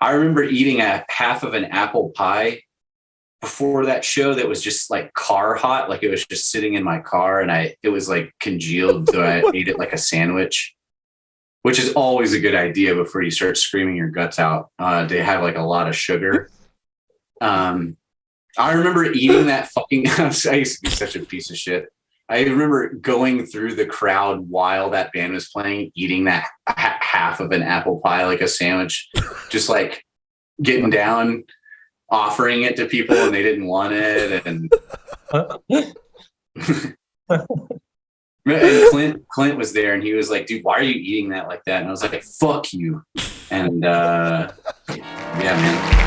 I remember eating a half of an apple pie before that show that was just like car hot. Like it was just sitting in my car and it was like congealed. So I ate it like a sandwich, which is always a good idea before you start screaming your guts out. They have like a lot of sugar. I remember eating that fucking, I used to be such a piece of shit. I remember going through the crowd while that band was playing, eating that half of an apple pie like a sandwich, just like getting down, offering it to people and they didn't want it. And, and Clint was there and he was like, dude, why are you eating that like that? And I was like, fuck you. And yeah, man.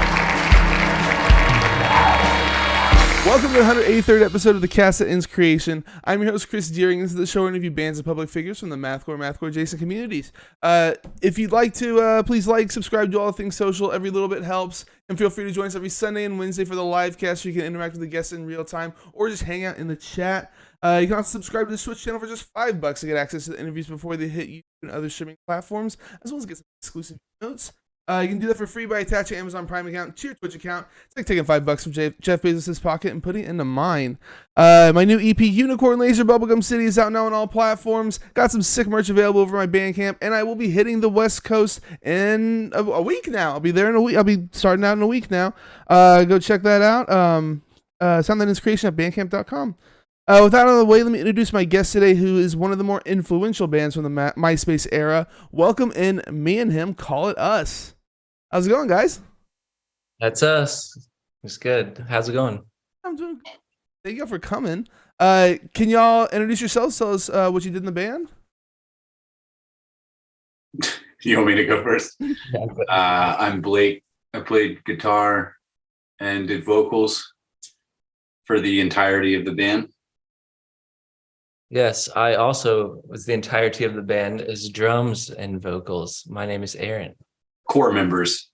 Welcome to the 183rd episode of the Cast That Ends Creation. I'm your host, Chris Deering. This is the show where I interview bands and public figures from the Mathcore adjacent communities. If you'd like to, please like, subscribe, do all things social. Every little bit helps. And feel free to join us every Sunday and Wednesday for the live cast where you can interact with the guests in real time or just hang out in the chat. You can also subscribe to the Twitch channel for just $5 to get access to the interviews before they hit YouTube and other streaming platforms, as well as get some exclusive notes. You can do that for free by attaching an Amazon Prime account to your Twitch account. It's like taking $5 from Jeff Bezos' pocket and putting it into mine. My new EP, Unicorn Laser Bubblegum City, is out now on all platforms. Got some sick merch available over my Bandcamp, and I will be hitting the West Coast in a week now. I'll be there in a week. I'll be starting out in a week now. Go check that out. Sound That Ends Creation at bandcamp.com. With that out of the way, let me introduce my guest today, who is one of the more influential bands from the MySpace era. Welcome in Me and Him, Call It Us. How's it going, guys? That's us. It's good. How's it going? I'm doing good. Thank you for coming. Can y'all introduce yourselves? Tell us what you did in the band. You want me to go first? I'm Blake. I played guitar and did vocals for the entirety of the band. Yes, I also was the entirety of the band as drums and vocals. My name is Aaron. Core members.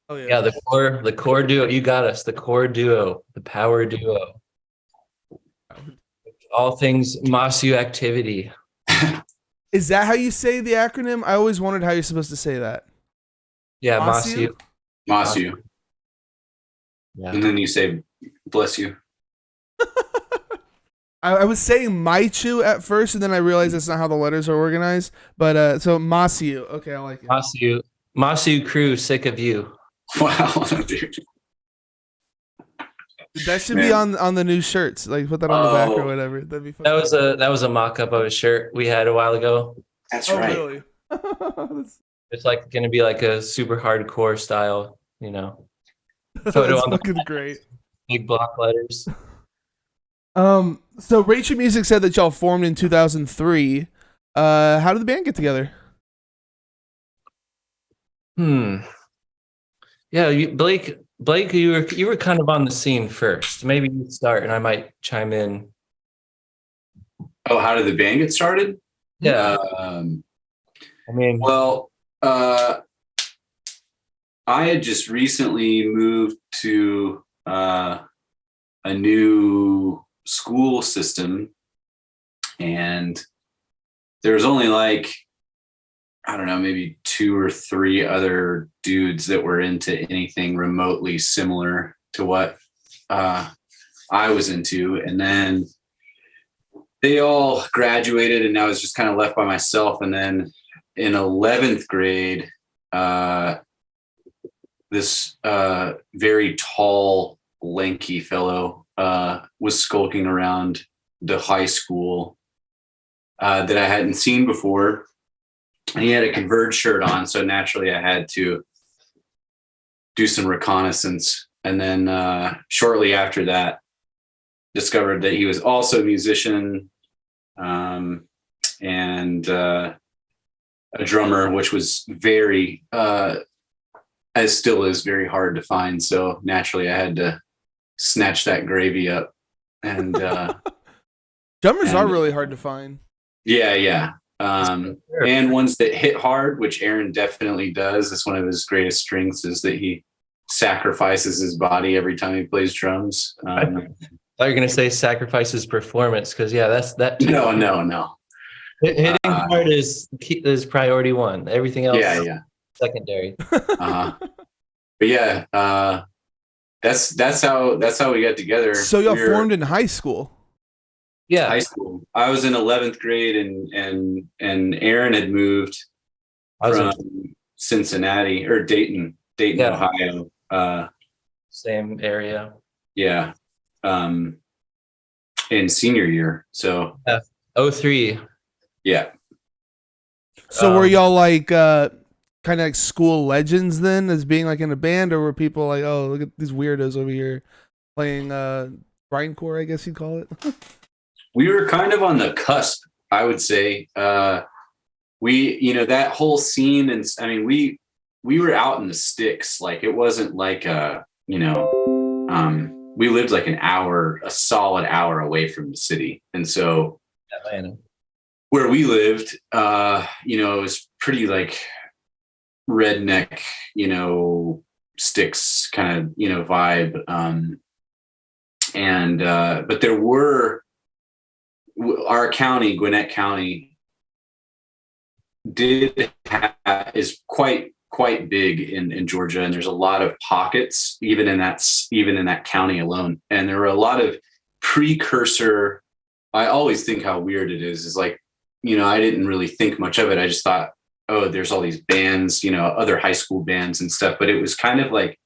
Oh yeah. Yeah, the core duo. You got us. The core duo, the power duo. All things Masu activity. Is that how you say the acronym? I always wondered how you're supposed to say that. Yeah, Masu. Masu. Yeah. And then you say, bless you. I was saying Maichu at first, and then I realized that's not how the letters are organized. But so Masiu. Okay, I like it. Masu crew, sick of you. Wow, dude. That should be on the new shirts. Like put that on the back or whatever. That'd be fun. That was a mock-up of a shirt we had a while ago. That's right. Really? It's like going to be like a super hardcore style, photo That's on fucking the great. big block letters. So Rachel Music said that y'all formed in 2003. How did the band get together? Yeah, Blake, you were kind of on the scene first. Maybe you start, and I might chime in. Oh, how did the band get started? Yeah, well, I had just recently moved to a new school system, and there was only like, I don't know, maybe 2 or 3 other dudes that were into anything remotely similar to what I was into. And then they all graduated and I was just kind of left by myself. And then in 11th grade, this very tall, lanky fellow was skulking around the high school that I hadn't seen before. And he had a Converge shirt on, so naturally I had to do some reconnaissance. And then shortly after that, discovered that he was also a musician and a drummer, which was very, as still is, very hard to find. So naturally I had to snatch that gravy up. And Drummers are really hard to find. Yeah. And ones that hit hard, which Aaron definitely does. It's one of his greatest strengths is that he sacrifices his body every time he plays drums. I thought you were going to say sacrifices performance, because that's that. No. Hitting hard is priority one. Everything else. Yeah. secondary. Uh-huh. But yeah, that's how we got together. So y'all We were formed in high school. Yeah. high school. I was in 11th grade, and Aaron had moved I was from in Cincinnati or Dayton, Yeah. Ohio. Same area. Yeah. In senior year. So 03. yeah. So were y'all like kind of like school legends then, as being like in a band, or were people like, oh, look at these weirdos over here playing grindcore, I guess you'd call it? We were kind of on the cusp, I would say. We, that whole scene, and I mean, we were out in the sticks. Like, it wasn't like we lived like a solid hour away from the city, and so Atlanta. where we lived, it was pretty like redneck, sticks kind of, vibe. But there were our county, Gwinnett County, is quite big in Georgia, and there's a lot of pockets even in that county alone, and there were a lot of precursor. I always think how weird it is like, I didn't really think much of it. I just thought, oh, there's all these bands, other high school bands and stuff, but it was kind of like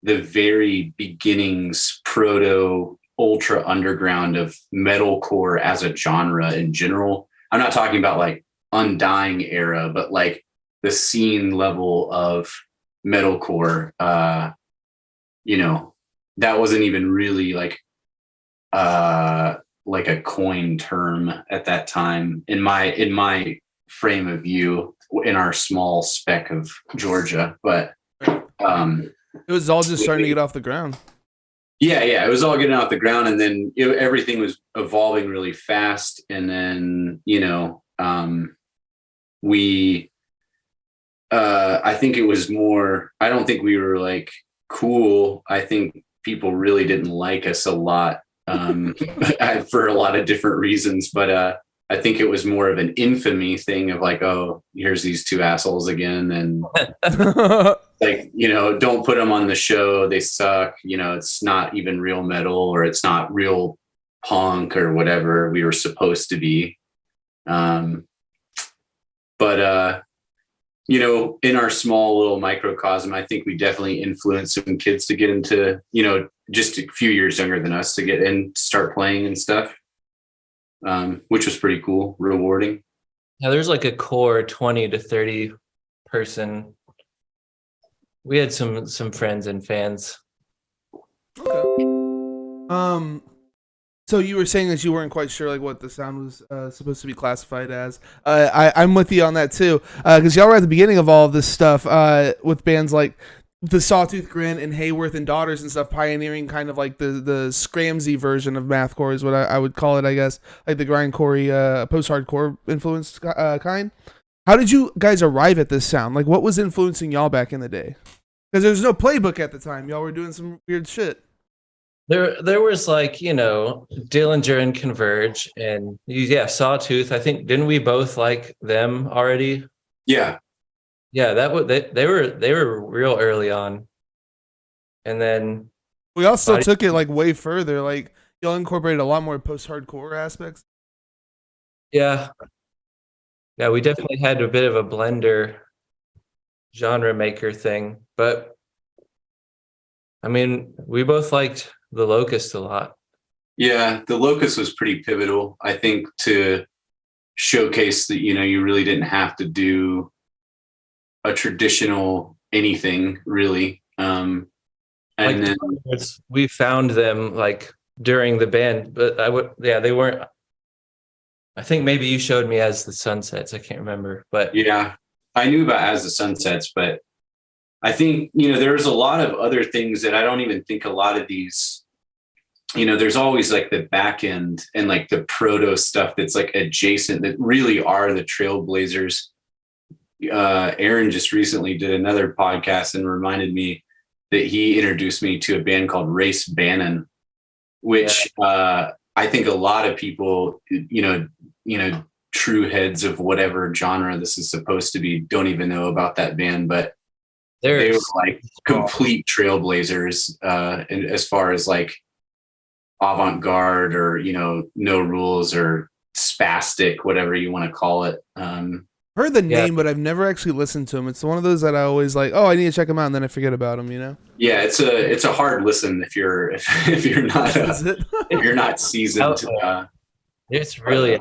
the very beginnings, proto ultra underground of metalcore as a genre in general. I'm not talking about like Undying era, but like the scene level of metalcore. That wasn't even really like a coined term at that time in my frame of view in our small speck of Georgia. But it was all just starting to get off the ground. Yeah, it was all getting off the ground, and then everything was evolving really fast, and then I think it was more, I don't think we were like cool. I think people really didn't like us a lot for a lot of different reasons, but I think it was more of an infamy thing of like, oh, here's these two assholes again, and like, don't put them on the show, they suck, it's not even real metal, or it's not real punk or whatever we were supposed to be. But in our small little microcosm, I think we definitely influenced some kids to get into, just a few years younger than us, to get in, start playing and stuff, which was pretty cool, rewarding. Yeah, there's like a core 20 to 30 person. We had some friends and fans. Okay. So you were saying that you weren't quite sure like what the sound was supposed to be classified as. I'm with you on that too, because y'all were at the beginning of all of this stuff with bands like the Sawtooth Grin and Hayworth and Daughters and stuff, pioneering kind of like the scramsy version of mathcore is what I would call it, I guess, like the grindcore, post-hardcore influenced kind. How did you guys arrive at this sound? Like, what was influencing y'all back in the day? Because there was no playbook at the time. Y'all were doing some weird shit. There was like, Dillinger and Converge and Sawtooth. I think, didn't we both like them already? Yeah. Yeah, they were real early on. And then we all still took it like way further. Like, y'all incorporated a lot more post-hardcore aspects. Yeah. Yeah, we definitely had a bit of a blender genre maker thing, but I mean, we both liked the Locust a lot. Yeah, the Locust was pretty pivotal, I think, to showcase that, you really didn't have to do a traditional anything, really. And like, then we found them like during the band, but they weren't. I think maybe you showed me As the Sunsets. I can't remember, but yeah, I knew about As the Sunsets, but I think, there's a lot of other things that I don't even think a lot of these, there's always like the back end and like the proto stuff that's like adjacent that really are the trailblazers. Aaron just recently did another podcast and reminded me that he introduced me to a band called Race Bannon, which I think a lot of people, true heads of whatever genre this is supposed to be don't even know about that band, but they were like complete trailblazers and as far as like avant-garde or no rules or spastic, whatever you want to call it. Heard the name, but I've never actually listened to them. It's one of those that I always like, oh, I need to check them out, and then I forget about them, Yeah, it's a hard listen if you're not if you're not seasoned. It's really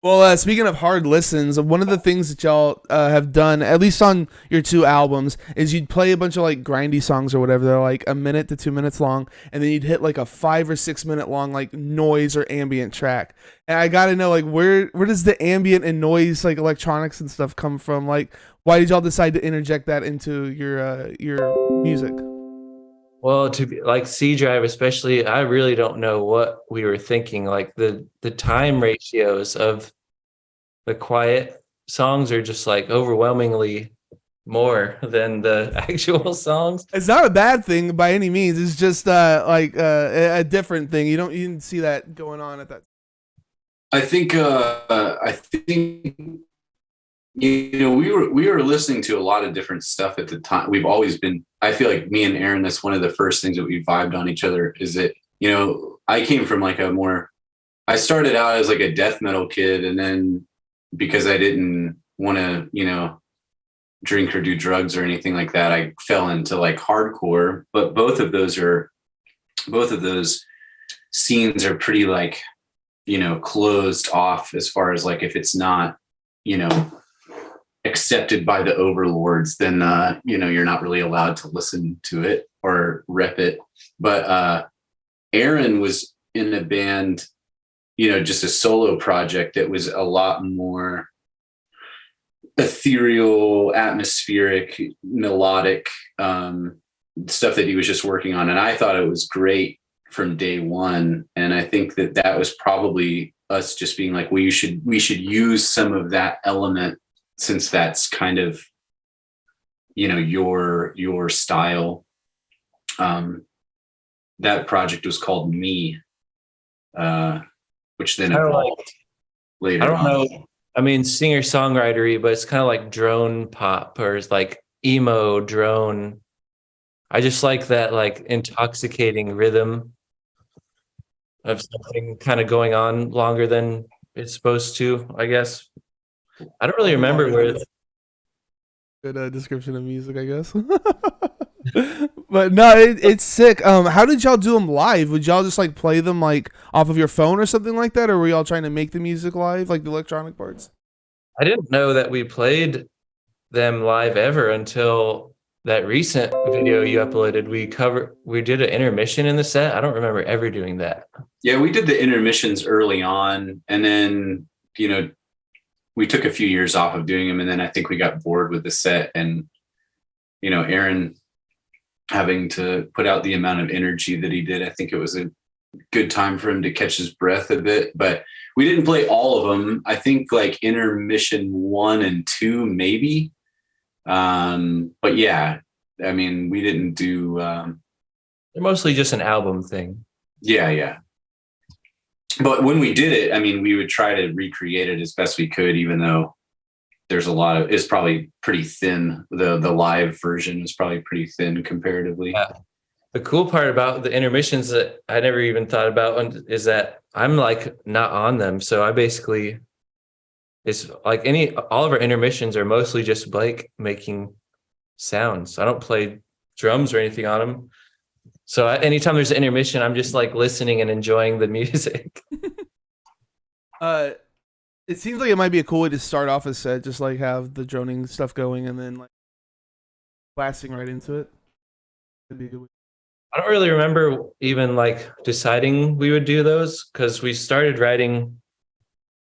Well, speaking of hard listens, one of the things that y'all have done, at least on your 2 albums, is you'd play a bunch of like grindy songs or whatever. They're like 1 minute to 2 minutes long, and then you'd hit like a 5 or 6 minute long like noise or ambient track. And I gotta know, like, where does the ambient and noise, like electronics and stuff, come from? Like, why did y'all decide to interject that into your music? Well, to be like C Drive, especially, I really don't know what we were thinking. Like the time ratios of the quiet songs are just like overwhelmingly more than the actual songs. It's not a bad thing by any means. It's just like a different thing. You didn't see that going on at that. I think we were listening to a lot of different stuff at the time. We've always been, I feel like me and Aaron, that's one of the first things that we vibed on each other is that, I came from like I started out as like a death metal kid. And then because I didn't want to, drink or do drugs or anything like that, I fell into like hardcore, but both of those scenes are pretty like, closed off as far as like, if it's not, accepted by the overlords, then you're not really allowed to listen to it or rep it. But Aaron was in a band, just a solo project that was a lot more ethereal, atmospheric, melodic stuff that he was just working on, and I thought it was great from day one. And I think that was probably us just being like, well, we should use some of that element, since that's kind of, your style. That project was called Me, which then evolved later. I don't know. I mean, singer-songwritery, but it's kind of like drone pop, or it's like emo drone. I just like that like intoxicating rhythm of something kind of going on longer than it's supposed to, I guess. I don't really remember where. Good description of music, I guess. But no, it's sick. How did y'all do them live? Would y'all just like play them like off of your phone or something like that, or were y'all trying to make the music live, like the electronic parts? I didn't know that we played them live ever until that recent video you uploaded. We did an intermission in the set. I don't remember ever doing that. Yeah, we did the intermissions early on, and then we took a few years off of doing them, and then I think we got bored with the set, and Aaron having to put out the amount of energy that he did, I think it was a good time for him to catch his breath a bit. But we didn't play all of them. I think like intermission 1 and 2 maybe. But yeah, I mean, we didn't do. They're mostly just an album thing. Yeah. But when we did it, I mean, we would try to recreate it as best we could, even though there's it's probably pretty thin. The live version is probably pretty thin comparatively. Yeah. The cool part about the intermissions that I never even thought about is that I'm like not on them. So I basically, it's like all of our intermissions are mostly just Blake making sounds. I don't play drums or anything on them. So anytime there's an intermission, I'm just like listening and enjoying the music. It seems like it might be a cool way to start off a set, just like have the droning stuff going and then like blasting right into it. That'd be a good way. I don't really remember even like deciding we would do those, because we started writing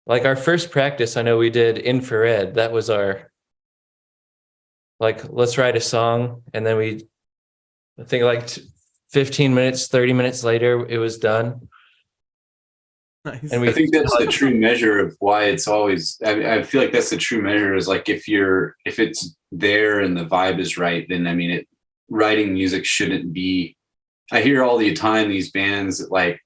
like our first practice. I know we did Infrared. That was our like, let's write a song. And then I think like 15 minutes, 30 minutes later, it was done. Nice. And I think that's the true measure of why it's always, I feel like that's the true measure is like, if it's there and the vibe is right, then I mean, writing music shouldn't be, I hear all the time these bands that like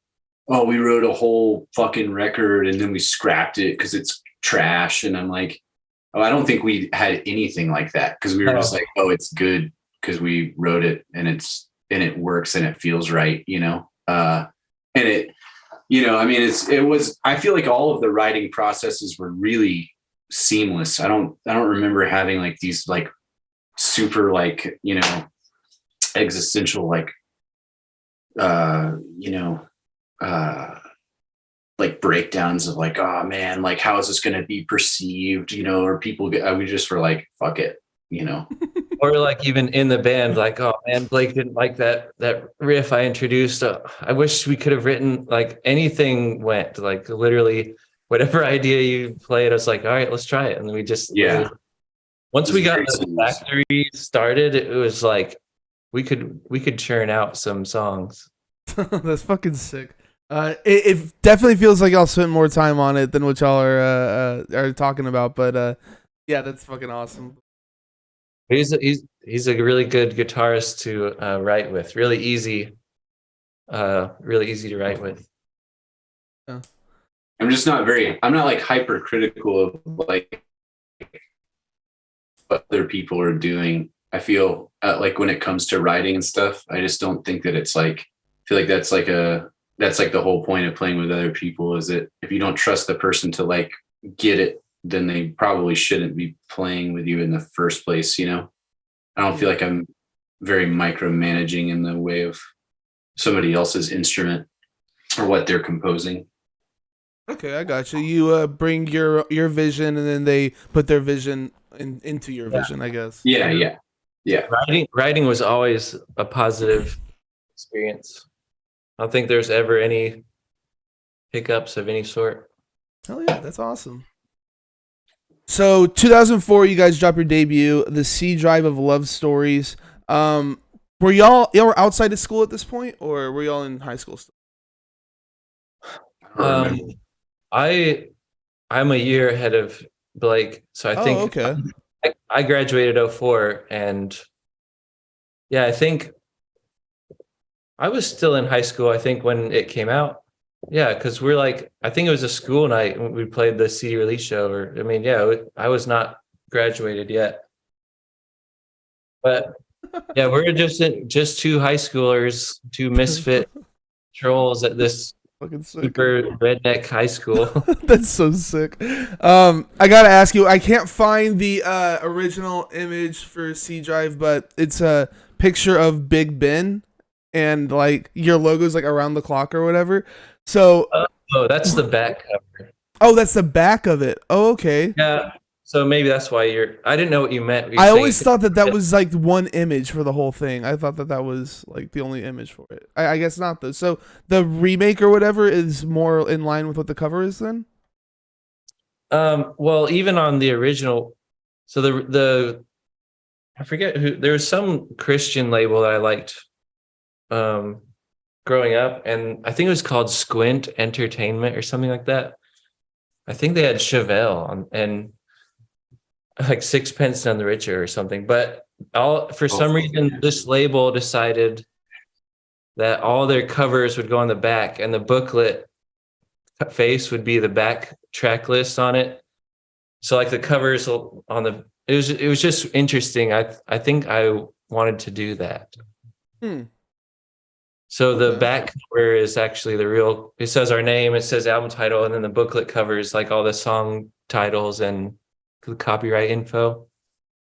oh, we wrote a whole fucking record and then we scrapped it because it's trash. And I'm like, oh, I don't think we had anything like that, because we were just Oh, like, oh, it's good because we wrote it and it works and it feels right, and it, I mean, I feel like all of the writing processes were really seamless. I don't remember having like these like super like, existential like, uh, you know, uh, like breakdowns of like, oh man, like how is this going to be perceived, or people get, we just were like, fuck it, you know. or like even in the band, like, oh man, Blake didn't like that riff I introduced. I wish we could have written, like, anything went, like literally whatever idea you played. I was like, all right, let's try it, and we just Yeah, once it we was got very the seamless. factory started, it was like we could churn out some songs. That's fucking sick. It definitely feels like I'll spend more time on it than what y'all are talking about. But yeah, that's fucking awesome. He's a really good guitarist to write with. Really easy to write with. Yeah. I'm not like hypercritical of like what other people are doing. I feel like when it comes to writing and stuff, I just don't think that it's like, I feel like that's like the whole point of playing with other people, is that if you don't trust the person to like get it, then they probably shouldn't be playing with you in the first place, I don't feel like I'm very micromanaging in the way of somebody else's instrument or what they're composing. Okay, I got you. You bring your vision, and then they put their vision into your Yeah. vision, I guess. Yeah, yeah, yeah. Writing was always a positive experience. I don't think there's ever any hiccups of any sort. Hell yeah, that's awesome. So 2004, you guys dropped your debut, the C Drive of Love Stories. Were y'all were outside of school at this point, or were y'all in high school still? I don't Um, remember. I I'm a year ahead of Blake, so I Oh, think okay. I graduated '04, and yeah, I think I was still in high school, I think, when it came out. Yeah, because we're like, I think it was a school night when we played the CD release show. Or, I mean, yeah, I was not graduated yet. But yeah, we're just two high schoolers, two misfit trolls at this Fucking sick. super redneck high school. That's so sick. I gotta ask you. I can't find the original image for C Drive, but it's a picture of Big Ben, and like your logo's like around the clock or whatever. So, Oh, that's the back cover. oh, that's the back of it. Oh, okay. Yeah. So maybe that's why I didn't know what you meant. You're I saying, always thought that that was like one image for the whole thing. I thought that that was like the only image for it. I guess not though. So the remake or whatever is more in line with what the cover is then. well, even on the original, so the I forget who, there was some Christian label that I liked um growing up, and I think it was called Squint Entertainment or something like that. I think they had Chevelle on, and like Sixpence None the Richer or something. But all for Oh, some reason, this label decided that all their covers would go on the back, and the booklet face would be the back track list on it. So like the covers on the, it was just interesting. I think I wanted to do that. Hmm. So the Okay. back cover is actually the real, it says our name, it says album title, and then the booklet covers like all the song titles and the copyright info.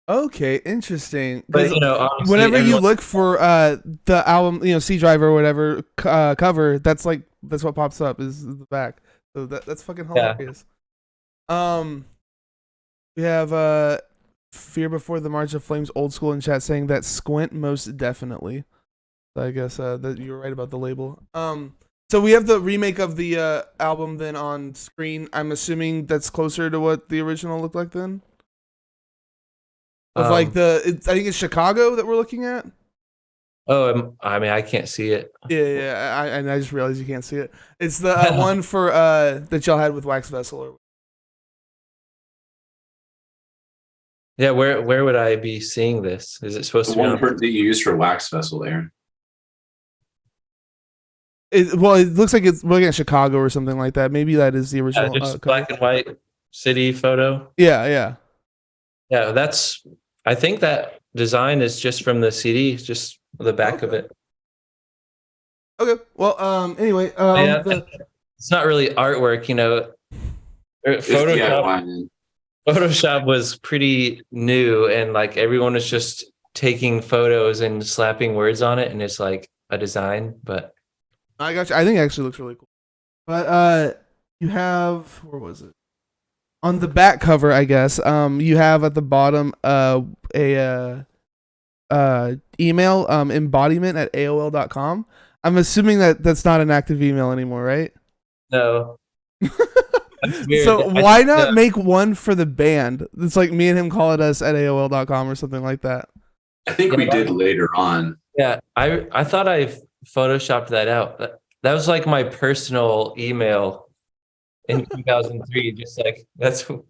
Okay, interesting. But Because obviously whenever you everyone, look for the album, C Drive or whatever cover, that's what pops up is the back. So that's fucking yeah. hilarious. Um, we have Fear Before the March of Flames old school in chat saying that Squint most definitely. So I guess that you were right about the label. So we have the remake of the album then on screen. I'm assuming that's closer to what the original looked like then. With like Um, I think it's Chicago that we're looking at. I mean, I can't see it. Yeah, yeah. And I just realized you can't see it. It's the one for that y'all had with Wax Vessel. Yeah, where would I be seeing this? Is it supposed the to be one on? that you use for Wax Vessel, Aaron. It looks like it's looking at Chicago or something like that. Maybe that is the original Just cover. black and white city photo. Yeah. Yeah, I think that design is just from the CD, just the back of it. Okay. Well, anyway, Yeah, it's not really artwork, Photoshop was pretty new, and like everyone was just taking photos and slapping words on it, and it's like a design. But I got you. I think it actually looks really cool. But you have, where was it? On the back cover, I guess. You have at the bottom a email embodiment at AOL.com. I'm assuming that that's not an active email anymore, right? no, that's weird. So why not make one for the band? It's like me and him call it us at AOL.com or something like that. I think we did later on. Yeah, I thought I photoshopped that out. That was like my personal email in 2003. Just like that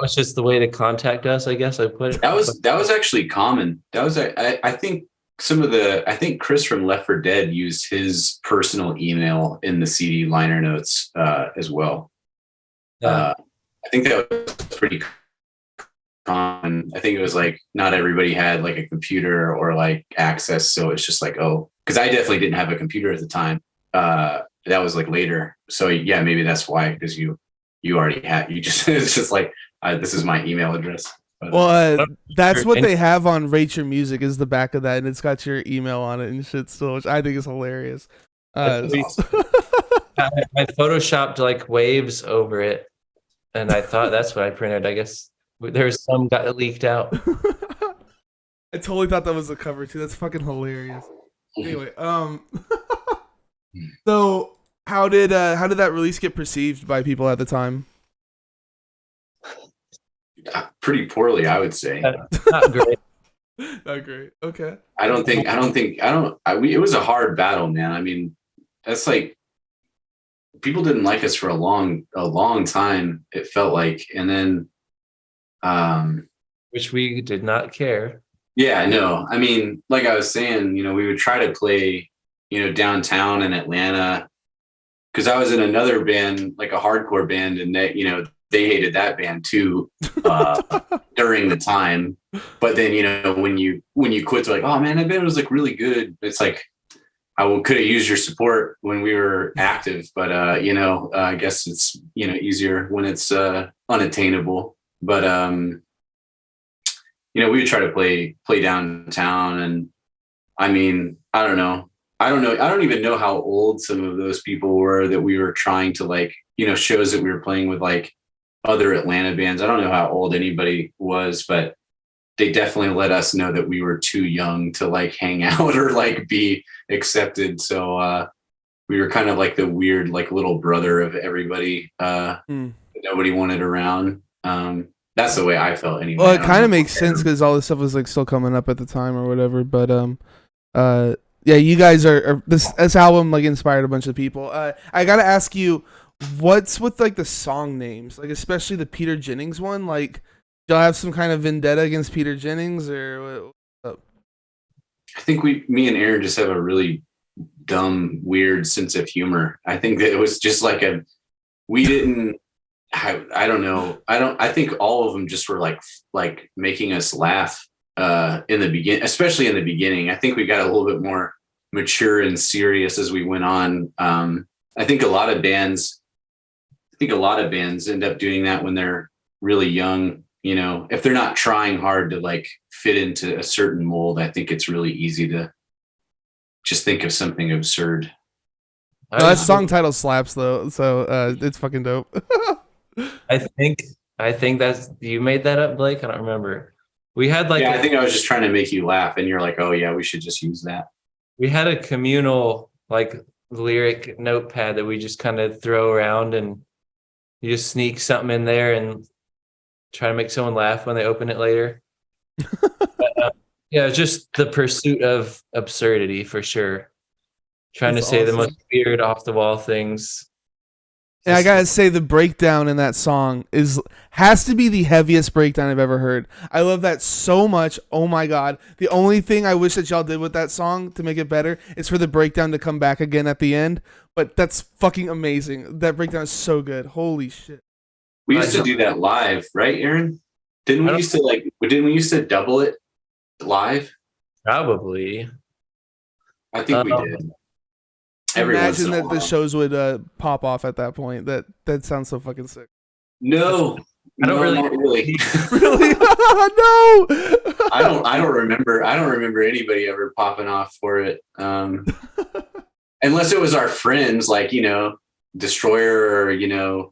was just the way to contact us. I guess I put it. That was actually common. That was I think I think Chris from Left 4 Dead used his personal email in the CD liner notes as well. Yeah. I think that was pretty common. I think it was like not everybody had like a computer or like access, so it's just like, oh, because I definitely didn't have a computer at the time. That was like later, so yeah, maybe that's why, because you already had, it's just like this is my email address. But, well, that's what they have on Rate Your Music is the back of that, and it's got your email on it and shit still, which I think is hilarious. Awesome. I photoshopped like waves over it, and I thought that's what I printed. I guess there's some got leaked out. I totally thought that was the cover too. That's fucking hilarious. Anyway, so how did that release get perceived by people at the time? pretty poorly, I would say. Not great. Not great. Okay. It was a hard battle, man. I mean, that's like, people didn't like us for a long time, it felt like. And then, which we did not care. Yeah, no. I mean, like I was saying, we would try to play, downtown in Atlanta, because I was in another band, like a hardcore band, and they hated that band too during the time. But then, when you quit, they're like, oh man, that band was like really good. It's like, I could have used your support when we were active, but I guess it's easier when it's unattainable. But we would try to play downtown, and I mean, I don't know. I don't even know how old some of those people were that we were trying to shows that we were playing with like other Atlanta bands. I don't know how old anybody was, but they definitely let us know that we were too young to like hang out or like be accepted. So we were kind of like the weird like little brother of everybody. Nobody wanted around. That's the way I felt anyway. Well, it kind of makes sense because all this stuff was like still coming up at the time or whatever. But yeah, you guys are this album like inspired a bunch of people. I gotta ask you, what's with like the song names, like especially the Peter Jennings one? Like, do y'all have some kind of vendetta against Peter Jennings or what? I think me and Aaron just have a really dumb, weird sense of humor. I think that it was just like we didn't. I don't know. I think all of them just were like making us laugh in the beginning, especially in the beginning. I think we got a little bit more mature and serious as we went on. I think a lot of bands end up doing that when they're really young. If they're not trying hard to like fit into a certain mold, I think it's really easy to just think of something absurd. No, that song title slaps though, so it's fucking dope. I think that's, you made that up, Blake. I don't remember. We had like I think I was just trying to make you laugh, and you're like, oh yeah, we should just use that. We had a communal like lyric notepad that we just kind of throw around, and you just sneak something in there and try to make someone laugh when they open it later. But, yeah, just the pursuit of absurdity for sure. Trying That's to say awesome. the most weird, off the wall things. And I gotta say, the breakdown in that song has to be the heaviest breakdown I've ever heard. I love that so much. Oh my god! The only thing I wish that y'all did with that song to make it better is for the breakdown to come back again at the end. But that's fucking amazing. That breakdown is so good. Holy shit! We used to do that live, right, Aaron? Didn't we used to double it live? Probably. I think we did. Imagine that the shows would pop off at that point. That sounds so fucking sick. No, not really. Really? No. I don't remember anybody ever popping off for it. Unless it was our friends, like, Destroyer or,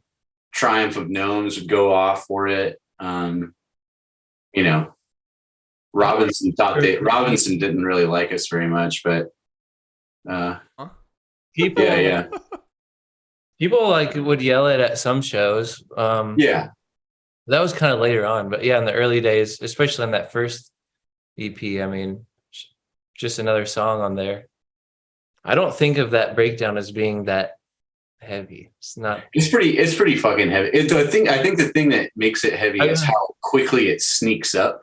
Triumph of Gnomes would go off for it. Robinson didn't really like us very much, but people yeah. People like would yell it at some shows. Yeah. That was kind of later on, but yeah, in the early days, especially on that first EP, I mean, just another song on there. I don't think of that breakdown as being that heavy. It's not. It's pretty fucking heavy. I think the thing that makes it heavy is how quickly it sneaks up.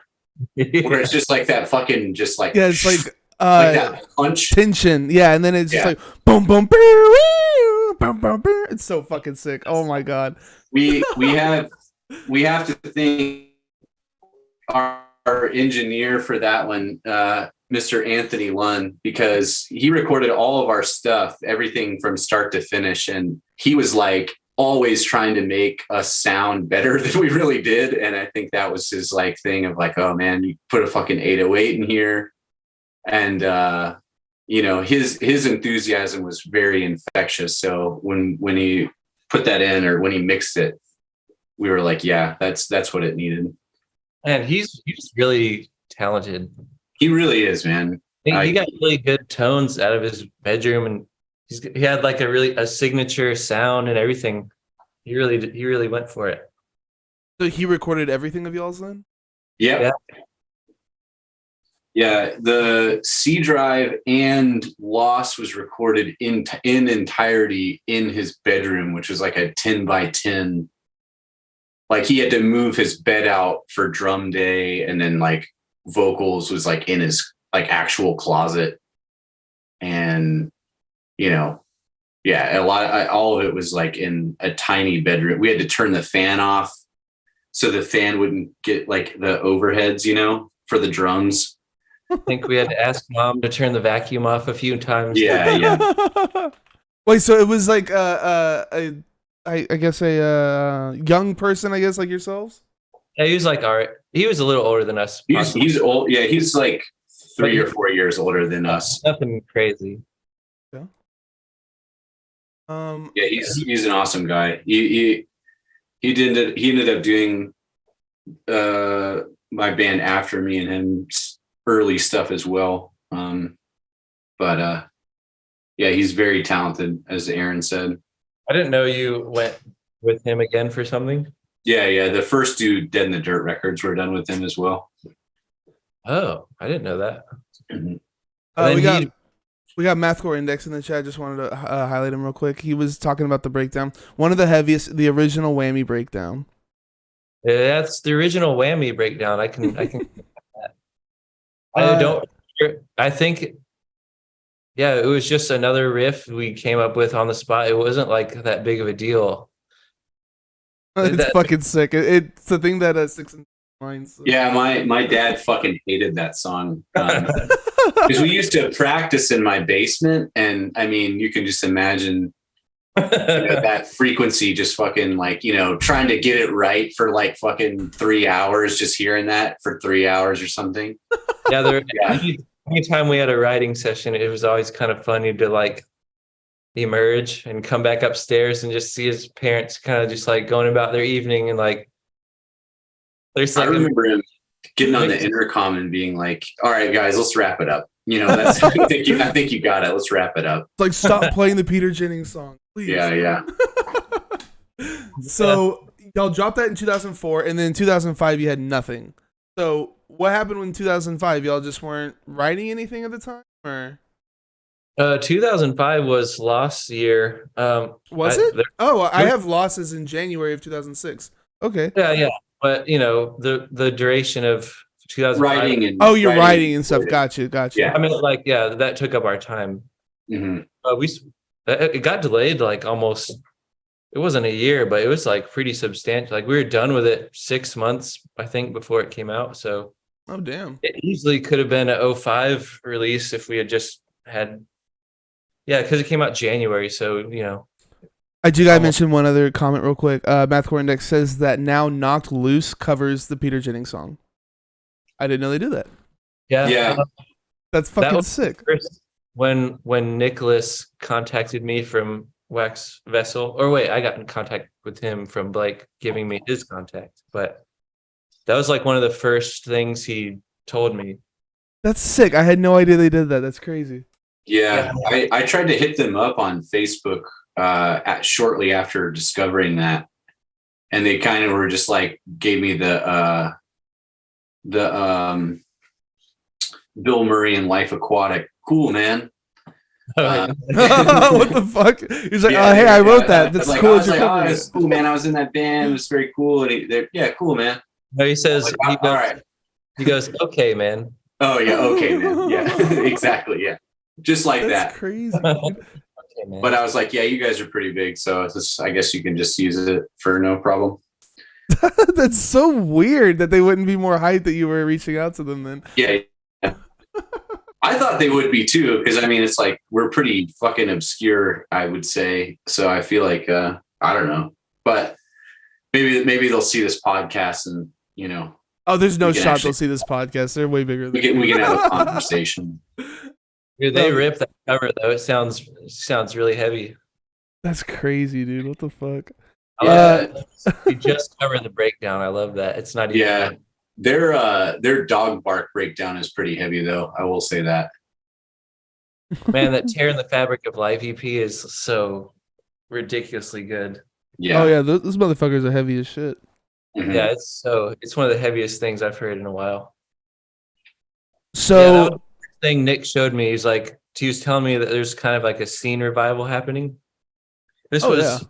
Where it's just like that fucking just like it's like that punch tension, and then it's just like boom boom boom boom boom boom. It's so fucking sick. Oh my god. We have to thank our engineer for that one, Mr. Anthony Lunn, because he recorded all of our stuff, everything from start to finish, and he was like always trying to make us sound better than we really did. And I think that was his like thing of like, oh man, you put a fucking 808 in here. And his enthusiasm was very infectious. So when he put that in, or when he mixed it, we were like, yeah, that's what it needed. And he's really talented. He really is, man. He got really good tones out of his bedroom, and he had like a signature sound and everything. He really went for it. So he recorded everything of y'all's then? Yep. Yeah. The C Drive and Loss was recorded in entirety in his bedroom, which was like a 10 by 10. Like he had to move his bed out for drum day, and then like vocals was like in his like actual closet. And all of it was like in a tiny bedroom. We had to turn the fan off so the fan wouldn't get like the overheads, for the drums. I think we had to ask Mom to turn the vacuum off a few times. Yeah. Wait, so it was like I guess a young person, I guess, like yourselves? Yeah, he was a little older than us. He's old. Yeah, he's like 3 or 4 years older than us. Nothing crazy. Yeah, he's an awesome guy. He ended up doing my band after me and him's early stuff as well. But he's very talented, as Aaron said. I didn't know you went with him again for something. Yeah. The first two Dead in the Dirt records were done with him as well. Oh, I didn't know that. We got Mathcore Index in the chat. Just wanted to highlight him real quick. He was talking about the breakdown. One of the heaviest, the original Whammy breakdown. Yeah, that's the original Whammy breakdown. I can that. I think it was just another riff we came up with on the spot. It wasn't like that big of a deal. It's fucking sick. It's the thing that sticks in minds. So. Yeah, my dad fucking hated that song. Because we used to practice in my basement, and I mean, you can just imagine that frequency just fucking like, trying to get it right for like fucking 3 hours, just hearing that for 3 hours or something. Yeah, anytime we had a writing session, it was always kind of funny to like emerge and come back upstairs and just see his parents kind of just like going about their evening, and like there's like I remember him getting on the intercom and being like, all right guys, let's wrap it up. That's I think you got it. Let's wrap it up. Like, stop playing the Peter Jennings song, please. Yeah. So y'all dropped that in 2004, and then in 2005 you had nothing. So what happened in 2005? Y'all just weren't writing anything at the time, or? 2005 was Lost year. Was it? I have losses in January of 2006. Okay. Yeah. But the duration of 2005. Writing and Oh, you're writing and stuff. Gotcha. Yeah. I mean, that took up our time. Mm-hmm. It got delayed like almost. It wasn't a year, but it was like pretty substantial. Like we were done with it 6 months, I think, before it came out. So. Oh, damn. It easily could have been a 2005 release if we had just had. Yeah, because it came out January, so I do gotta mention one other comment real quick. Mathcore Index says that now Knocked Loose covers the Peter Jennings song. I didn't know they did that. Yeah. That's fucking sick. When Nicholas contacted me from Wax Vessel, or wait, I got in contact with him from Blake giving me his contact, but that was like one of the first things he told me. That's sick. I had no idea they did that. That's crazy. Yeah. I tried to hit them up on Facebook shortly after discovering that, and they kind of were just like gave me the Bill Murray and Life Aquatic. Cool, man. What the fuck? He's like, hey, I wrote that. That's cool. It's cool, man. I was in that band. It was very cool. And cool, man. No, he says, all right. He goes, okay, man. Oh yeah, okay, man. Yeah, exactly. Yeah, just like That's that. Crazy. Okay, man. But I was like, yeah, you guys are pretty big, so I guess you can just use it for no problem. That's so weird that they wouldn't be more hyped that you were reaching out to them then. Yeah. I thought they would be too, because I mean, it's like we're pretty fucking obscure, I would say. So I feel like I don't know, but maybe they'll see this podcast and Oh, there's no shot they'll see this podcast. They're way bigger than we can have a conversation. Dude, they ripped that cover though. It sounds really heavy. That's crazy, dude. What the fuck? You just covered the breakdown. I love that. It's not even. Yeah, their dog bark breakdown is pretty heavy, though. I will say that. Man, that Tear in the Fabric of Life EP is so ridiculously good. Yeah. Oh yeah, those motherfuckers are heavy as shit. Mm-hmm. Yeah, it's one of the heaviest things I've heard in a while. So that was the thing Nick showed me. He was telling me that there's kind of like a scene revival happening. This was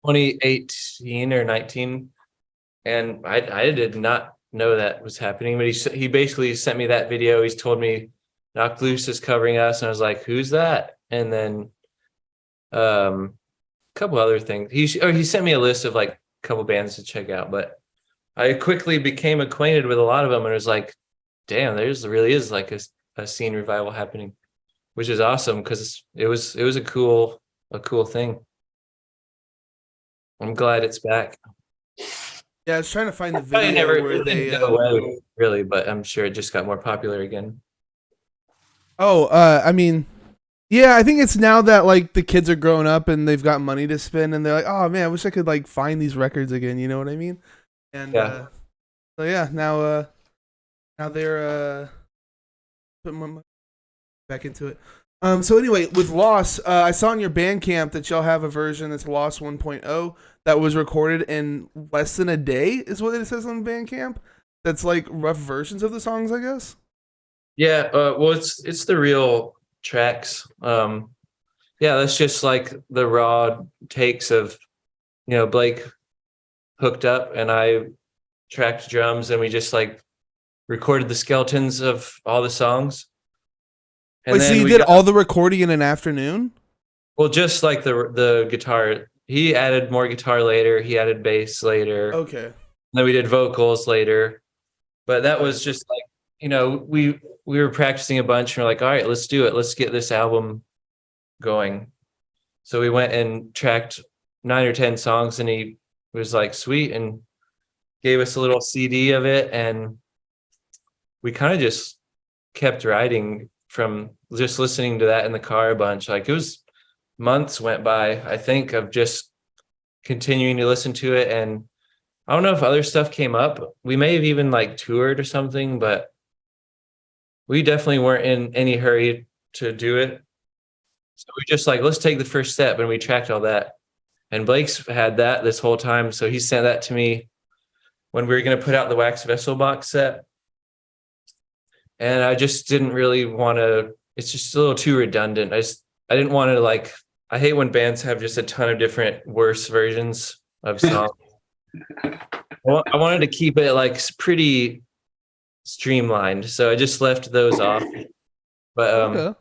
2018 or 19, and I did not know that was happening. But he basically sent me that video. He's told me Knocked Loose is covering us, and I was like, "Who's that?" And then a couple other things. He sent me a list of like a couple bands to check out, but I quickly became acquainted with a lot of them, and it was like, damn, there's really is like a scene revival happening, which is awesome because it was a cool thing. I'm glad it's back. yeah, I was trying to find the Probably video never where they. go away, really, but I'm sure it just got more popular again. I mean, yeah, I think it's now that like the kids are growing up and they've got money to spend, and they're like, oh man, I wish I could like find these records again. You know what I mean? And Yeah. so yeah, now they're putting more money back into it. So anyway, with Lost, I saw on your Bandcamp that y'all have a version that's Lost 1.0 that was recorded in less than a day, is what it says on Bandcamp. That's like rough versions of the songs, I guess. Yeah, well, it's the real tracks. Yeah, that's just like the raw takes of, Blake hooked up and I tracked drums, and we just like recorded the skeletons of all the songs. And Wait, so you did all the recording in an afternoon? Well, just like the guitar. He added more guitar later. He added bass later. Okay. And then we did vocals later. But that was just like, we were practicing a bunch, and we're like, all right, let's do it. Let's get this album going. So we went and tracked 9 or 10 songs, and he was like, sweet, and gave us a little CD of it. And we kind of just kept writing from just listening to that in the car a bunch. Like it was months went by, I think, of just continuing to listen to it. And I don't know if other stuff came up. We may have even like toured or something, but we definitely weren't in any hurry to do it. So we just like, let's take the first step, and we tracked all that. And Blake's had that this whole time. So he sent that to me when we were going to put out the Wax Vessel box set. And I just didn't really want to, it's just a little too redundant. I didn't want to like. I hate when bands have just a ton of different worse versions of songs. I wanted to keep it like pretty streamlined, so I just left those off. But Okay. a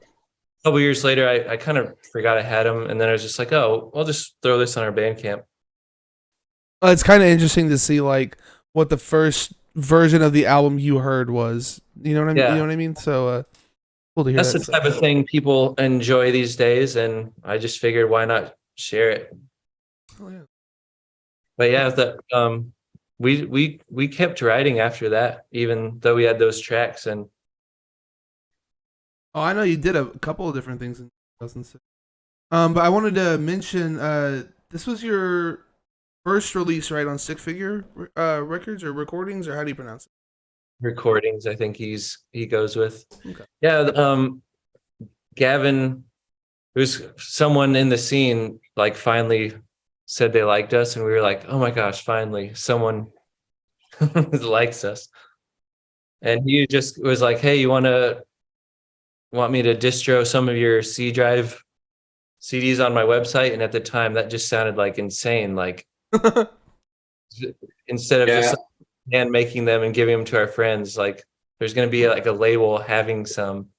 couple years later, I kind of forgot I had them, and then I was just like, oh, I'll just throw this on our Bandcamp. It's kind of interesting to see like what the first version of the album you heard was. You know what I mean? Yeah. You know what I mean? So cool to hear That's that the stuff. type of thing people enjoy these days, and I just figured why not share it. Oh, yeah. But yeah, we kept writing after that, even though we had those tracks, and Oh, I know you did a couple of different things in 2006. But I wanted to mention this was your first release, right, on Stick Figure Records or Recordings, or how do you pronounce it? recordings. I think he goes with. Okay. Yeah, Gavin, who's someone in the scene, like finally said they liked us, and we were like, oh my gosh, finally someone likes us. And he just was like, hey, you want me to distro some of your C drive CDs on my website? And at the time, that just sounded like insane. Like instead of just hand making them and giving them to our friends, like there's going to be like a label having some.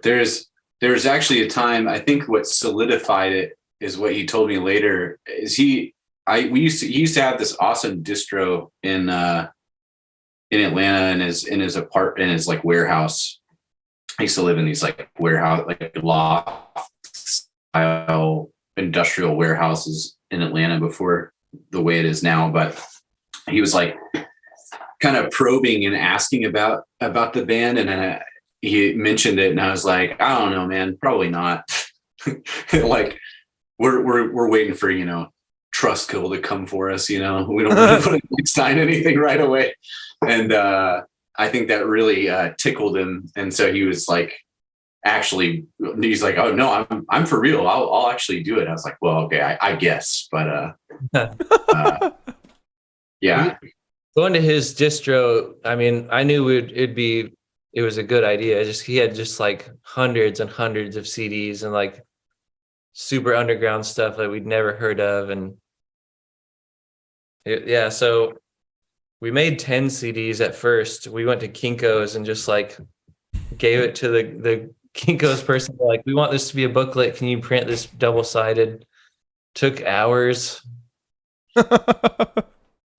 There's actually a time, I think what solidified it is what he told me later is he used to have this awesome distro in Atlanta in his apartment, in his like warehouse. I used to live in these like warehouse, like loft style industrial warehouses in Atlanta before the way it is now. But he was like kind of probing and asking about the band, and then he mentioned it, and I was like, I don't know, man, probably not. Like we're waiting for Trustkill to come for us. We don't really want to sign anything right away, and I think that really tickled him, and so he was like, he's like, oh no, I'm for real. I'll actually do it. I was like, well, okay, I guess, but yeah. Going to his distro, I mean, I knew it was a good idea. He had just like hundreds and hundreds of CDs and like super underground stuff that we'd never heard of. And so we made 10 CDs at first. We went to Kinko's and just like gave it to the Kinko's person. Like, we want this to be a booklet. Can you print this double-sided? Took hours.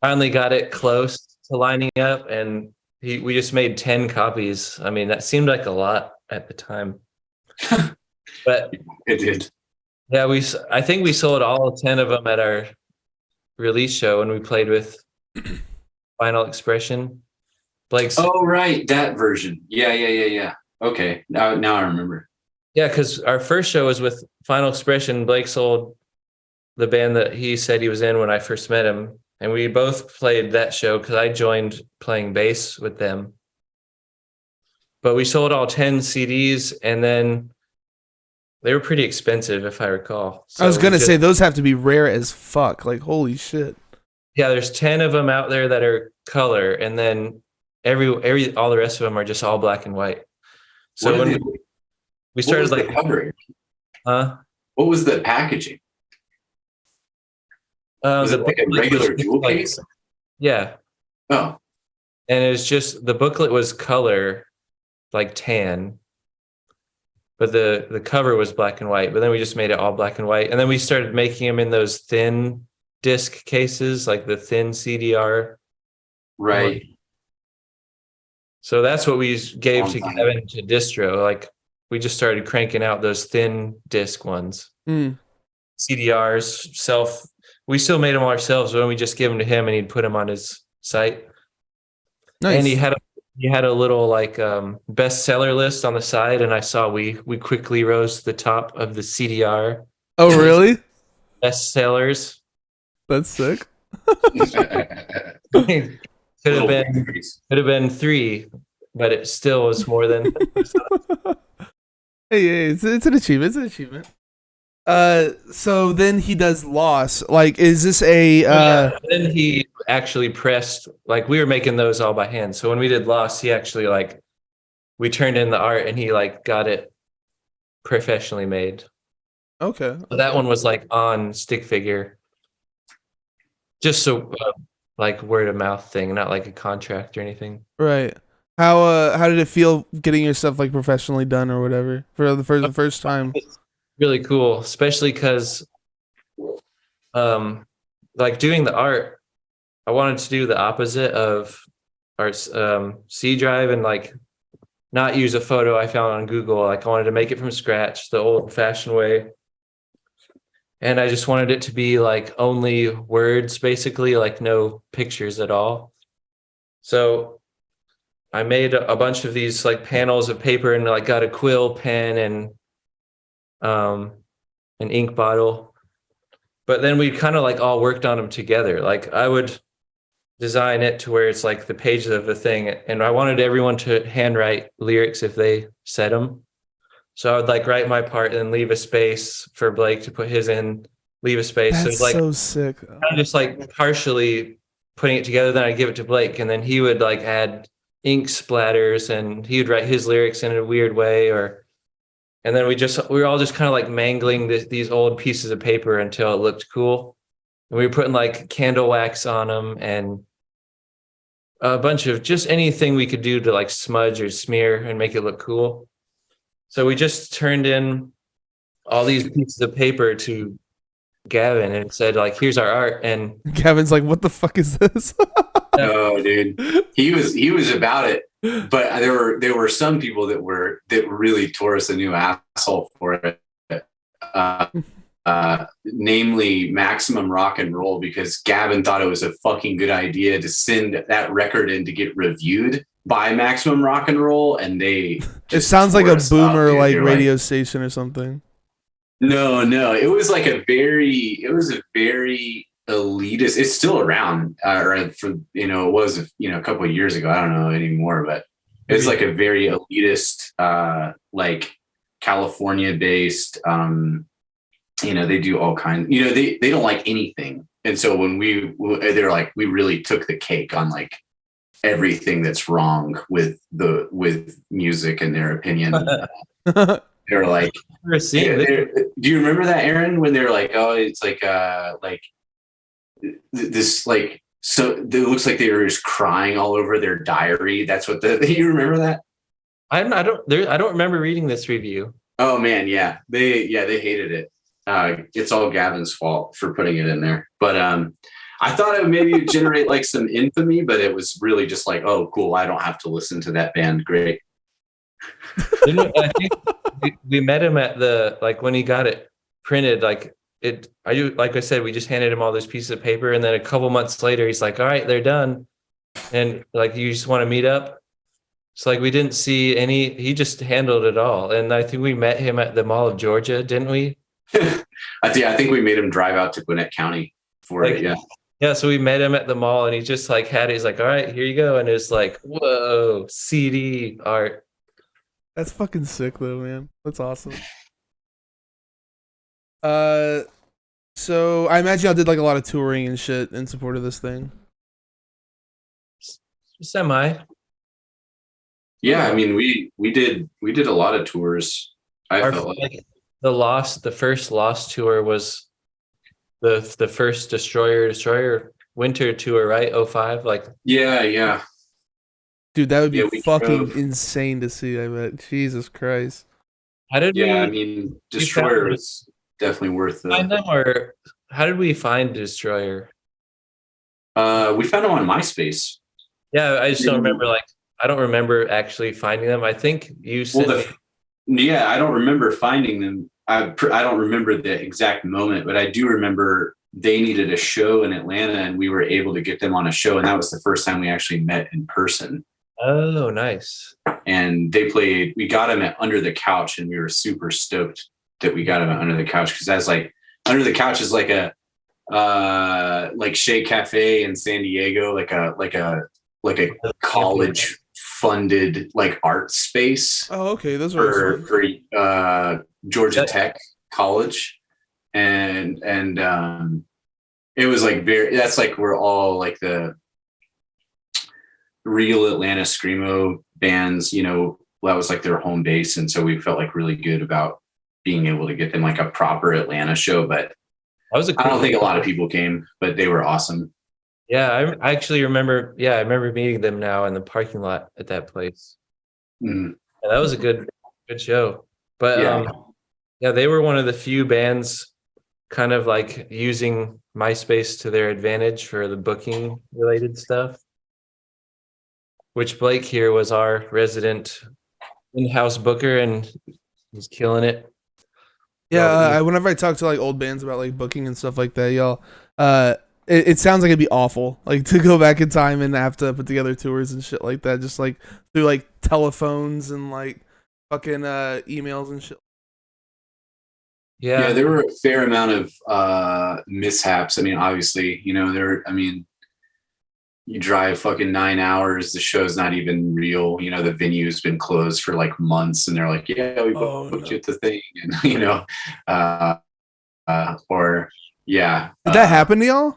Finally got it close to lining up, and we just made 10 copies. I mean, that seemed like a lot at the time, but it did. Yeah, I think we sold all 10 of them at our release show when we played with Final Expression. Blake's. Oh, right, that version. Yeah. Okay, now I remember. Yeah, because our first show was with Final Expression. Blake sold the band that he said he was in when I first met him. And we both played that show because I joined playing bass with them. But we sold all 10 CDs, and then they were pretty expensive, if I recall. So I was going to say, those have to be rare as fuck. Like, holy shit. Yeah, there's 10 of them out there that are color, and then all the rest of them are just all black and white. So when we started like covering, what was the packaging? Was it like a regular jewel case? Yeah. Oh. And it was just, the booklet was color, like tan, but the cover was black and white. But then we just made it all black and white, and then we started making them in those thin disc cases, like the thin CDR. Right. So that's what we gave to Kevin to distro. Like, we just started cranking out those thin disc ones. CDRs, we still made them ourselves, but we just give them to him and he'd put them on his site. Nice. And he had a little like bestseller list on the side, and I saw we quickly rose to the top of the CDR. Oh, really? Bestsellers. That's sick. Could have been 3, but it still was more than. Hey, it's an achievement. It's an achievement. So then he does Loss. Like, is this a? Then he actually pressed. Like, we were making those all by hand. So when we did Loss, he actually we turned in the art and he got it professionally made. Okay. So that one was like on stick figure, just so like word of mouth thing, not like a contract or anything. Right. How did it feel getting your stuff like professionally done or whatever for the first time? It's really cool, especially because like doing the art, I wanted to do the opposite of our C drive and like not use a photo I found on Google. Like I wanted to make it from scratch, the old fashioned way. And I just wanted it to be like only words, basically, like no pictures at all. So I made a bunch of these like panels of paper and like got a quill pen and an ink bottle. But then we kind of like all worked on them together. Like I would design it to where it's like the pages of the thing, and I wanted everyone to handwrite lyrics if they said them. So I would like write my part and then leave a space for Blake to put his in, leave a space. So That's it's like so sick. I'm just like partially putting it together. Then I'd give it to Blake, and then he would like add ink splatters, and he would write his lyrics in a weird way, and then we were all just kind of like mangling these old pieces of paper until it looked cool. And we were putting like candle wax on them and a bunch of just anything we could do to like smudge or smear and make it look cool. So we just turned in all these pieces of paper to Gavin and said like, here's our art. And Gavin's like, what the fuck is this? No, dude, he was about it, but there were some people that really tore us a new asshole for it. Namely Maximum Rock and Roll, because Gavin thought it was a fucking good idea to send that record in to get reviewed by Maximum Rock and Roll, and they It sounds like a boomer up, like radio station or something. No, it was like a very elitist. It's still around, or for it was a couple of years ago. I don't know anymore, but it's like a very elitist, like California based. They do all kinds. They don't like anything, and so when they're like, we really took the cake on like everything that's wrong with music in their opinion. They're like, do you remember that, Aaron? When they're like, oh, it's like this, like, so it looks like they were just crying all over their diary. That's what you remember that? I don't remember reading this review. Oh man, yeah, they hated it. It's all Gavin's fault for putting it in there. But I thought it would maybe generate like some infamy, but it was really just like, oh, cool, I don't have to listen to that band. Great. I think we met him at when he got it printed, like I said, we just handed him all those pieces of paper, and then a couple months later he's like, all right, they're done. And like, you just want to meet up? It's like we didn't see he just handled it all. And I think we met him at the Mall of Georgia, didn't we? I think we made him drive out to Gwinnett County for it. Yeah. Yeah. So we met him at the mall, and he just like he's like, all right, here you go. And it's like, whoa, CD art. That's fucking sick though, man. That's awesome. So I imagine y'all did like a lot of touring and shit in support of this thing. Semi. Yeah, I mean, we did a lot of tours. I felt like the first Lost tour was the first Destroyer winter tour, right? 05, like yeah. Dude, that would be fucking insane to see. I bet. Jesus Christ. How did I mean, Destroyer was definitely worth it. Find them, or how did we find Destroyer? We found them on MySpace. Yeah, I just don't remember. Like, I don't remember actually finding them. I think you said. Yeah, I don't remember finding them. I don't remember the exact moment, but I do remember they needed a show in Atlanta, and we were able to get them on a show, and that was the first time we actually met in person. Oh, nice. And we got him at Under the Couch, and we were super stoked that we got him at Under the Couch, because that's like, Under the Couch is like a like Shea Cafe in San Diego, like a college funded like art space. Oh, okay. Those are for Georgia Tech College, and it was like that's like where all like the real Atlanta screamo bands, that was like their home base, and so we felt like really good about being able to get them like a proper Atlanta show. But That was a I cool don't think a lot of people came, but they were awesome. Yeah, I actually remember. Yeah, I remember meeting them now in the parking lot at that place. Mhm. Yeah, that was a good show. But Yeah. yeah, they were one of the few bands kind of like using MySpace to their advantage for the booking related stuff. Which Blake here was our resident in-house booker and he's killing it. Yeah, whenever I talk to like old bands about like booking and stuff like that, y'all, it sounds like it'd be awful, like to go back in time and have to put together tours and shit like that, just like through like telephones and like fucking emails and shit. Yeah, there were a fair amount of mishaps. I mean, obviously, you drive fucking 9 hours, the show's not even real. The venue's been closed for like months and they're like, yeah, we booked you at the thing. And, or yeah. Did that happen to y'all?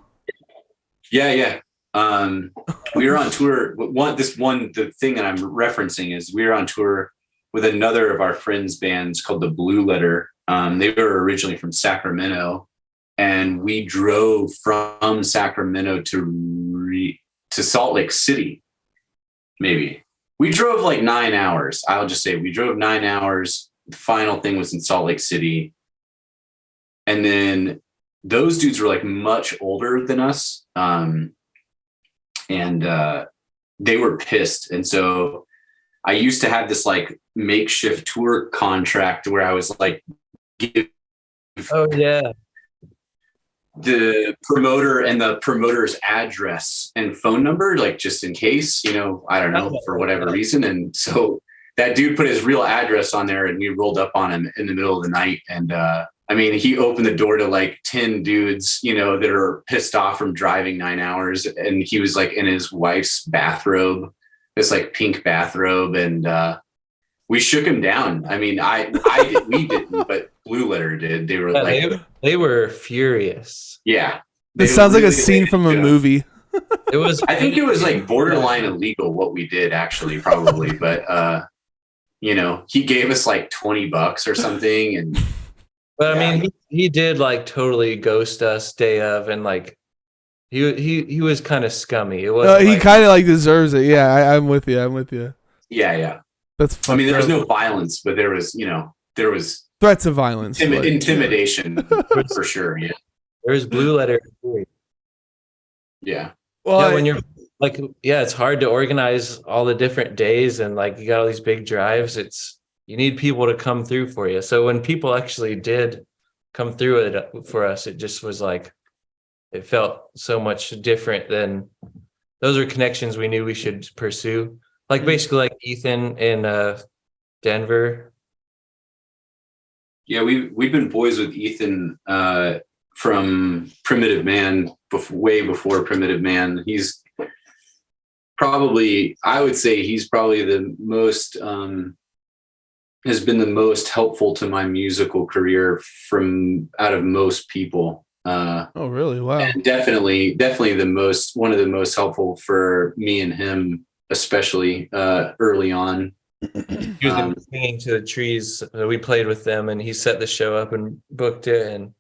Yeah. We were on tour. The thing that I'm referencing is we were on tour with another of our friends' bands called the Blue Letter. They were originally from Sacramento, and we drove from Sacramento to Salt Lake City. Maybe we drove like 9 hours. I'll just say we drove 9 hours. The final thing was in Salt Lake City, and then those dudes were like much older than us. And they were pissed. And so I used to have this like makeshift tour contract where I was like, give the promoter and the promoter's address and phone number, like just in case, I don't know, for whatever reason. And so that dude put his real address on there and we rolled up on him in the middle of the night. And, he opened the door to like 10 dudes, that are pissed off from driving 9 hours. And he was like in his wife's bathrobe, this like pink bathrobe. And we shook him down. I mean, we didn't, but Blue Letter did. They were they were furious. Yeah. This sounds like a scene from a movie. It was. I think it was like borderline illegal what we did, actually, probably. But, he gave us like $20 or something. And but I mean, he did like totally ghost us day of, and like he was kind of scummy. It was. He kind of like deserves it. Yeah, I'm with you. Yeah. That's funny. I mean, there was no violence, but there was threats of violence, intimidation for sure. Yeah. There's Blue Letter. Yeah. Well, when you're like, it's hard to organize all the different days and like you got all these big drives. You need people to come through for you. So when people actually did come through it for us, it just was like, it felt so much different than those are connections we knew we should pursue. Like basically like Ethan in Denver. Yeah, we've been boys with Ethan from Primitive Man, way before Primitive Man. He's probably, I would say he's probably the most, has been the most helpful to my musical career from out of most people. Oh, really? Wow. And definitely one of the most helpful for me and him, especially early on. He was singing to the trees. We played with them, and he set the show up and booked it and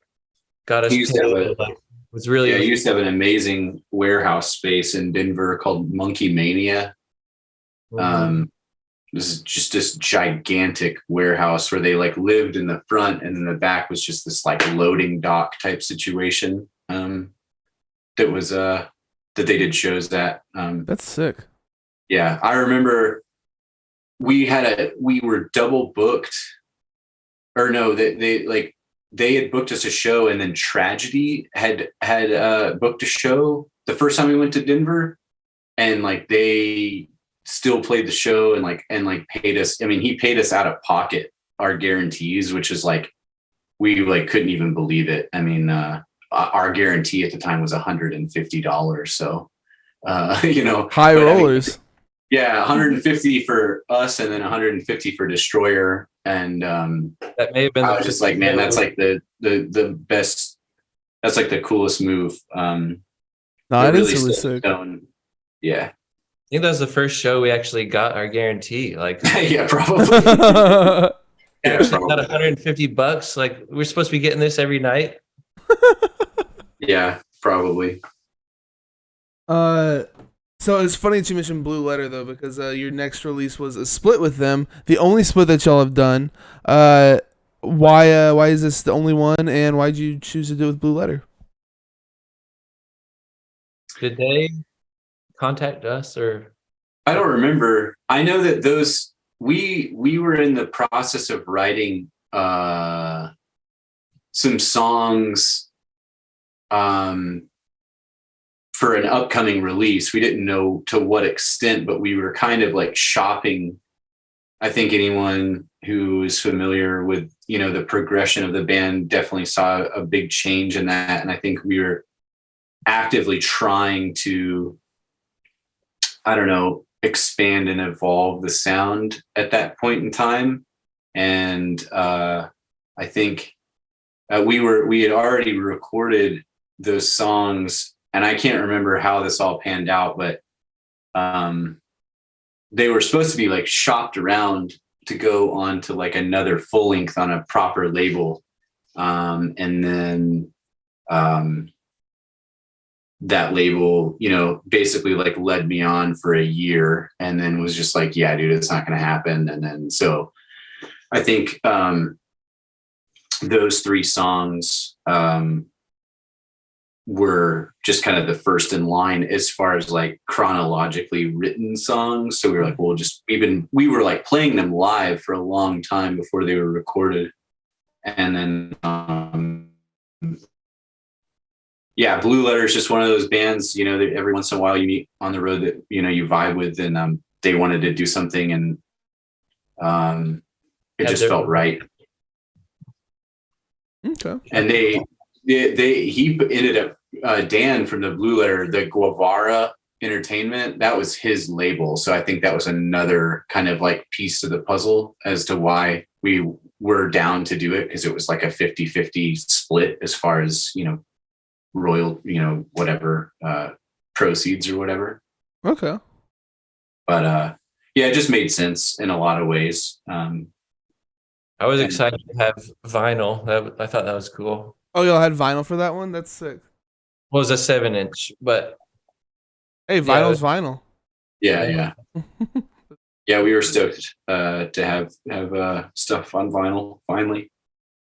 got us. He used to have an amazing warehouse space in Denver called Monkey Mania. Mm-hmm. This is just this gigantic warehouse where they like lived in the front, and in the back was just this like loading dock type situation. That was that they did shows at. That's sick. Yeah, I remember we were double booked, or no, they had booked us a show, and then Tragedy had booked a show the first time we went to Denver, and like they still played the show and paid us. I mean, he paid us out of pocket our guarantees, which is like we like couldn't even believe it. I mean, our guarantee at the time was $150. So high rollers. Yeah, 150 for us, and then 150 for Destroyer, and that may have been. I was just like, man, that's like the best. That's like the coolest move. No, it is really sick. Yeah, I think that was the first show we actually got our guarantee. Like, yeah, probably. Yeah, Actually got probably. $150. Like we're supposed to be getting this every night. Yeah, probably. So it's funny that you mentioned Blue Letter though, because your next release was a split with them, the only split that y'all have done. Why is this the only one, and why did you choose to do it with Blue Letter? Did they contact us or? I don't remember. I know that those we were in the process of writing some songs for an upcoming release. We didn't know to what extent, but we were kind of like shopping. I think anyone who is familiar with, the progression of the band definitely saw a big change in that. And I think we were actively trying to, I don't know, expand and evolve the sound at that point in time. And I think we had already recorded those songs, and I can't remember how this all panned out, but they were supposed to be like shopped around to go on to like another full length on a proper label. And then that label, basically like led me on for a year and then was just like, yeah, dude, it's not going to happen. And then, so I think those three songs were just kind of the first in line as far as like chronologically written songs. So we were like, well, we were like playing them live for a long time before they were recorded. And then, yeah, Blue Letter is just one of those bands, that every once in a while you meet on the road that, you vibe with, and they wanted to do something, and it just felt right. Okay. And he ended up, Dan from the Blue Letter, the Guevara Entertainment, that was his label. So I think that was another kind of like piece to the puzzle as to why we were down to do it, because it was like a 50-50 split as far as, whatever proceeds or whatever. Okay. But yeah, it just made sense in a lot of ways. I was excited to have vinyl. I thought that was cool. Oh, y'all had vinyl for that one? That's sick. Well, it was a 7-inch, but Hey, vinyl's vinyl. Yeah. Yeah, we were stoked to have stuff on vinyl finally.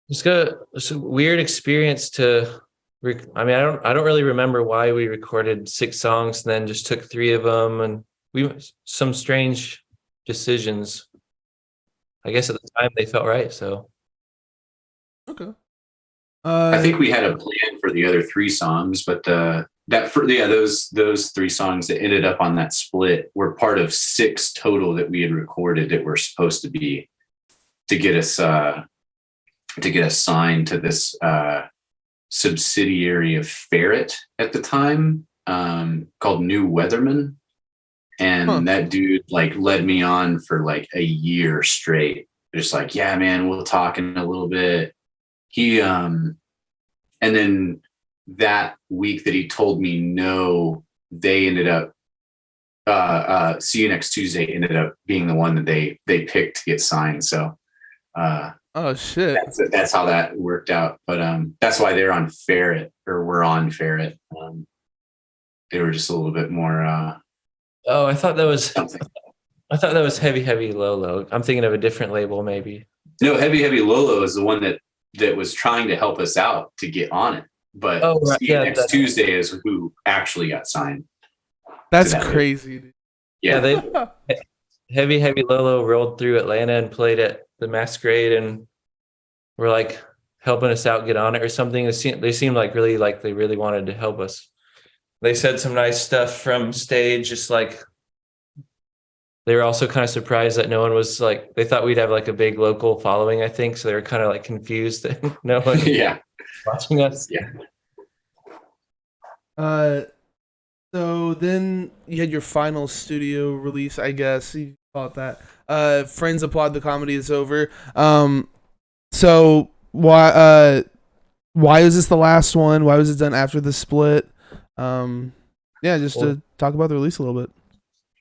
It's a weird experience to. I don't really remember why we recorded 6 songs and then just took 3 of them, and some strange decisions. I guess at the time they felt right. So Okay. I think we had a plan for the other 3 songs, but those 3 songs that ended up on that split were part of 6 total that we had recorded that were supposed to be to get us signed to this subsidiary of Ferret at the time, called New Weatherman. And that dude like led me on for like a year straight. Just like, yeah, man, we'll talk in a little bit. He and then that week that he told me no, they ended up See You Next Tuesday ended up being the one that they picked to get signed. So oh shit. That's how that worked out. But that's why they're on Ferret, or we're on Ferret. They were just a little bit more oh, I thought that was something. I thought that was Heavy Lolo. I'm thinking of a different label maybe. No, Heavy Lolo is the one that was trying to help us out to get on it. But right. See You Next Tuesday is who actually got signed. That's crazy. Dude. Yeah, Heavy Lolo rolled through Atlanta and played at the Masquerade, and were like helping us out get on it or something. They seemed like they really wanted to help us. They said some nice stuff from stage, just like they were also kind of surprised that no one was like, they thought we'd have like a big local following, I think. So they were kind of like confused that no one watching us. Yeah. So then you had your final studio release, I guess you call it that. Friends Applaud the Comedy is over. So why is this the last one? Why was it done after the split? To talk about the release a little bit.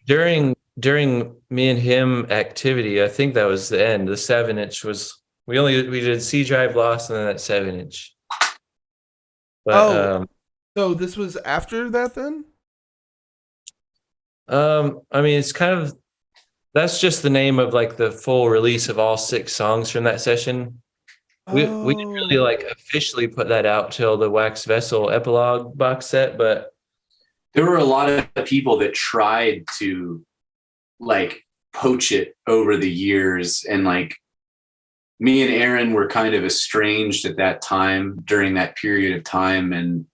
During during me and him activity, I think that was the end. The 7-inch was we did C drive lost and then that 7-inch. But so this was after that then? I mean, it's kind of that's just the name of like the full release of all 6 songs from that session. We didn't really like officially put that out till the Wax Vessel epilogue box set, but there were a lot of people that tried to like poach it over the years, and like me and Aaron were kind of estranged at that time during that period of time, and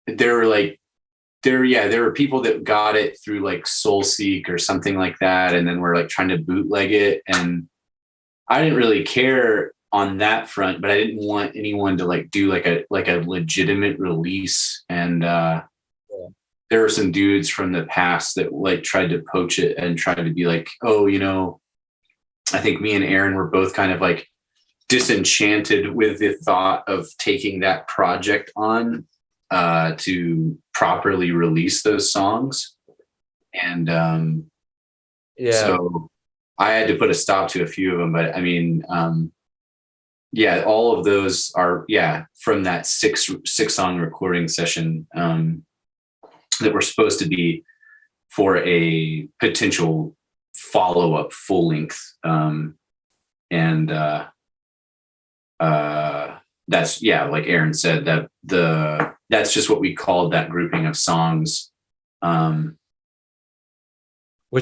there were people that got it through like SoulSeek or something like that, and then we're like trying to bootleg it, and I didn't really care on that front, but I didn't want anyone to like do like a legitimate release. And there were some dudes from the past that like tried to poach it and tried to be like, oh, I think me and Aaron were both kind of like disenchanted with the thought of taking that project on to properly release those songs. And so I had to put a stop to a few of them, but I mean, all of those are, from that six song recording session that were supposed to be for a potential follow-up full length. And that's, like Aaron said, that's just what we called that grouping of songs.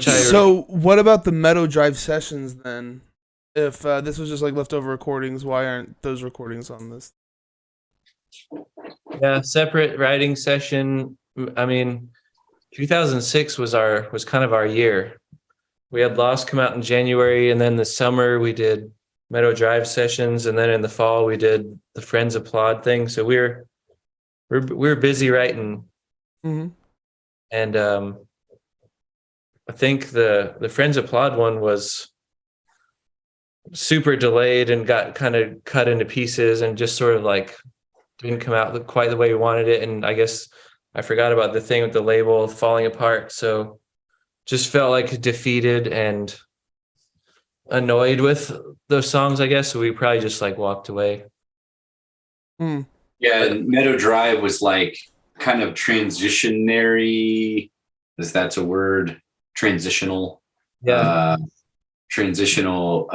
So what about the Meadow Drive sessions then? If this was just like leftover recordings, why aren't those recordings on this? Yeah, separate writing session. I mean, 2006 was kind of our year. We had Lost come out in January, and then the summer we did Meadow Drive sessions, and then in the fall we did the Friends Applaud thing. So we're busy writing. Mm-hmm. And I think the Friends Applaud one was super delayed and got kind of cut into pieces and just sort of like didn't come out quite the way we wanted it. And I guess I forgot about the thing with the label falling apart. So just felt like defeated and annoyed with those songs, I guess. So we probably just like walked away. Mm. Yeah, and Meadow Drive was like kind of transitionary, if that's a word, transitional. Yeah. Transitional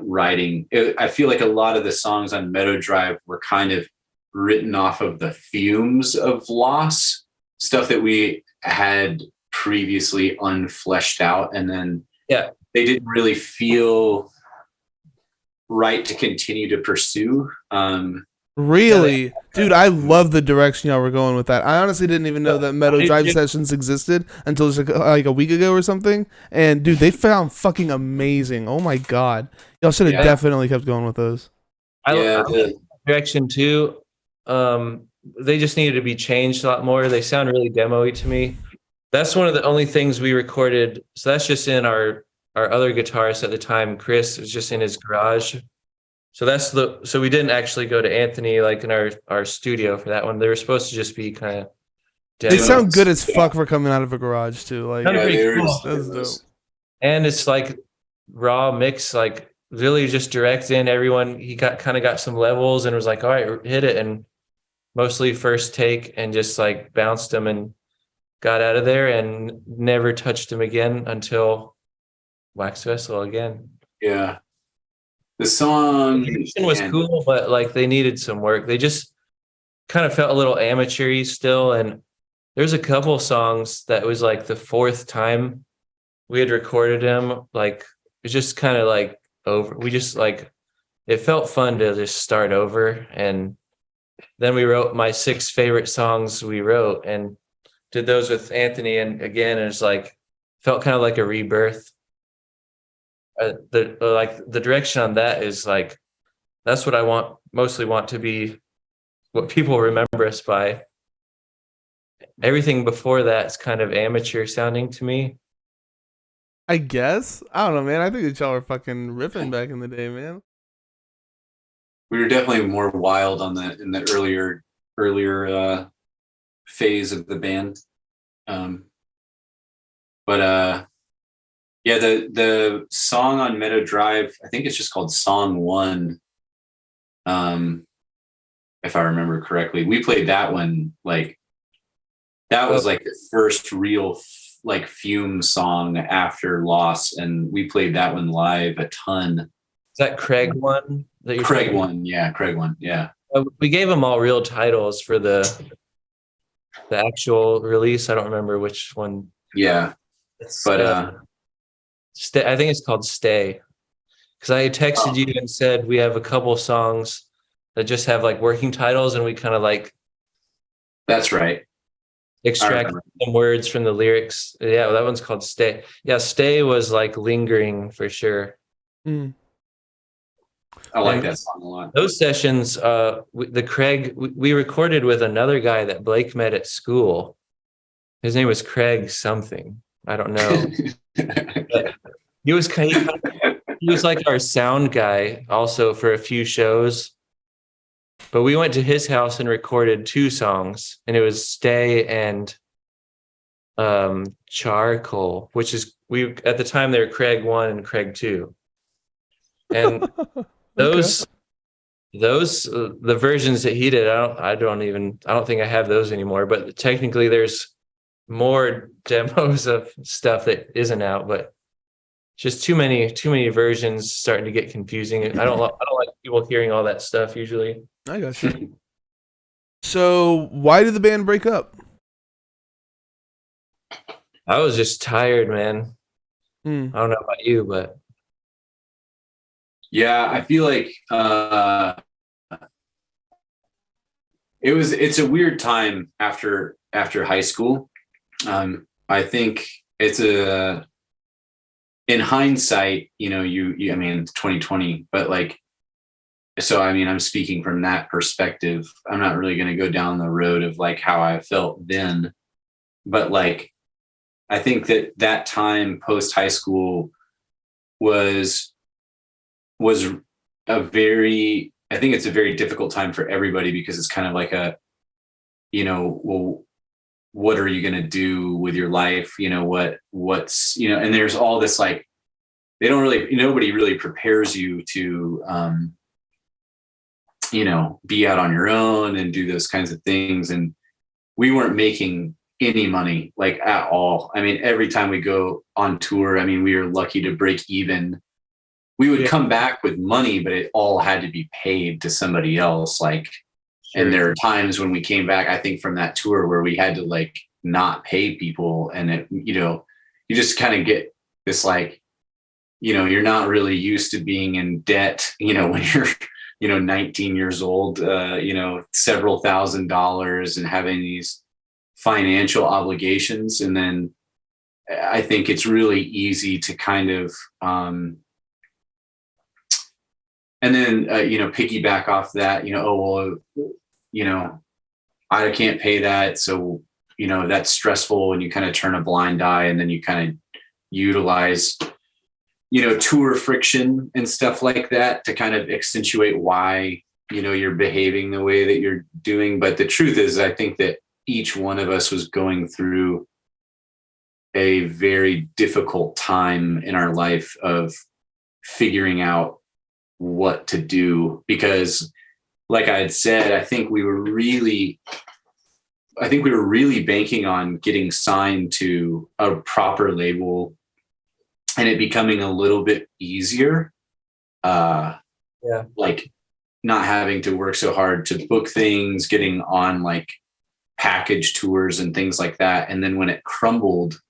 writing. I feel like a lot of the songs on Meadow Drive were kind of written off of the fumes of loss, stuff that we had previously unfleshed out, and then they didn't really feel right to continue to pursue. Really? Dude, I love the direction y'all were going with that. I honestly didn't even know that Meadow Drive sessions existed until just like a week ago or something. And dude, they found fucking amazing. Oh my god. Y'all should have definitely kept going with those. I like the direction too. They just needed to be changed a lot more. They sound really demo-y to me. That's one of the only things we recorded. So that's just in our other guitarist at the time, Chris, was just in his garage. So so we didn't actually go to Anthony like in our studio for that one. They were supposed to just be kind of They sound good as fuck for coming out of a garage too. Like that's dope. And it's like raw mix, like really just direct in everyone. He got some levels and was like, all right, hit it, and mostly first take, and just like bounced them and got out of there and never touched him again until Wax Vessel again. Yeah. The song was cool, but like they needed some work. They just kind of felt a little amateur-y still. And there's a couple songs that was like the 4th time we had recorded them. Like it's just kind of like over. We just like it felt fun to just start over. And then we wrote my 6 favorite songs we wrote and did those with Anthony. And again, it's like felt kind of like a rebirth. The direction on that is like that's what I mostly want to be what people remember us by. Everything before that is kind of amateur sounding to me, I guess. I don't know, man. I think that y'all were fucking ripping back in the day, man. We were definitely more wild in the earlier phase of the band. But yeah, the song on Meadow Drive, I think it's just called Song One. If I remember correctly, we played that one like that was like the first real like Fume song after Loss, and we played that one live a ton. Is that Craig one? That you're Craig one, yeah, Craig one, yeah. We gave them all real titles for the actual release. I don't remember which one. Yeah, but Stay, I think it's called Stay. Because I texted you and said we have a couple songs that just have like working titles, and we kind of like that's right. Extract some words from the lyrics. Yeah, that one's called Stay. Yeah, Stay was like lingering for sure. Mm. I like that song a lot. Those sessions, we recorded with another guy that Blake met at school. His name was Craig something. I don't know. he was like our sound guy also for a few shows. But we went to his house and recorded 2 songs, and it was Stay and Charcoal, which is at the time they were Craig 1 and Craig 2. And those the versions that he did, I don't think I have those anymore, but technically there's more demos of stuff that isn't out, but just too many versions starting to get confusing. I don't like people hearing all that stuff usually. I got you. So why did the band break up? I was just tired, man. I don't know about you, but yeah, I feel like it's a weird time after high school. I think it's in hindsight, you know, I mean, it's 2020, but like, so, I mean, I'm speaking from that perspective. I'm not really going to go down the road of like how I felt then, but like, I think that time post high school was I think it's a very difficult time for everybody, because it's kind of like well, what are you going to do with your life? You know, what's, you know, and there's all this, like, nobody really prepares you to, be out on your own and do those kinds of things. And we weren't making any money, like, at all. I mean, every time we go on tour, I mean, we were lucky to break even. We would come back with money, but it all had to be paid to somebody else. Like, sure. And there are times when we came back, I think, from that tour where we had to like not pay people. And it, you just kind of get this, like, you're not really used to being in debt, when you're, 19 years old, several $1,000s and having these financial obligations. And then I think it's really easy to kind of, and then, piggyback off that, I can't pay that. So, that's stressful, and you kind of turn a blind eye, and then you kind of utilize, tour friction and stuff like that to kind of accentuate why, you're behaving the way that you're doing. But the truth is, I think that each one of us was going through a very difficult time in our life of figuring out what to do, because, like I had said, I think we were really banking on getting signed to a proper label and it becoming a little bit easier. Like not having to work so hard to book things, getting on like package tours and things like that. And then when it crumbled,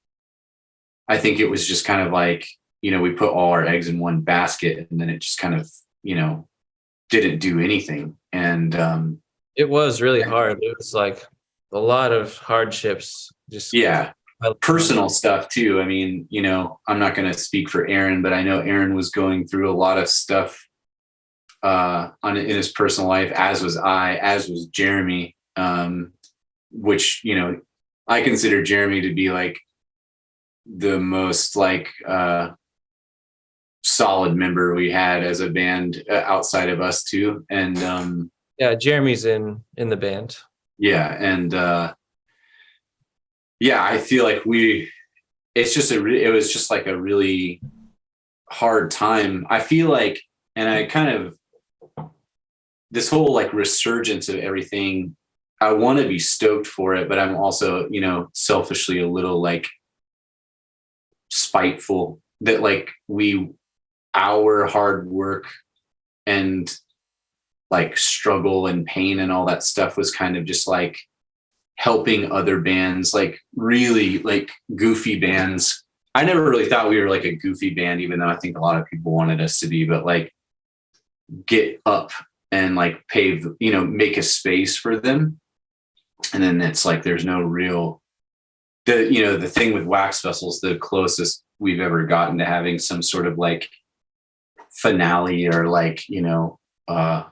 I think it was just kind of like, we put all our eggs in one basket, and then it just kind of, didn't do anything. And it was really hard. It was like a lot of hardships. Just personal stuff too. I mean, I'm not going to speak for Aaron, but I know Aaron was going through a lot of stuff in his personal life, as was Jeremy, which, I consider Jeremy to be like the most like solid member we had as a band outside of us too. And Jeremy's in the band. And I feel like we it was just like a really hard time. I feel like, and I kind of, this whole like resurgence of everything, I want to be stoked for it, but I'm also, selfishly a little like spiteful that like our hard work and like struggle and pain and all that stuff was kind of just like helping other bands, like really like goofy bands. I never really thought we were like a goofy band, even though I think a lot of people wanted us to be, but like get up and like pave, make a space for them. And then it's like, there's no real, the thing with Wax Vessels, the closest we've ever gotten to having some sort of like finale or like, I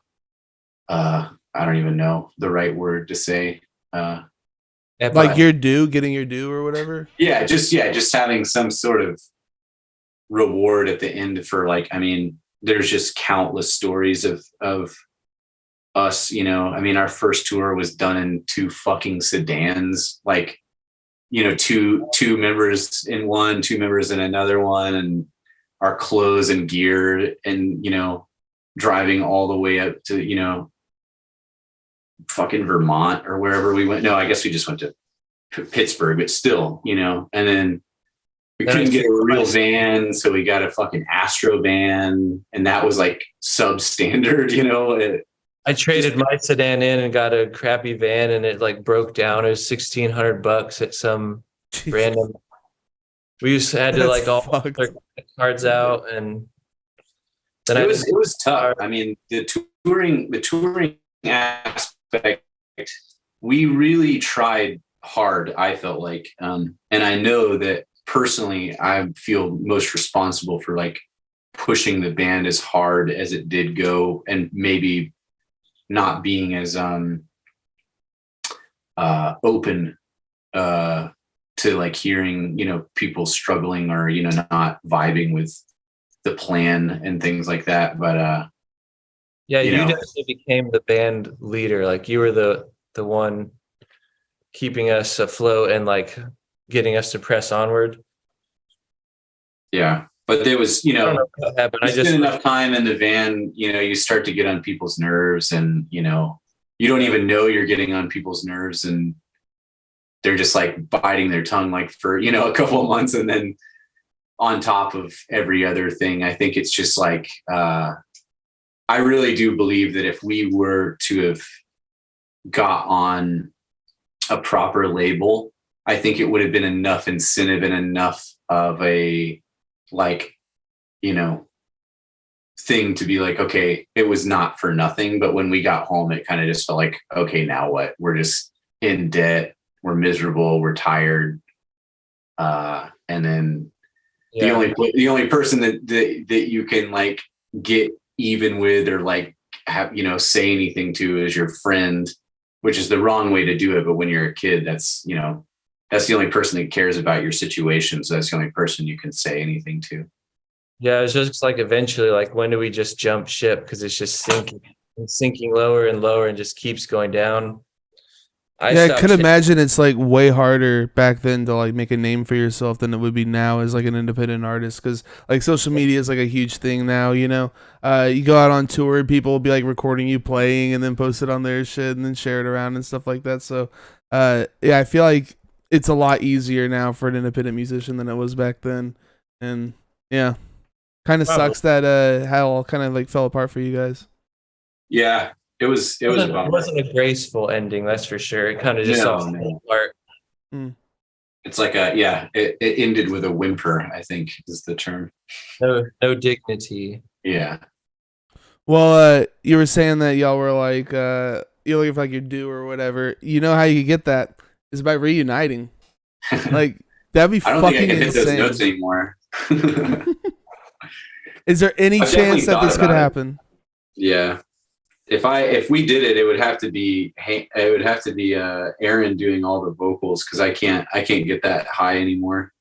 don't even know the right word to say. Like your due, getting your due or whatever. Yeah, just having some sort of reward at the end for like, I mean, there's just countless stories of us, I mean, our first tour was done in 2 fucking sedans, like, 2 members in one, 2 members in another one, and our clothes and gear and, driving all the way up to, fucking Vermont or wherever we went. No, I guess we just went to Pittsburgh, but still, and then we couldn't get a real van, so we got a fucking Astro van, and that was like substandard, I traded my sedan in and got a crappy van, and it like broke down. It was $1,600 at some random. We had to like all put our cards out, and then it was tough. I mean, the touring aspect, we really tried hard, I felt like, and I know that personally I feel most responsible for like pushing the band as hard as it did go, and maybe not being as open to like hearing people struggling or not vibing with the plan and things like that. But yeah, you definitely became the band leader. Like you were the one keeping us afloat and like getting us to press onward. Yeah, but there was, I don't know what happened. I spent enough time in the van, you start to get on people's nerves, and you don't even know you're getting on people's nerves, and they're just like biting their tongue like for a couple of months, and then on top of every other thing, I think it's just like I really do believe that if we were to have got on a proper label, I think it would have been enough incentive and enough of a like, thing to be like, okay, it was not for nothing. But when we got home, it kind of just felt like, okay, now what? We're just in debt. We're miserable. We're tired. And then the only person that you can like get even with or like have, say anything to is your friend, which is the wrong way to do it. But when you're a kid, that's the only person that cares about your situation. So that's the only person you can say anything to. Yeah, it's just like eventually, like when do we just jump ship? Because it's just sinking lower and lower and just keeps going down. I could imagine it's like way harder back then to like make a name for yourself than it would be now as like an independent artist, because like social media is like a huge thing now. You go out on tour and people will be like recording you playing and then post it on their shit and then share it around and stuff like that. So I feel like it's a lot easier now for an independent musician than it was back then. And yeah, kind of sucks that how all kind of like fell apart for you guys. Yeah. It wasn't a graceful ending, that's for sure. It kind of just all fell apart. It's like it ended with a whimper, I think is the term. No dignity. Yeah. Well, you were saying that y'all were like you're looking for like your due or whatever. You know how you could get that is by reuniting. Like that'd be fucking insane. I don't think I can hit those notes anymore. Is there any chance that this could happen? Yeah. If we did it, it would have to be Aaron doing all the vocals, because I can't get that high anymore.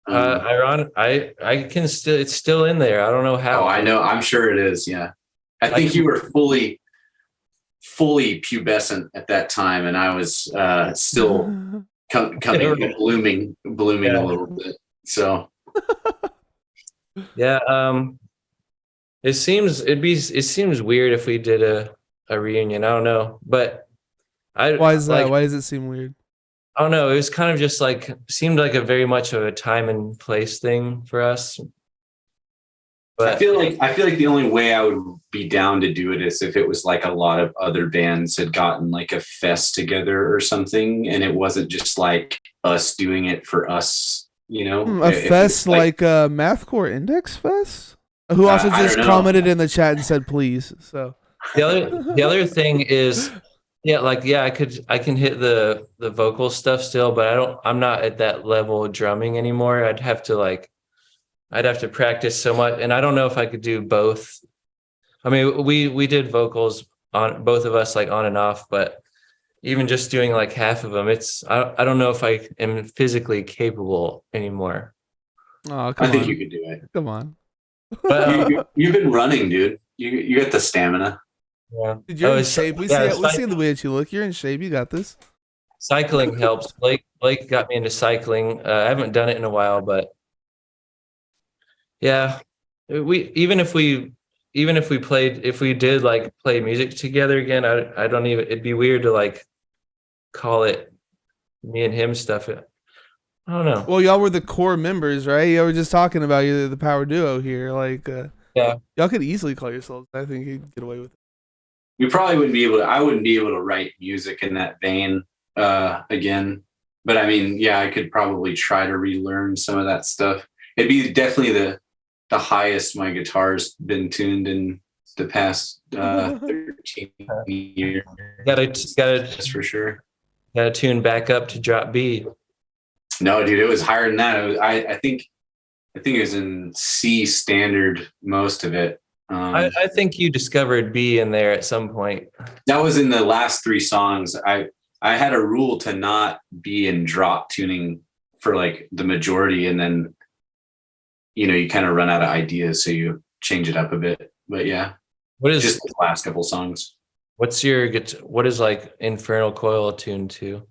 Ironic, I can still, it's still in there. I don't know how. Oh, I know. I'm sure it is. Yeah. I think you were fully pubescent at that time, and I was still coming blooming Yeah. a little bit. So Yeah. It seems weird if we did a reunion. I don't know, but Why is that? like, Why does it seem weird? I don't know. It was kind of just like seemed like a very much of a time and place thing for us. But I feel like the only way I would be down to do it is if it was like a lot of other bands had gotten like a fest together or something, and it wasn't just like us doing it for us, you know. A If fest like Mathcore Index Fest? Who also I just don't know. commented in the chat and said please. So the other thing is, I can hit the vocal stuff still, but I'm not at that level of drumming anymore. I'd have to practice so much, and I don't know if I could do both. I mean, we did vocals on both of us, like on and off, but even just doing like half of them, I don't know if I am physically capable anymore. oh, I think you could do it. Come on. But You've been running, dude. You got the stamina. yeah. Dude, you're in shape. We see the way that you look. You're in shape. You got this. Cycling helps. Blake got me into cycling. I haven't done it in a while, but yeah, even if we did like play music together again, I don't even, it'd be weird to like call it me and him stuff. I don't know. Well, y'all were the core members, right? You were just talking about you, the power duo here. Like, Yeah. y'all could easily call yourselves. I think you'd get away with it. We probably wouldn't be able to. I wouldn't be able to write music in that vein again. But I mean, yeah, I could probably try to relearn some of that stuff. It'd be definitely the highest my guitar's been tuned in the past 13 years. Gotta That's for sure. gotta tune back up to drop B. No, dude, it was higher than that. I think it was in C standard most of it. I think you discovered B in there at some point. That was in the last 3 songs. I had a rule to not be in drop tuning for like the majority, and then you kind of run out of ideas, so you change it up a bit. But yeah, What is just the last couple songs. what is like Infernal Coil tuned to?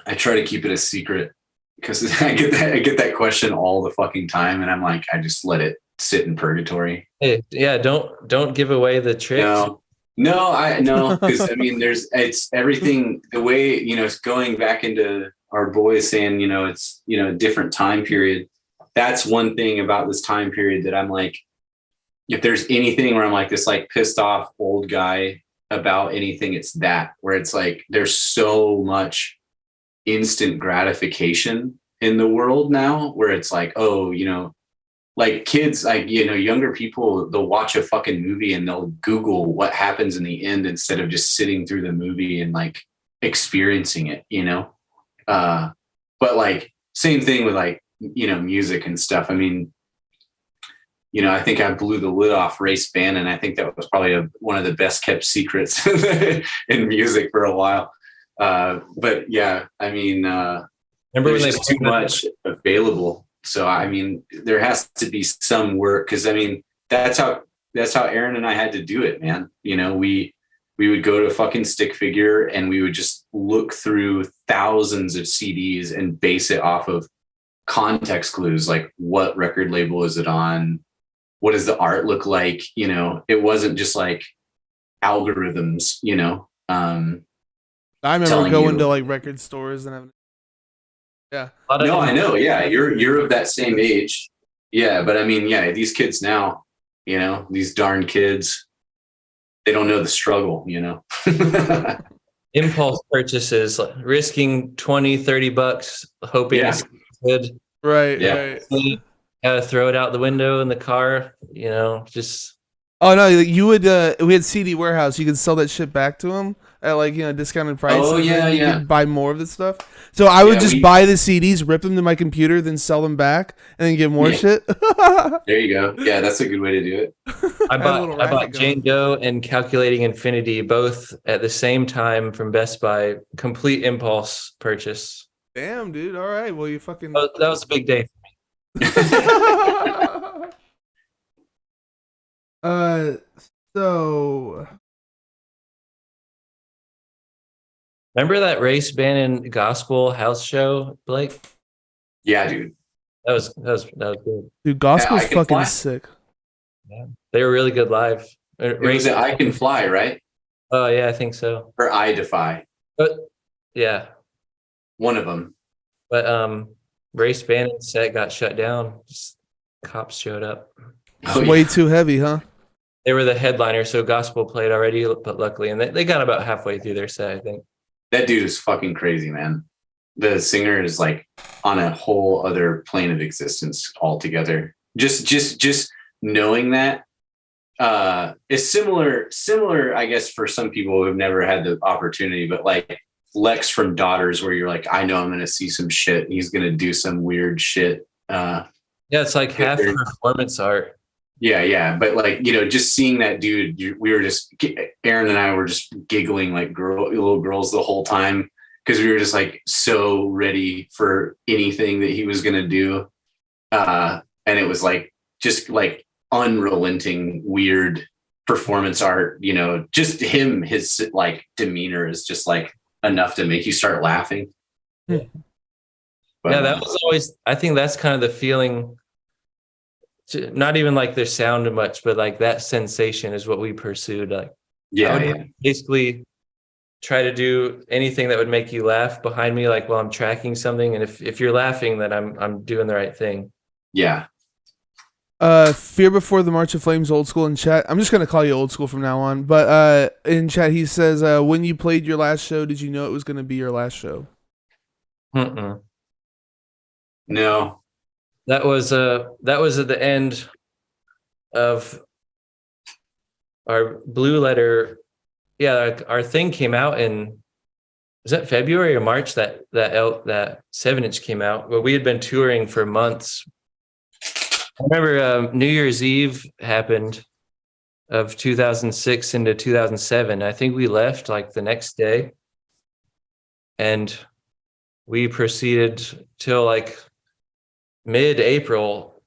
I try to keep it a secret because I get that question all the fucking time, and I'm like, I just let it sit in purgatory. Hey, yeah, don't give away the tricks. No, because I mean, it's everything the way it's going back into our boys saying it's a different time period. That's one thing about this time period that I'm like, if there's anything where I'm like this like pissed off old guy about anything, it's that, where it's like there's so much instant gratification in the world now, where it's like, oh, like kids, like younger people, they'll watch a fucking movie and they'll Google what happens in the end instead of just sitting through the movie and like experiencing it, but like same thing with like music and stuff. I mean, I think I blew the lid off Race Band, and I think that was probably one of the best kept secrets in music for a while. But yeah, I mean, Remember when there's they just too much available. So I mean, there has to be some work, because I mean, that's how Aaron and I had to do it, man. We would go to fucking Stick Figure and we would just look through thousands of CDs and base it off of context clues, like what record label is it on? What does the art look like? It wasn't just like algorithms, I remember going to like record stores and having. Yeah. No, I know. Yeah, you're of that same age. Yeah, but I mean, yeah, these kids now, these darn kids, they don't know the struggle, Impulse purchases, like risking $20-$30, hoping it's good. Right. Yeah. Right. Gotta throw it out the window in the car, just. Oh no! You would. We had CD Warehouse. You could sell that shit back to them at like discounted price. Oh, yeah, you yeah. could buy more of this stuff. So I would just buy the CDs, rip them to my computer, then sell them back, and then get more shit. There you go. Yeah, that's a good way to do it. I bought Jane Doe and Calculating Infinity both at the same time from Best Buy. Complete impulse purchase. Damn, dude. All right. Well, you fucking. That was a big day. So Remember that race band and gospel house show, Blake? Yeah, dude. That was good. Dude, gospel's I Can fucking Fly? sick. Yeah. They were really good live. It was I Can Fly, right? Oh yeah, I think so. Or I Defy. But yeah, One of them. but race band and set got shut down. Just cops showed up. It's way too heavy, huh? They were the headliner, so gospel played already, but luckily, and they got about halfway through their set, I think. That dude is fucking crazy, man. The singer is like on a whole other plane of existence altogether. Just knowing that is similar, I guess, for some people who've never had the opportunity, but like Lex from Daughters, where you're like, I know I'm gonna see some shit. He's gonna do some weird shit. Yeah, it's like half performance art. Yeah. But like, just seeing that dude, Aaron and I were just giggling like little girls the whole time because we were just like so ready for anything that he was going to do. And it was like, just like unrelenting, weird performance art, just his like demeanor is just like enough to make you start laughing. Yeah. But, yeah, that was always, I think that's kind of the feeling. Not even like their sound much, but like that sensation is what we pursued. Like, basically try to do anything that would make you laugh behind me, like while I'm tracking something. And if you're laughing, then I'm doing the right thing. Yeah. Fear Before the March of Flames, old school in chat. I'm just gonna call you old school from now on. But in chat he says, when you played your last show, did you know it was gonna be your last show? No. That was at the end of our Blue Letter. Yeah, our thing came out in, was that February or March that 7-inch came out? Well, we had been touring for months. I remember New Year's Eve happened of 2006 into 2007. I think we left like the next day, and we proceeded till like mid-April.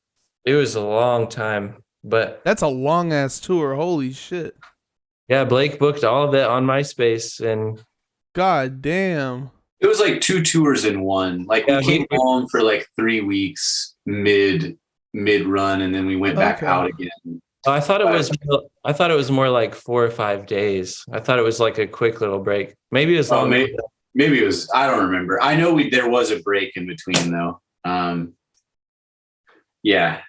It was a long time, but that's a long ass tour. Holy shit. Yeah, Blake booked all of it on MySpace, and god damn, it was like 2 tours in one. Like we came home for like 3 weeks mid run, and then we went back out again. I thought it was more like 4 or 5 days. I thought it was like a quick little break. Maybe it was longer. Maybe it was, I don't remember. I know there was a break in between though. Yeah.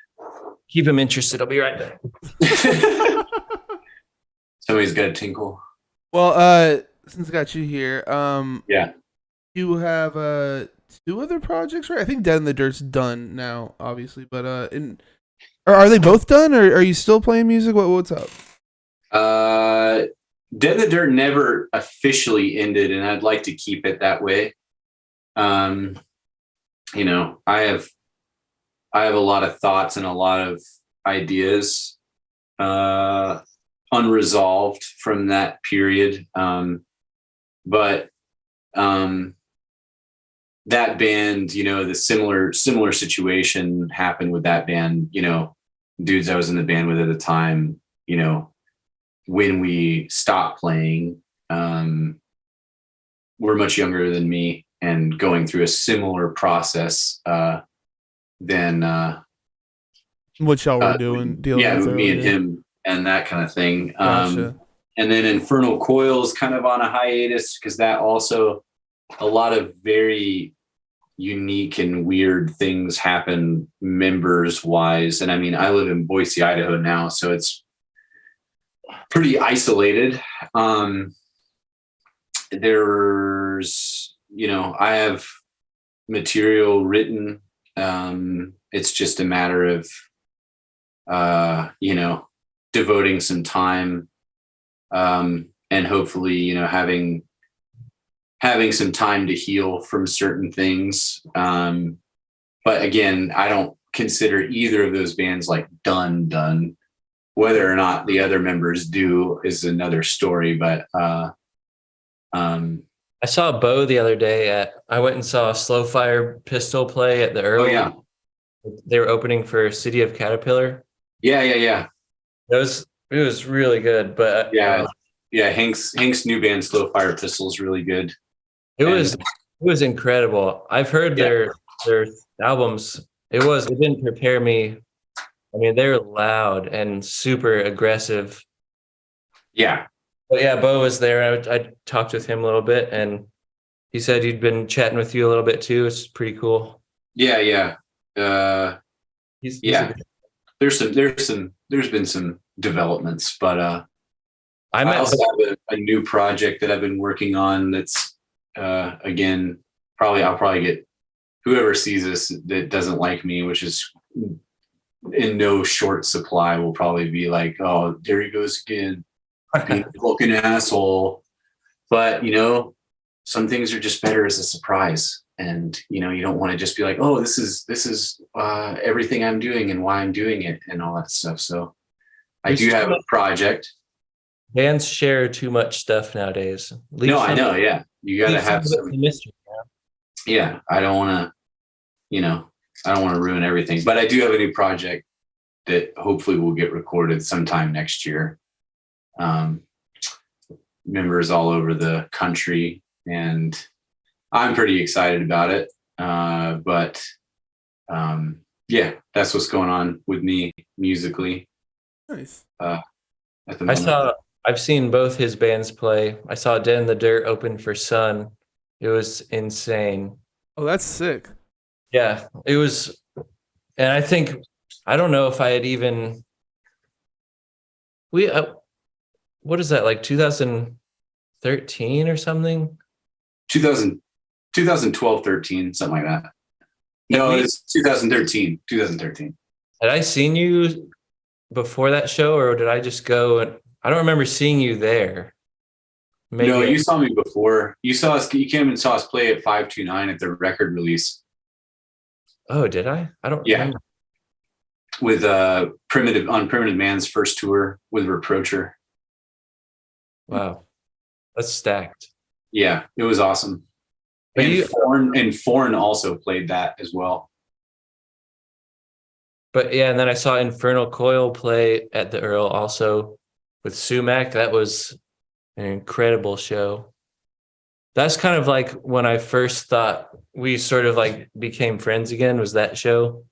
Keep him interested. I'll be right back. Somebody's got a tinkle. Well, since I got you here, yeah, you have 2 other projects, right? I think Dead in the Dirt's done now, obviously, but are they both done, or are you still playing music? What's up? Dead in the Dirt never officially ended, and I'd like to keep it that way. I have a lot of thoughts and a lot of ideas unresolved from that period. But that band, the similar situation happened with that band, dudes I was in the band with at the time, when we stopped playing, were much younger than me and going through a similar process than what y'all were doing. With me and him and that kind of thing. Gotcha. And then Infernal Coil's kind of on a hiatus because that also, a lot of very unique and weird things happen members wise. And I mean, I live in Boise, Idaho now, so it's pretty isolated. There's, I have material written. It's just a matter of, devoting some time, and hopefully, having some time to heal from certain things. But again, I don't consider either of those bands like done. Whether or not the other members do is another story, but I saw Bo the other day I went and saw Slow Fire Pistol play at the Early. Oh, yeah. They were opening for City of Caterpillar. Yeah. It was really good, but yeah. Hank's new band Slow Fire Pistol is really good. it was incredible. I've heard their albums. It didn't prepare me. I mean, they're loud and super aggressive. Yeah. But yeah, Bo was there. I talked with him a little bit, and he said he'd been chatting with you a little bit too. It's pretty cool. Yeah. He's Yeah. There's been some developments, but I also have a new project that I've been working on that's again, I'll probably get whoever sees this that doesn't like me, which is in no short supply, will probably be like, oh, there he goes again, being a fucking asshole. But some things are just better as a surprise. And you don't want to just be like, oh, this is everything I'm doing and why I'm doing it and all that stuff. So I do have a project. Bands share too much stuff nowadays. I know. Yeah. You got to have some mystery. Yeah. I don't want to ruin everything, but I do have a new project that hopefully will get recorded sometime next year. Members all over the country, and I'm pretty excited about it. But yeah, that's what's going on with me musically. Nice. At the moment. I've seen both his bands play. I saw Dead in the Dirt open for Sun. It was insane. Oh, that's sick. Yeah, it was. And I don't know if I had even, what is that, like 2013 or something? 2012, 13, something like that. No, it's 2013. Had I seen you before that show, or did I just go and I don't remember seeing you there? Maybe no, you saw me before. You came and saw us play at 529 at the record release. Oh, did I? I don't remember. With Primitive Man's first tour with Reproacher. Wow. That's stacked. Yeah, it was awesome. And Foreign also played that as well. But yeah, and then I saw Infernal Coil play at the Earl also with Sumac. That was an incredible show. That's kind of like when I first thought we sort of like became friends again, was that show.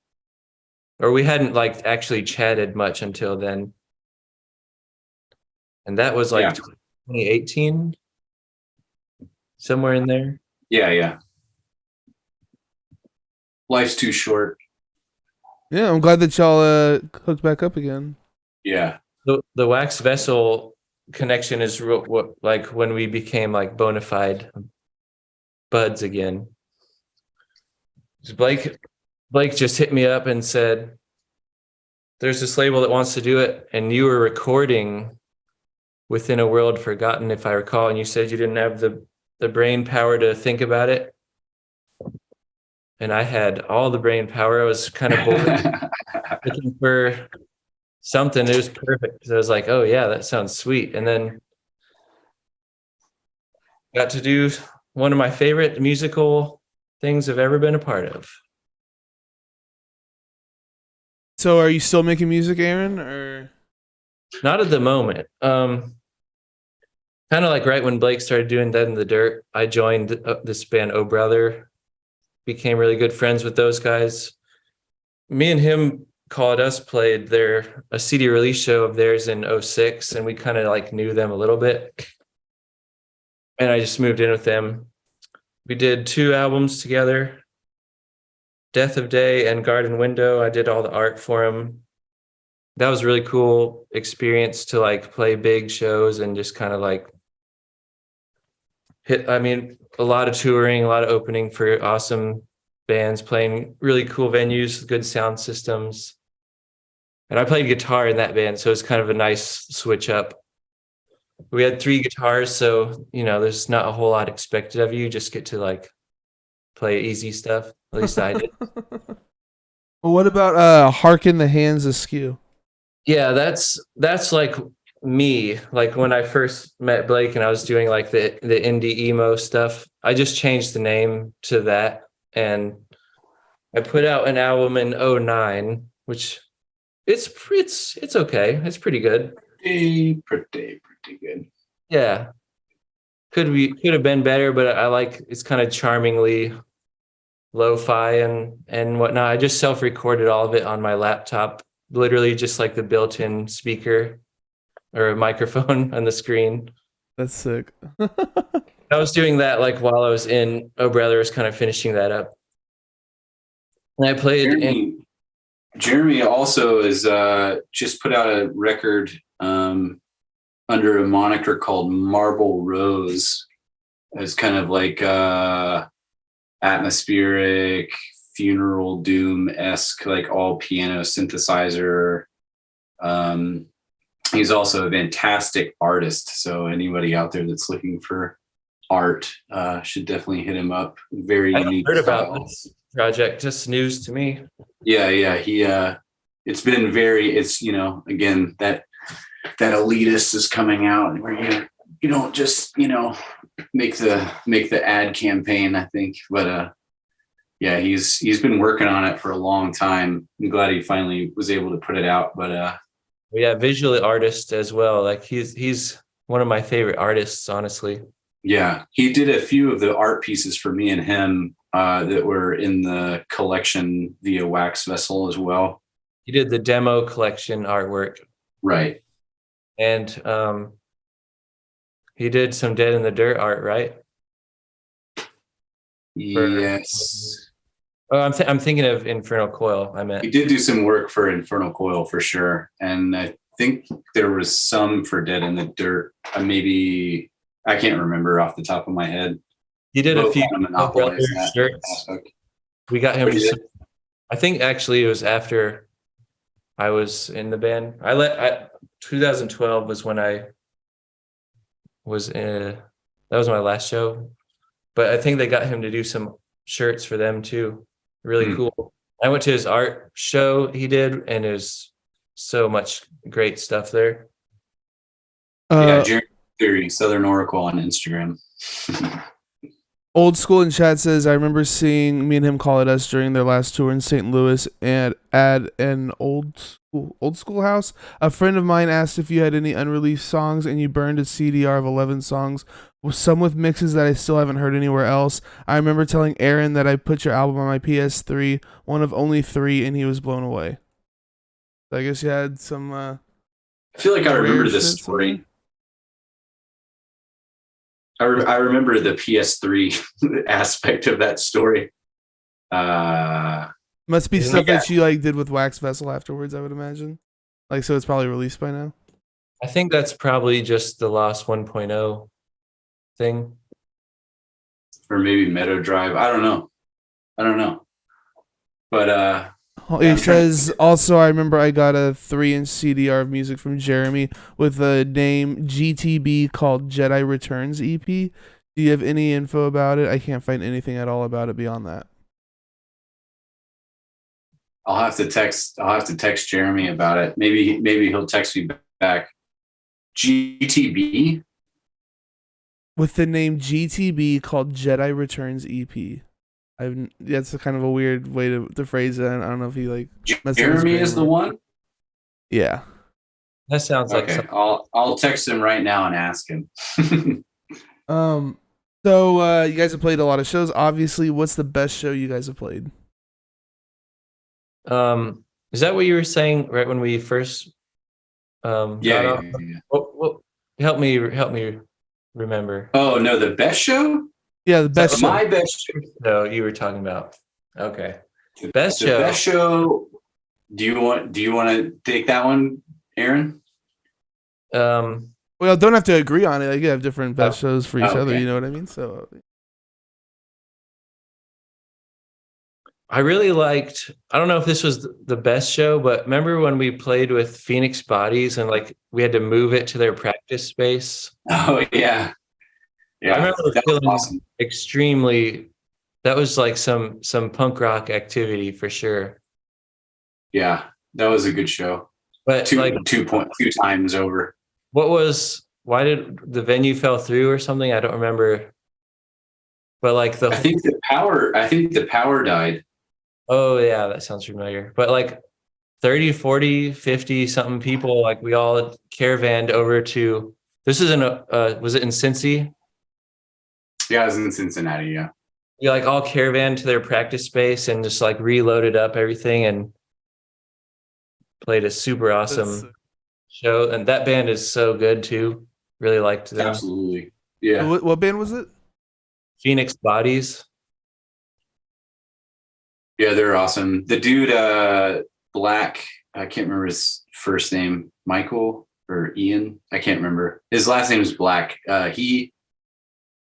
Or we hadn't like actually chatted much until then. And that was like 2018, somewhere in there. Yeah. Life's too short. Yeah, I'm glad that y'all hooked back up again. Yeah. The Wax Vessel connection is like when we became like bona fide buds again. Blake just hit me up and said, there's this label that wants to do it, and you were recording Within a World Forgotten, if I recall, and you said you didn't have the brain power to think about it. And I had all the brain power. I was kind of bored, looking for something. It was perfect. So I was like, oh yeah, that sounds sweet. And then got to do one of my favorite musical things I've ever been a part of. So are you still making music, Aaron, or? Not at the moment. Kind of like right when Blake started doing Dead in the Dirt, I joined this band, Oh Brother, became really good friends with those guys. Me and him Called Us played a CD release show of theirs in 2006, and we kind of like knew them a little bit. And I just moved in with them. We did 2 albums together, Death of Day and Garden Window. I did all the art for them. That was a really cool experience to like play big shows and just kind of like a lot of touring, a lot of opening for awesome bands, playing really cool venues, good sound systems. And I played guitar in that band, so it's kind of a nice switch up. We had 3 guitars, so there's not a whole lot expected of you. You just get to like play easy stuff. At least I did. Well, what about Harken the Hands Askew? Yeah, that's like me. Like when I first met Blake and I was doing like the indie emo stuff, I just changed the name to that, and I put out an album in 2009, which it's okay. It's pretty good. Pretty good. Yeah. could have been better, but I like it's kind of charmingly lo-fi and whatnot. I just self-recorded all of it on my laptop, literally just like the built-in speaker or a microphone on the screen. That's sick. I was doing that like while I was in Oh Brother, was kind of finishing that up. And I played Jeremy also is just put out a record under a moniker called Marble Rose. It's kind of like atmospheric, funeral doom-esque, like all piano synthesizer. He's also a fantastic artist. So anybody out there that's looking for art should definitely hit him up. Very unique. I heard about this project, just news to me. Yeah. He it's been it's again that elitist is coming out where you don't just make the ad campaign, I think, but yeah, he's been working on it for a long time. I'm glad he finally was able to put it out, but yeah, visual artist as well. Like he's one of my favorite artists, honestly. yeah, he did a few of the art pieces for me and him that were in the collection via Wax Vessel as well. He did the demo collection artwork. Right. And he did some Dead in the Dirt art, right? Yes. Oh, I'm thinking of Infernal Coil. I meant He did do some work for Infernal Coil for sure, and I think there was some for Dead in the Dirt. Maybe I can't remember off the top of my head. he did a few monopolize that shirts. aspect. We got him. Some, I think actually it was after I was in the band. 2012 was when I was in. That was my last show, but I think they got him to do some shirts for them too. Really cool. I went to his art show he did, and there's so much great stuff there. Yeah, Jeremy Theory, Southern Oracle on Instagram. Old School in chat says, I remember seeing Me and Him Call It Us during their last tour in St. Louis and at an old school house. A friend of mine asked if you had any unreleased songs, and you burned a CDR of 11 songs, some with mixes that I still haven't heard anywhere else. I remember telling Aaron that I put your album on my PS3, one of only 3, and he was blown away. So I guess you had some I feel like I remember this story. I remember the PS3 aspect of that story. Must be stuff that you like did with Wax Vessel afterwards, I would imagine. Like, so it's probably released by now. I think that's probably just the Lost 1.0 thing. Or maybe Meadow Drive. I don't know. But he says, also, I remember I got a 3-inch CDR of music from Jeremy with the name GTB called Jedi Returns EP. Do you have any info about it? I can't find anything at all about it beyond that. I'll have to text Jeremy about it. Maybe he'll text me back. GTB? With the name GTB called Jedi Returns EP. That's kind of a weird way to phrase it. I don't know if he like Jeremy is the one. Yeah, that sounds like okay. I'll text him right now and ask him. So you guys have played a lot of shows. Obviously, what's the best show you guys have played? Is that what you were saying right when we first? Yeah. Well, help me remember. Oh no, the best show. Yeah, the best show. My best show. No, you were talking about. Okay. Best show. Do you want to take that one, Aaron? Well, don't have to agree on it. Like, you have different best shows for each other. You know what I mean? So I really liked. I don't know if this was the best show, but remember when we played with Phoenix Bodies and like we had to move it to their practice space? Oh yeah. Yeah, I remember feeling awesome. extremely. That was like some punk rock activity for sure. Yeah, that was a good show. But two times over. Why did the venue fell through or something? I don't remember. But like I think the power died. Oh yeah, that sounds familiar. But like 30, 40, 50 something people, like we all caravanned over to. This is was it in Cincy? Yeah, I was in Cincinnati. Yeah. We like all caravan to their practice space and just like reloaded up everything and played a super That's awesome show. And that band is so good too. Really liked them. Absolutely. Yeah. what band was it? Phoenix Bodies. Yeah, they're awesome. The dude, Black, I can't remember his first name, Michael or Ian. I can't remember. His last name is Black. He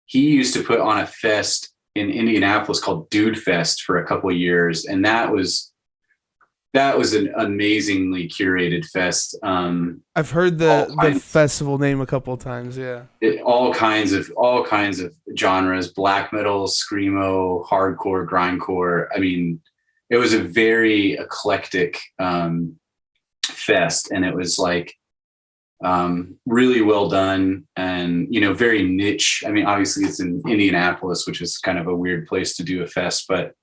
used to put on a fest in Indianapolis called Dude Fest for a couple of years, and that was an amazingly curated fest. I've heard the festival name a couple of times. Yeah, all kinds of genres: black metal, screamo, hardcore, grindcore. I mean, it was a very eclectic fest, and it was like really well done, and very niche. I mean, obviously it's in Indianapolis, which is kind of a weird place to do a fest, but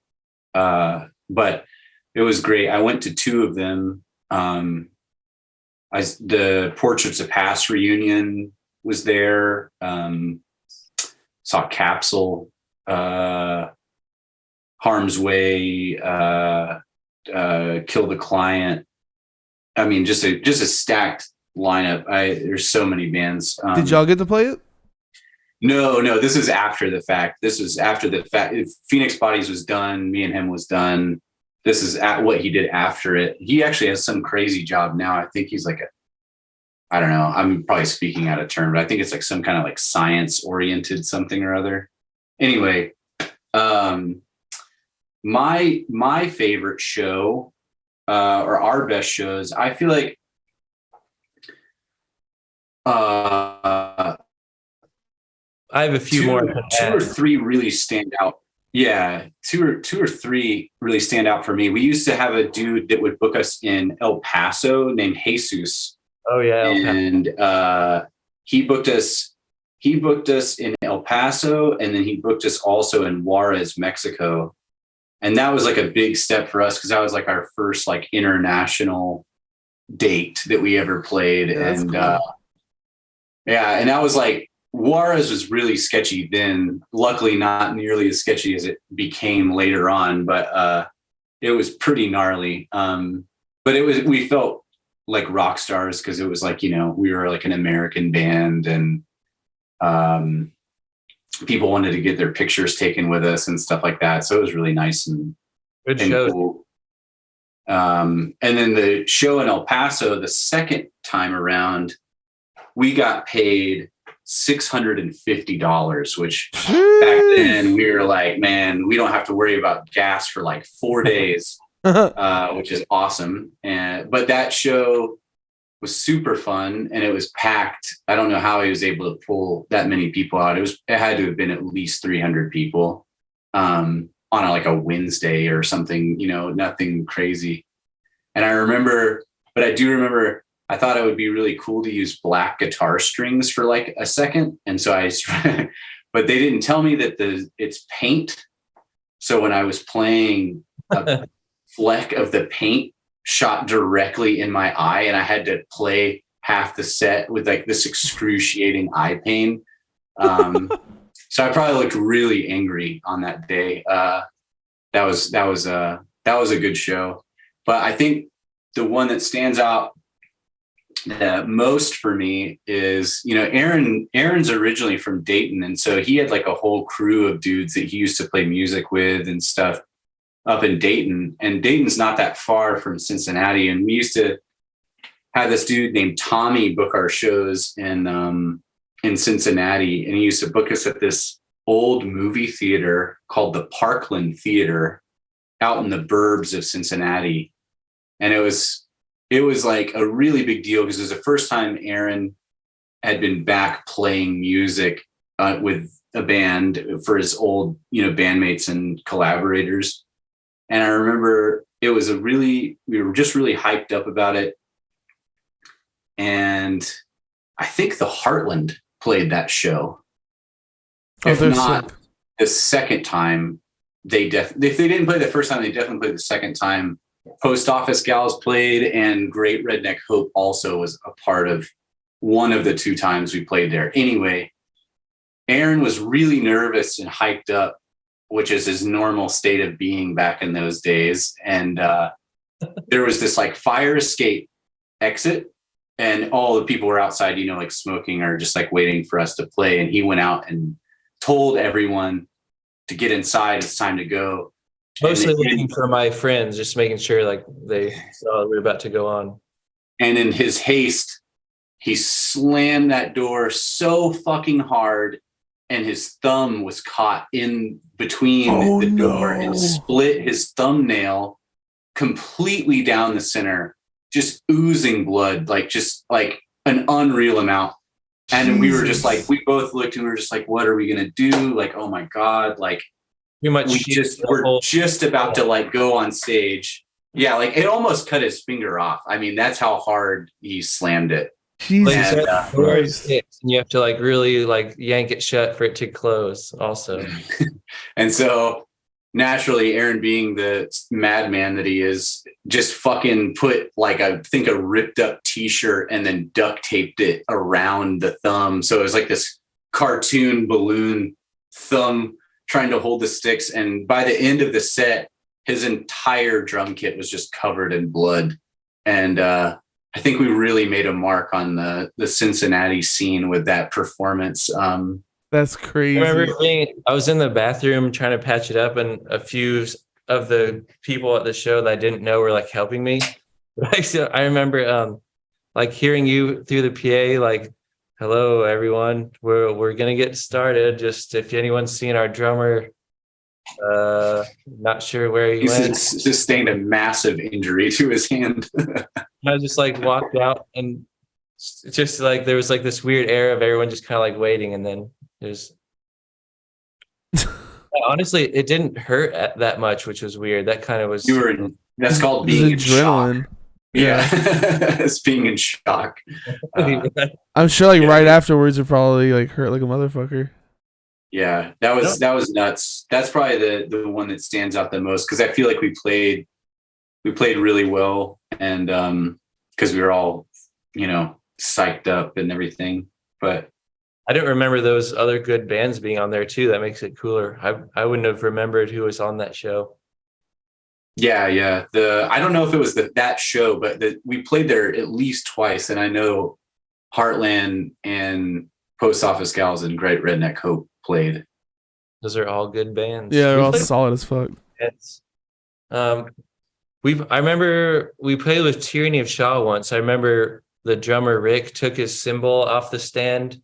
it was great. I went to two of them. The Portraits of Past reunion was there. Saw Capsule, Harm's Way, Kill the Client. I mean, just a stacked lineup. There's so many bands. Did y'all get to play it? No. This is after the fact. This was after the fact. Phoenix Bodies was done. Me and him was done. This is at what he did after it. He actually has some crazy job now. I think he's like I don't know. I'm probably speaking out of turn, but I think it's like some kind of like science oriented something or other. Anyway, my favorite show, or our best shows, I feel like, I have a few more. Two or three really stand out. Yeah, two or three really stand out for me. We used to have a dude that would book us in El Paso named Jesus. Oh yeah, and he booked us in El Paso, and then he booked us also in Juarez, Mexico. And that was like a big step for us because that was like our first like international date that we ever played. Yeah, and cool. and that was like, Juarez was really sketchy then. Luckily, not nearly as sketchy as it became later on, but it was pretty gnarly. But we felt like rock stars because it was like, we were like an American band, and people wanted to get their pictures taken with us and stuff like that. So it was really nice and good show. Cool. And then the show in El Paso, the second time around, we got paid $650, which back then we were like, man, we don't have to worry about gas for like 4 days, which is awesome. But that show was super fun, and it was packed. I don't know how he was able to pull that many people out. It had to have been at least 300 people on like a Wednesday or something, nothing crazy. And I do remember, I thought it would be really cool to use black guitar strings for like a second. And so but they didn't tell me that it's paint. So when I was playing, a fleck of the paint shot directly in my eye, and I had to play half the set with like this excruciating eye pain. So I probably looked really angry on that day. That was a good show. But I think the one that stands out the most for me is, Aaron's originally from Dayton. And so he had like a whole crew of dudes that he used to play music with and stuff up in Dayton. And Dayton's not that far from Cincinnati. And we used to have this dude named Tommy book our shows in Cincinnati. And he used to book us at this old movie theater called the Parkland Theater out in the burbs of Cincinnati. And it was like a really big deal because it was the first time Aaron had been back playing music with a band for his old, bandmates and collaborators. And I remember we were just really hyped up about it. And I think the Heartland played that show. If not sick. The second time, if they didn't play the first time, they definitely played the second time. Post Office Gals played, and Great Redneck Hope also was a part of one of the two times we played there. Anyway, Aaron was really nervous and hyped up, which is his normal state of being back in those days. And there was this like fire escape exit, and all the people were outside, you know, like smoking or just like waiting for us to play. And he went out and told everyone to get inside. It's time to go. Mostly looking for my friends, just making sure like they saw we were about to go on. And in his haste, he slammed that door so fucking hard, and his thumb was caught in between the door and split his thumbnail completely down the center, just oozing blood, like just like an unreal amount. And we were just like, we both looked and we were just like, what are we gonna do? Like, oh my God, like we're just about to like go on stage. Yeah, like it almost cut his finger off. I mean, that's how hard he slammed it. Jesus Christ. And you have to like really like yank it shut for it to close also. And so naturally, Aaron, being the madman that he is, just fucking put like I think a ripped up t-shirt and then duct taped it around the thumb. So it was like this cartoon balloon thumb trying to hold the sticks. And by the end of the set, his entire drum kit was just covered in blood. And I think we really made a mark on the Cincinnati scene with that performance. That's crazy. I remember I was in the bathroom trying to patch it up, and a few of the people at the show that I didn't know were like helping me. I remember like hearing you through the PA, like, "Hello, everyone. We're gonna get started. Just if anyone's seen our drummer, not sure where he went. Sustained a massive injury to his hand." I just like walked out, and just like there was like this weird air of everyone just kind of like waiting, and then there's honestly it didn't hurt that much, which was weird. That kind of was that's called being in adrenaline. Shock. Yeah. It's being in shock. I'm sure like right afterwards it probably like hurt like a motherfucker. Yeah, that was nuts. That's probably the one that stands out the most, because I feel like we played really well, and because we were all, you know, psyched up and everything. But I don't remember those other good bands being on there too. That makes it cooler. I wouldn't have remembered who was on that show. Yeah. I don't know if it was that show, but we played there at least twice, and I know Heartland and Post Office Gals and Great Redneck Hope played. Those are all good bands. Yeah, they're all solid as fuck. I remember we played with Tyranny of Shaw once. I remember the drummer Rick took his cymbal off the stand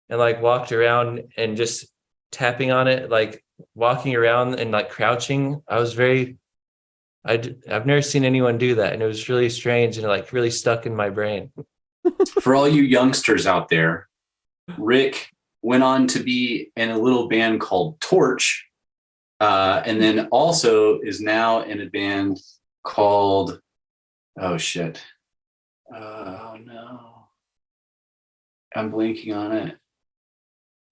and like walked around and just tapping on it, like walking around and like crouching. I've never seen anyone do that, and it was really strange and like really stuck in my brain. For all you youngsters out there, Rick went on to be in a little band called Torch, and then also is now in a band called, oh shit, oh no, I'm blanking on it.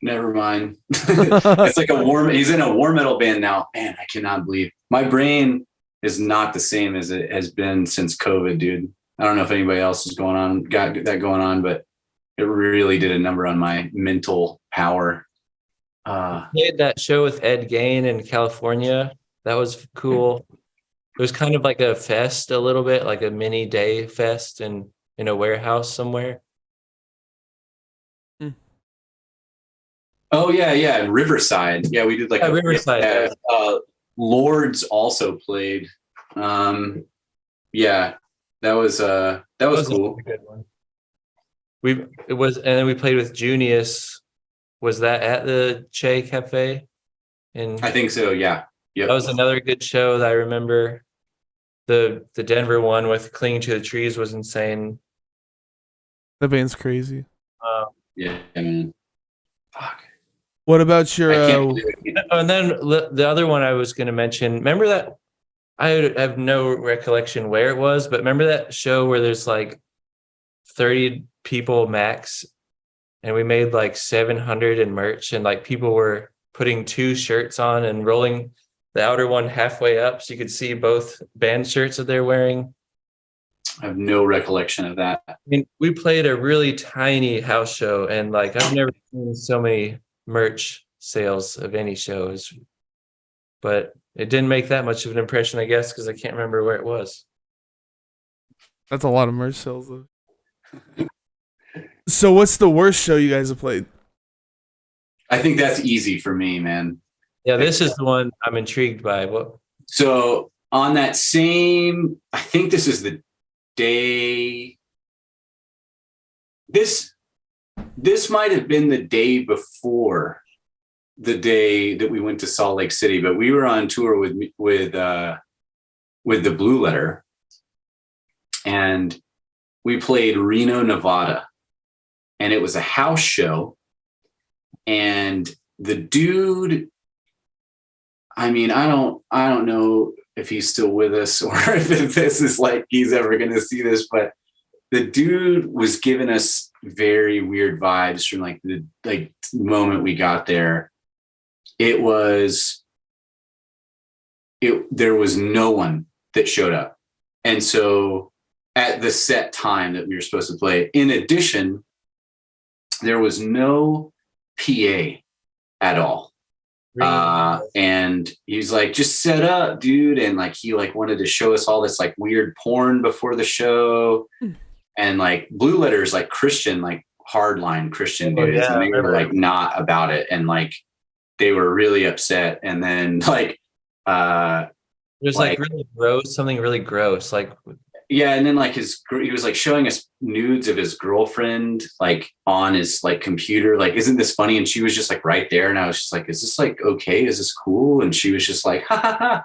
Never mind. It's like he's in a war metal band now. Man, I cannot believe my brain is not the same as it has been since COVID, dude. I don't know if anybody else is got that going on, but it really did a number on my mental power. We had that show with Ed Gain in California. That was cool. It was kind of like a fest, a little bit like a mini day fest in a warehouse somewhere. Oh yeah, Riverside. Yeah, we did like Riverside. Lords also played. Yeah, that was cool. A good one. And then we played with Junius. Was that at the Che Cafe? I think so. Yeah. Yep. That was another good show that I remember. The Denver one with Clinging to the Trees was insane. That band's crazy. Yeah, man. Fuck. What about your? And then the other one I was going to mention. Remember that? I have no recollection where it was, but remember that show where there's like 30 people max, and we made like 700 in merch, and like people were putting 2 shirts on and rolling the outer one halfway up so you could see both band shirts that they're wearing. I have no recollection of that. I mean, we played a really tiny house show, and like I've never seen so many merch sales of any shows, but it didn't make that much of an impression, I guess, because I can't remember where it was. That's a lot of merch sales, though. So, what's the worst show you guys have played? I think that's easy for me, man. Yeah, this is the one I'm intrigued by. What? So on that same, I think this is the day. This might have been the day before the day that we went to Salt Lake City, but we were on tour with the Blue Letter, and we played Reno, Nevada, and it was a house show. And the dude, I mean, I don't know if he's still with us or if this is like he's ever going to see this, but the dude was giving us very weird vibes from like the moment we got there. There was no one that showed up. And so at the set time that we were supposed to play, in addition, there was no PA at all. And he's like, just set up, dude. And like, he like wanted to show us all this like weird porn before the show. And like Blue Letter is like Christian, like hardline Christian dudes. And they were like not about it. And like, they were really upset. And then like, it was like really gross, something really gross. Like, yeah. And then like he was like showing us nudes of his girlfriend, like on his like computer, like, isn't this funny? And she was just like right there. And I was just like, is this like, okay, is this cool? And she was just like, ha ha ha.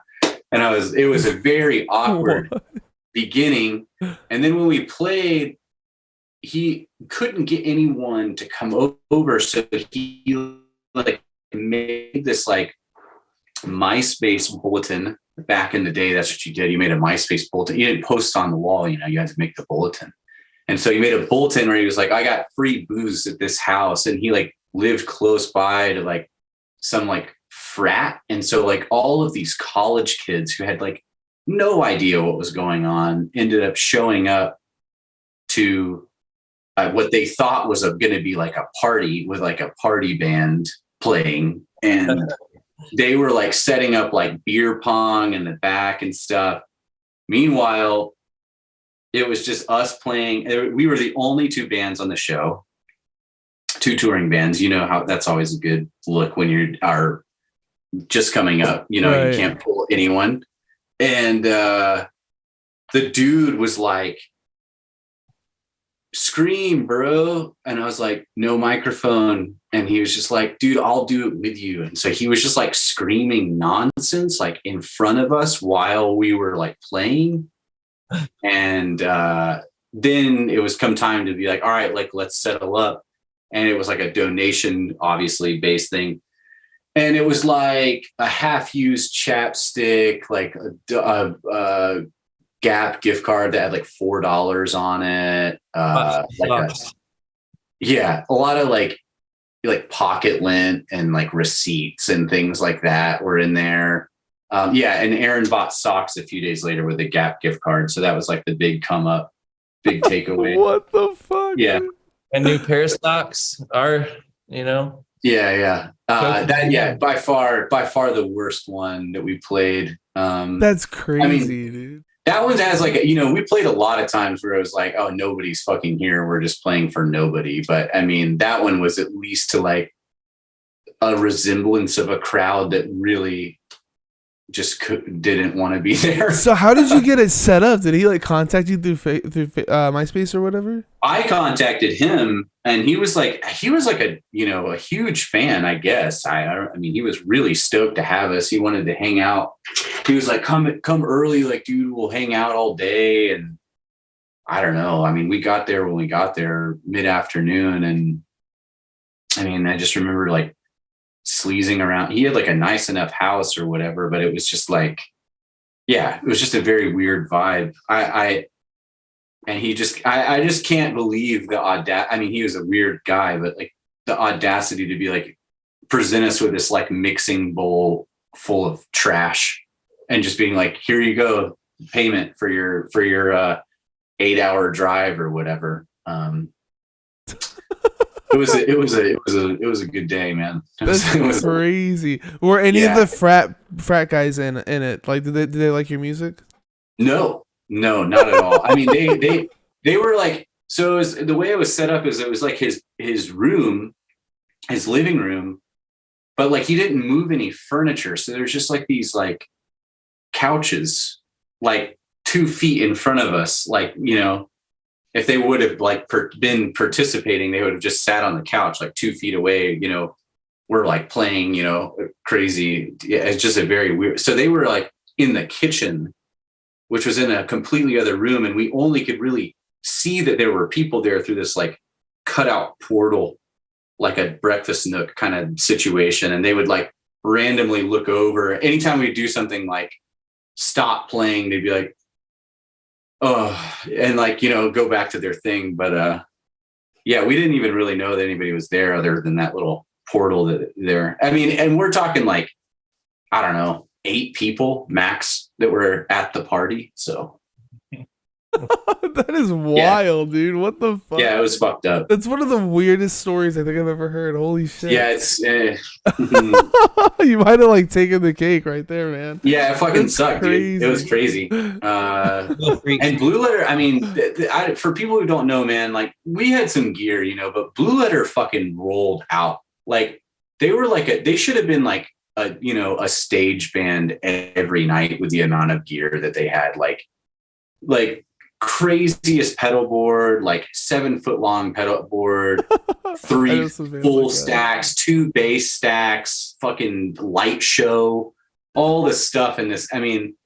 And it was a very awkward beginning. And then when we played, he couldn't get anyone to come over. So he like made this like MySpace bulletin. Back in the day, that's what you did. You made a MySpace bulletin. You didn't post on the wall, you had to make the bulletin. And so he made a bulletin where he was like, I got free booze at this house. And he like lived close by to like some like frat. And so like all of these college kids who had like no idea what was going on ended up showing up to what they thought was going to be like a party with like a party band playing. And they were like setting up like beer pong in the back and stuff. Meanwhile, it was just us playing. We were the only two bands on the show, two touring bands. You know how that's always a good look when you are just coming up, right. You can't pull anyone. And the dude was like, scream, bro. And I was like, no microphone. And he was just like, dude, I'll do it with you. And so he was just like screaming nonsense like in front of us while we were like playing. And then it was come time to be like, all right, like let's settle up. And it was like a donation, obviously based thing. And it was like a half-used chapstick, like a Gap gift card that had like $4 on it. A lot of like pocket lint and like receipts and things like that were in there. And Aaron bought socks a few days later with a Gap gift card. So that was like the big come up, big takeaway. What the fuck? Yeah. A new pair of socks are, Yeah. By far the worst one that we played. That's crazy, dude. That one has like, we played a lot of times where it was like, oh, nobody's fucking here. We're just playing for nobody. But I mean, that one was at least to like a resemblance of a crowd that really just didn't want to be there. So how did you get it set up? Did he like contact you through MySpace or whatever? I contacted him, and he was like a huge fan, I guess. I mean, he was really stoked to have us. He wanted to hang out. He was like, come early, like, dude, we'll hang out all day. And I don't know. I mean, we got there when we got there mid-afternoon, and I mean, I just remember like sleazing around. He had like a nice enough house or whatever, but it was just like, it was just a very weird vibe. I just can't believe the audacity. I mean, he was a weird guy, but like the audacity to be like, present us with this like mixing bowl full of trash and just being like, here you go, payment for your 8-hour drive or whatever. it was a good day, man. That's crazy. Were any of the frat guys in it? Like, did they like your music? No, not at all. I mean, they were like, so the way it was set up is it was like his room, his living room, but like he didn't move any furniture, so there's just like these like couches, like 2 feet in front of us, like, you know, if they would have like been participating, they would have just sat on the couch like 2 feet away. You know, we're like playing, you know, crazy. Yeah, it's just a very weird. So they were like in the kitchen, which was in a completely other room, and we only could really see that there were people there through this like cutout portal, like a breakfast nook kind of situation. And they would like randomly look over anytime we do something like stop playing. They'd be like, oh, and like, you know, go back to their thing. But yeah, we didn't even really know that anybody was there other than that little portal that there. I mean, and we're talking like, I don't know, 8 people max that were at the party. So that is wild, dude. What the fuck? Yeah, it was fucked up. That's one of the weirdest stories I think I've ever heard. Holy shit. Yeah, it's you might have like taken the cake right there, man. Yeah, it fucking sucked, dude. It was crazy. And Blue Letter, I mean, for people who don't know, man, like we had some gear, you know, but Blue Letter fucking rolled out. Like they were like they should have been like a stage band every night with the amount of gear that they had. Like craziest pedal board, like 7-foot long pedal board, 3 full stacks, 2 bass stacks, fucking light show, all this stuff in this. I mean,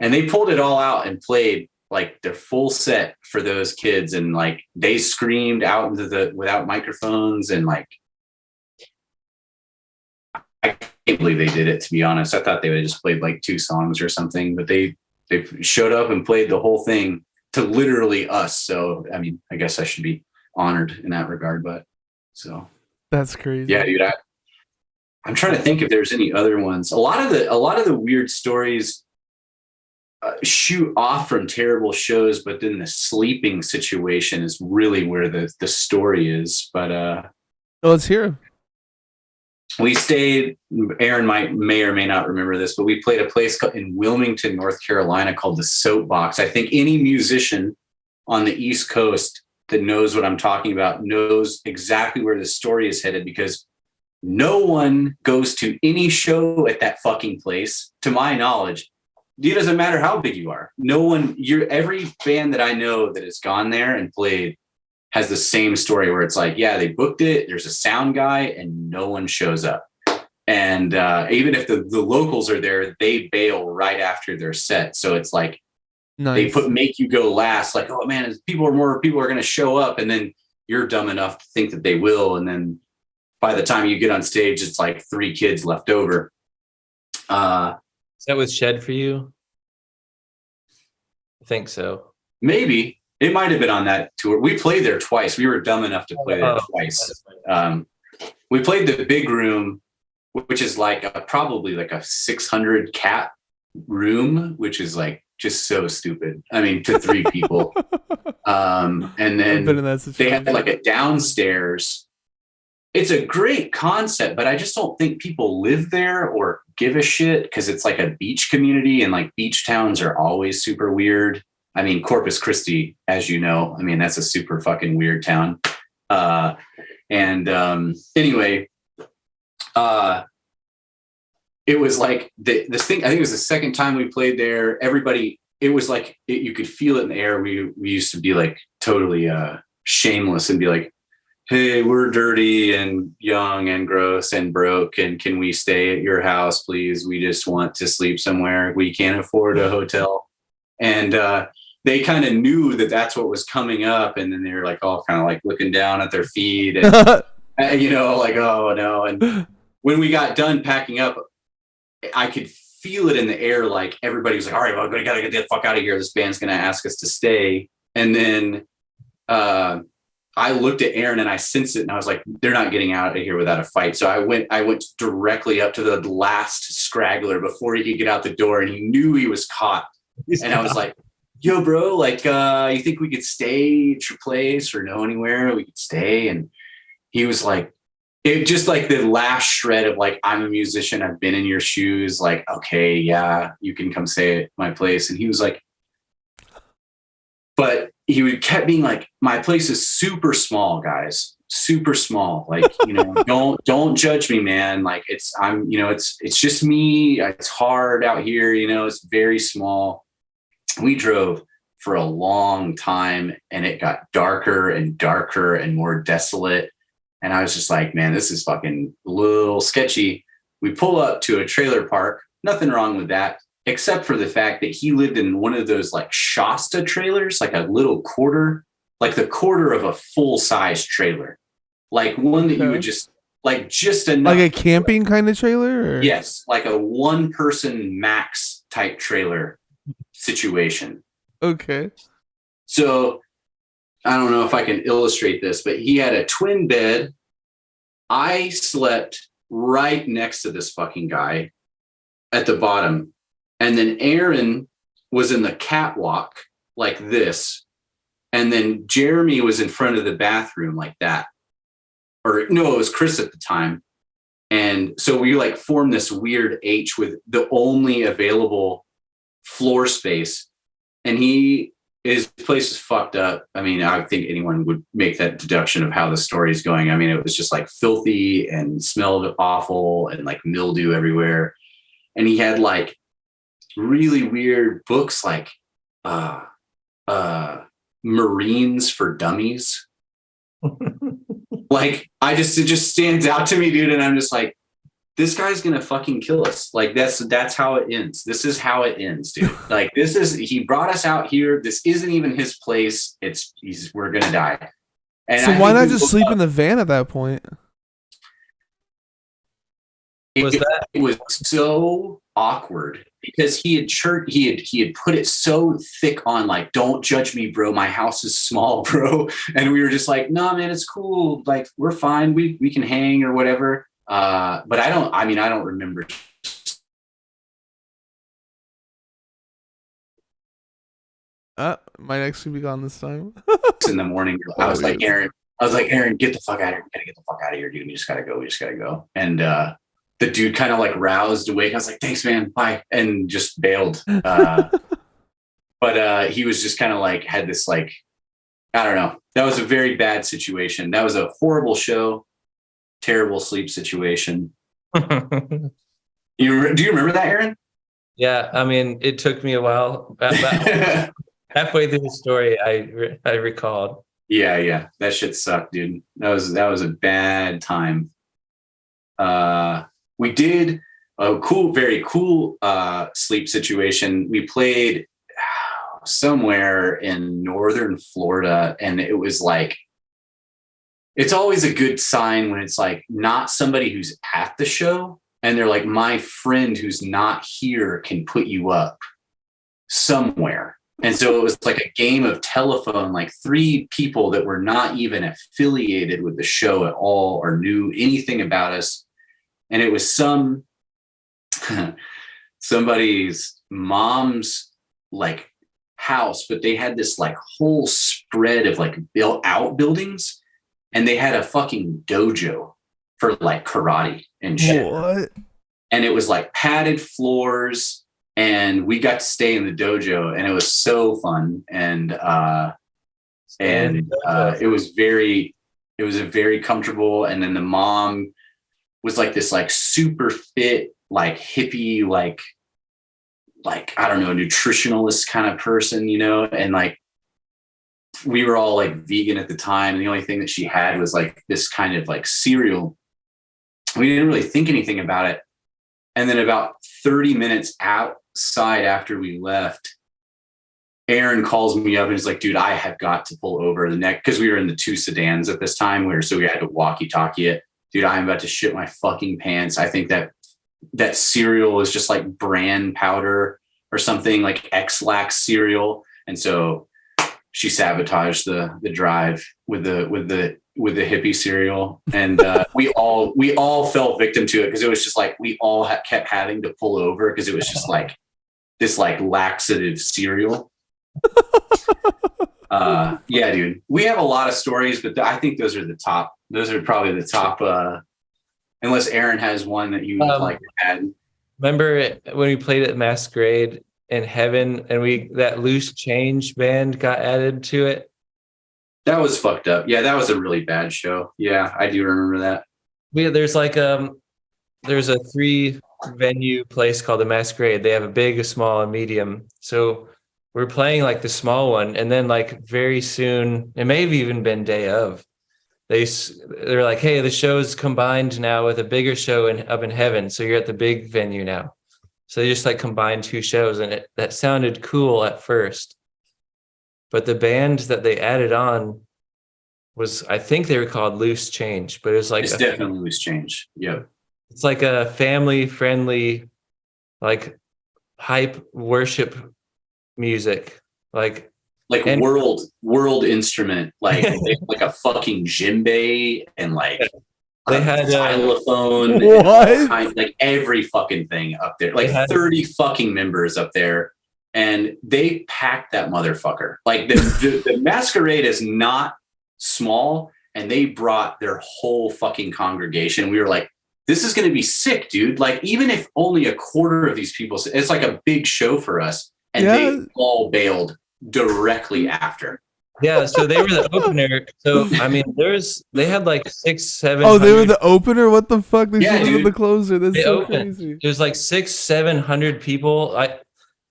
and they pulled it all out and played like their full set for those kids, and like they screamed out into without microphones, and like I can't believe they did it, to be honest. I thought they would have just played like 2 songs or something, but they showed up and played the whole thing to literally us. So, I mean, I guess I should be honored in that regard, but so that's crazy. Yeah, dude. I'm trying to think if there's any other ones. A lot of the weird stories shoot off from terrible shows, but then the sleeping situation is really where the story is. But let's hear 'em. We stayed, Aaron may or may not remember this, but we played a place in Wilmington, North Carolina called the Soapbox. I think any musician on the East Coast that knows what I'm talking about knows exactly where the story is headed, because no one goes to any show at that fucking place, to my knowledge. It doesn't matter how big you are. Every band that I know that has gone there and played has the same story where it's like, yeah, they booked it, there's a sound guy, and no one shows up. And even if the locals are there, they bail right after their set. So it's like, nice. They make you go last, like, oh man, more people are going to show up, and then you're dumb enough to think that they will, and then by the time you get on stage, it's like 3 kids left over. Is that with Shed for you? I think so. Maybe. It might have been on that tour. We played there twice. We were dumb enough to play there twice. We played the big room, which is like probably like a 600 cat room, which is like just so stupid. I mean, to 3 people. And then they had like a downstairs. It's a great concept, but I just don't think people live there or give a shit, because it's like a beach community, and like beach towns are always super weird. I mean, Corpus Christi, as you know, I mean, that's a super fucking weird town. Anyway, it was like this thing, I think it was the second time we played there. Everybody, it was like, you could feel it in the air. We used to be like totally shameless and be like, hey, we're dirty and young and gross and broke, and can we stay at your house, please? We just want to sleep somewhere. We can't afford a hotel. And they kind of knew that that's what was coming up, and then they were like all kind of like looking down at their feet, and like, oh no. And when we got done packing up, I could feel it in the air, like everybody was like, all right, well, we gotta get the fuck out of here. This band's gonna ask us to stay. And then I looked at Aaron and I sensed it, and I was like, they're not getting out of here without a fight. So I went directly up to the last straggler before he could get out the door, and he knew he was caught. And I was like, yo, bro, like, you think we could stay at your place or know anywhere we could stay? And he was like, it just like the last shred of like, I'm a musician, I've been in your shoes, like, okay, yeah, you can come stay at my place. And he was like, but he would kept being like, my place is super small, guys, super small. Like, don't judge me, man. Like it's just me. It's hard out here. It's very small. We drove for a long time and it got darker and darker and more desolate. And I was just like, man, this is fucking a little sketchy. We pull up to a trailer park. Nothing wrong with that, except for the fact that he lived in one of those like Shasta trailers, like a little quarter, like the quarter of a full size trailer, like one that you would just like just enough. Like a camping kind of trailer? Or? Yes, like a one person max type trailer situation. Okay. So I don't know if I can illustrate this, but he had a twin bed. I slept right next to this fucking guy at the bottom. And then Aaron was in the catwalk like this. And then Jeremy was in front of the bathroom like that. Or no, it was Chris at the time. And so we like formed this weird H with the only available floor space. And his place is fucked up. I mean, I think anyone would make that deduction of how the story is going. I mean, it was just like filthy and smelled awful and like mildew everywhere. And he had like really weird books like Marines for Dummies. Like it just stands out to me, dude. And I'm just like, this guy's gonna fucking kill us. Like that's how it ends. This is how it ends, dude. Like he brought us out here. This isn't even his place. We're gonna die. And so why not just sleep in the van at that point? It was so awkward because he had put it so thick on like, don't judge me, bro. My house is small, bro. And we were just like, nah, man, it's cool. Like we're fine. We can hang or whatever. But I don't remember. Might actually be gone this time. In the morning, I was like, Aaron, get the fuck out of here. We gotta get the fuck out of here, dude. We just gotta go. And the dude kind of like roused awake. I was like, thanks, man. Bye. And just bailed. But he was just kind of like, had this like, I don't know. That was a very bad situation. That was a horrible show. Terrible sleep situation. Do you remember that, Aaron? Yeah, I mean, it took me a while. Halfway through the story, I recalled. Yeah, that shit sucked, dude. That was a bad time. We did a very cool sleep situation. We played somewhere in northern Florida, and it was like, it's always a good sign when it's like not somebody who's at the show and they're like, my friend who's not here can put you up somewhere. And so it was like a game of telephone, like 3 people that were not even affiliated with the show at all or knew anything about us. And it was somebody's mom's like house, but they had this like whole spread of like built out buildings. And they had a fucking dojo for like karate and shit. What? And it was like padded floors, and we got to stay in the dojo, and it was so fun. And it was very comfortable. And then the mom was like this like super fit, like hippie, like I don't know, nutritionalist kind of person, and like we were all like vegan at the time. And the only thing that she had was like this kind of like cereal. We didn't really think anything about it. And then about 30 minutes outside after we left, Aaron calls me up and he's like, dude, I have got to pull over the neck. Cause we were in the 2 sedans at this time so we had to walkie-talkie it. Dude, I'm about to shit my fucking pants. I think that cereal is just like bran powder or something, like X-Lax cereal. And so she sabotaged the drive with the hippie cereal, and we all fell victim to it because it was just like we all kept having to pull over because it was just like this like laxative cereal. Yeah, dude, we have a lot of stories, but I think those are the Those are probably the top. Unless Aaron has one that you would like to add. Remember when we played at Masquerade in Heaven, and that Loose Change band got added to it? That was fucked up. Yeah, that was a really bad show. Yeah, I do remember that. There's a 3-venue place called the Masquerade. They have a big, a small, and medium. So we're playing like the small one, and then like very soon, it may have even been day of. They're like, hey, the show's combined now with a bigger show up in Heaven, so you're at the big venue now. So they just like combined 2 shows, and that sounded cool at first. But the band that they added on was, I think they were called Loose Change, but it was like it's definitely Loose Change. Yep. It's like a family friendly, like hype worship music, like world instrument, like like a fucking djembe and like they had xylophone, like every fucking thing up there, like 30 fucking members up there, and they packed that motherfucker. Like the Masquerade is not small, and they brought their whole fucking congregation. We were like, this is going to be sick, dude. Like, even if only a quarter of these people, it's like a big show for us. And they all bailed directly after. Yeah, so they were the opener. So I mean, they had like 600-700. Oh, they were the opener. What the fuck? They should have been dude. the closer. That's so opened. crazy. There's like 600-700 people.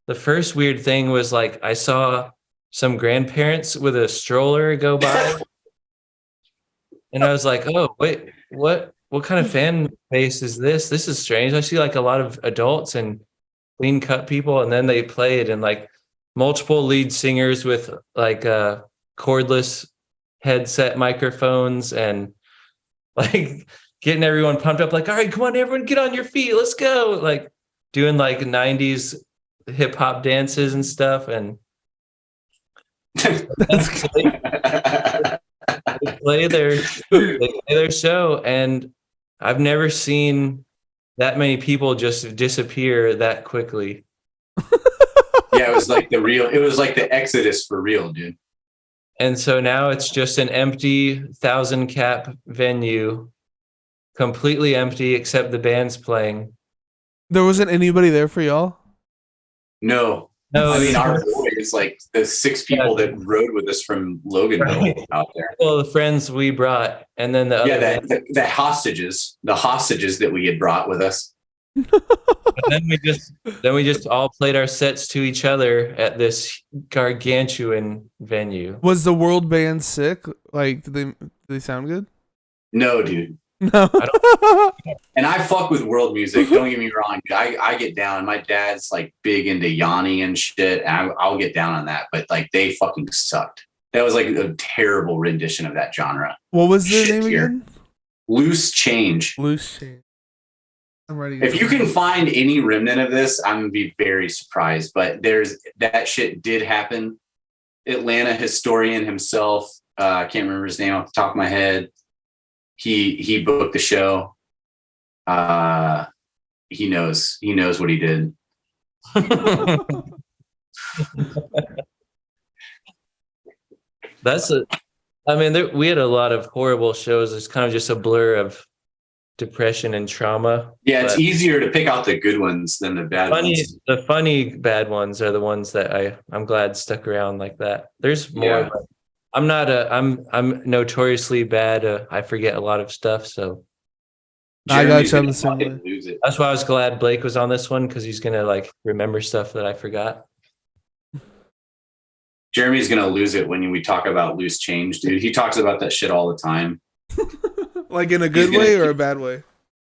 The first weird thing was like I saw some grandparents with a stroller go by, and I was like, oh wait, what kind of fan base is this? This is strange. I see like a lot of adults and clean cut people, and then they played, and like multiple lead singers with like cordless headset microphones, and like getting everyone pumped up, like, all right, come on, everyone get on your feet, let's go, like doing like 90s hip hop dances and stuff. And they play their show, and I've never seen that many people just disappear that quickly. Yeah, it was like the Exodus for real, dude. And so now it's just an empty 1,000-cap venue, completely empty except the band's playing. There wasn't anybody there for y'all? No. I mean, our boys, like the 6 people that rode with us from Loganville out there. Well, the friends we brought, and then the other the hostages that we had brought with us. And then we just all played our sets to each other at this gargantuan venue. Was the world band sick? Like, did they sound good? No, dude. No. And I fuck with world music. Don't get me wrong. I get down. My dad's like big into Yanni and shit. And I'll get down on that. But like, they fucking sucked. That was like a terrible rendition of that genre. What was their name again? Loose Change. Loose Change. I'm ready. If you can find any remnant of this, I'm gonna be very surprised. But that shit did happen. Atlanta historian himself, I can't remember his name off the top of my head. He booked the show. He knows what he did. We had a lot of horrible shows. It's kind of just a blur of depression and trauma. Yeah, it's easier to pick out the good ones than the bad ones. The funny bad ones are the ones that I'm glad stuck around like that. There's more. Yeah. I'm notoriously bad. I forget a lot of stuff, so I got you on the same way. That's why I was glad Blake was on this one, because he's gonna like remember stuff that I forgot. Jeremy's gonna lose it when we talk about Loose Change, dude. He talks about that shit all the time. Like in a good way or a bad way?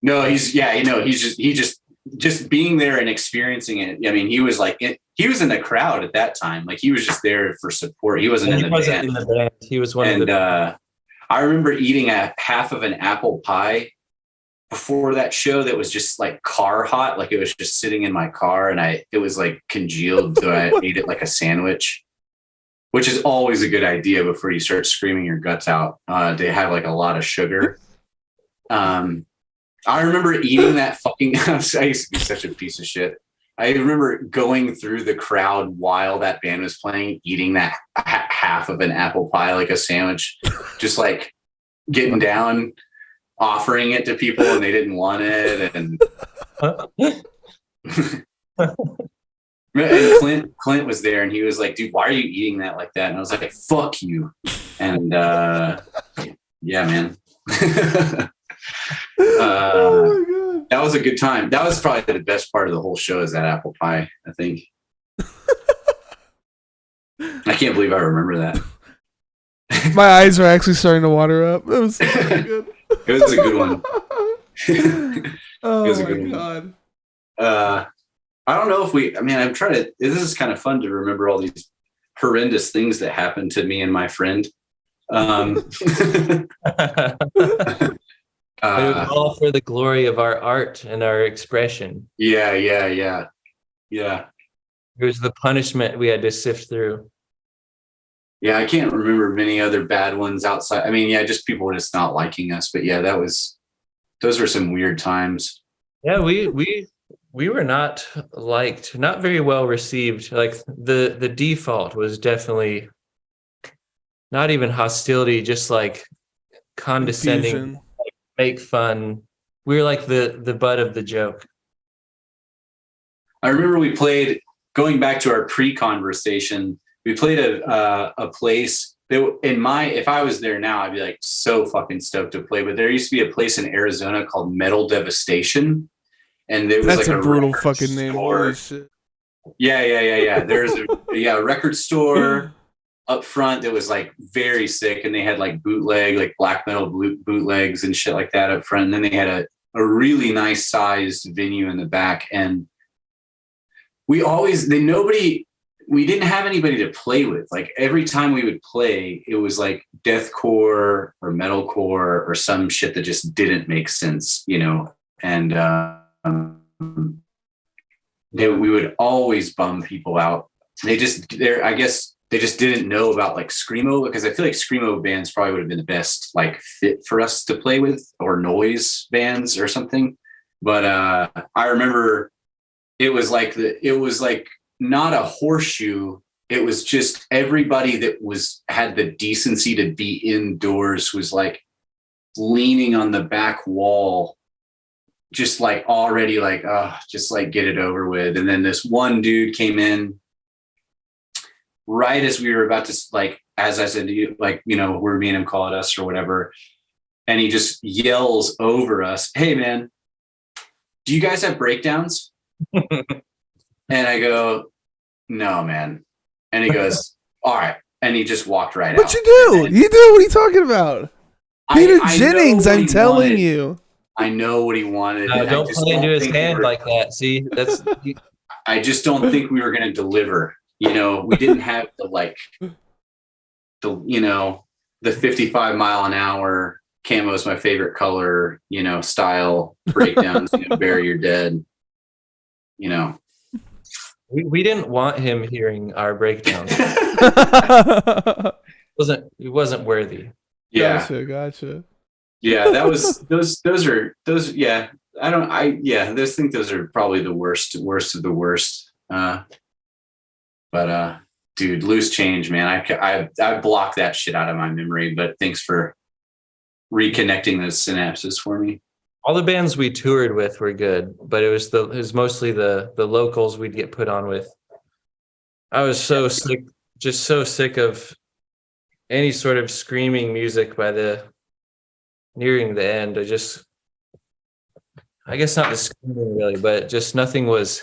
No, he's just being there and experiencing it. I mean, he was in the crowd at that time. Like, he was just there for support. He wasn't in the band. He was one of the. I remember eating a half of an apple pie before that show that was just like car hot. Like, it was just sitting in my car, and it was like congealed. So I ate it like a sandwich, which is always a good idea before you start screaming your guts out. They have like a lot of sugar. I remember eating that fucking. I used to be such a piece of shit. I remember going through the crowd while that band was playing, eating that half of an apple pie like a sandwich, just like getting down, offering it to people, and they didn't want it. And and Clint was there, and he was like, "Dude, why are you eating that like that?" And I was like, "Fuck you." And yeah, man. Oh my god. That was a good time. That was probably the best part of the whole show, is that apple pie, I think. I can't believe I remember that. My eyes are actually starting to water up. That was so good. It was a good one. Oh It was a my good one. god. I don't know if I'm trying to, this is kind of fun to remember all these horrendous things that happened to me and my friend. It was all for the glory of our art and our expression. Yeah. It was the punishment we had to sift through. Yeah, I can't remember many other bad ones outside. I mean, yeah, just people were just not liking us. But yeah, those were some weird times. Yeah, we were not liked, not very well received. Like the default was definitely not even hostility, just like condescending, Confusion. like, make fun. We were like the butt of the joke. I remember we played, going back to our pre-conversation, we played a place that if I was there now, I'd be like so fucking stoked to play. But there used to be a place in Arizona called Metal Devastation. And it was That's like a brutal fucking name. Holy shit. Yeah. There's a record store up front that was like very sick, and they had like bootleg, like black metal bootlegs and shit like that up front. And then they had a really nice sized venue in the back. And we didn't have anybody to play with. Like every time we would play, it was like deathcore or metalcore or some shit that just didn't make sense, and we would always bum people out. I guess they just didn't know about like screamo, because I feel like screamo bands probably would have been the best like fit for us to play with, or noise bands or something. But I remember it was like not a horseshoe. It was just everybody that had the decency to be indoors was like leaning on the back wall, just like already like, just like get it over with. And then this one dude came in right as we were about to, like, as I said to you, like, where me and him call it us or whatever. And he just yells over us, "Hey man, do you guys have breakdowns?" And I go, "No, man." And he goes, "All right." And he just walked right out. What you do? You do? What are you talking about? Peter Jennings, I'm telling you. I know what he wanted. Don't play into his hand like that. See, that's. I just don't think we were going to deliver. We didn't have the 55 mile an hour camo's my favorite color, style breakdowns, bury your dead, We didn't want him hearing our breakdowns. He wasn't worthy. Yeah. Gotcha. Yeah, that was those. Yeah, I think those are probably the worst of the worst. But dude, Loose Change, man, I blocked that shit out of my memory. But thanks for reconnecting those synapses for me. All the bands we toured with were good, but it was mostly the locals we'd get put on with. I was so sick, just so sick of any sort of screaming music nearing the end. I guess not the screaming really, but just nothing was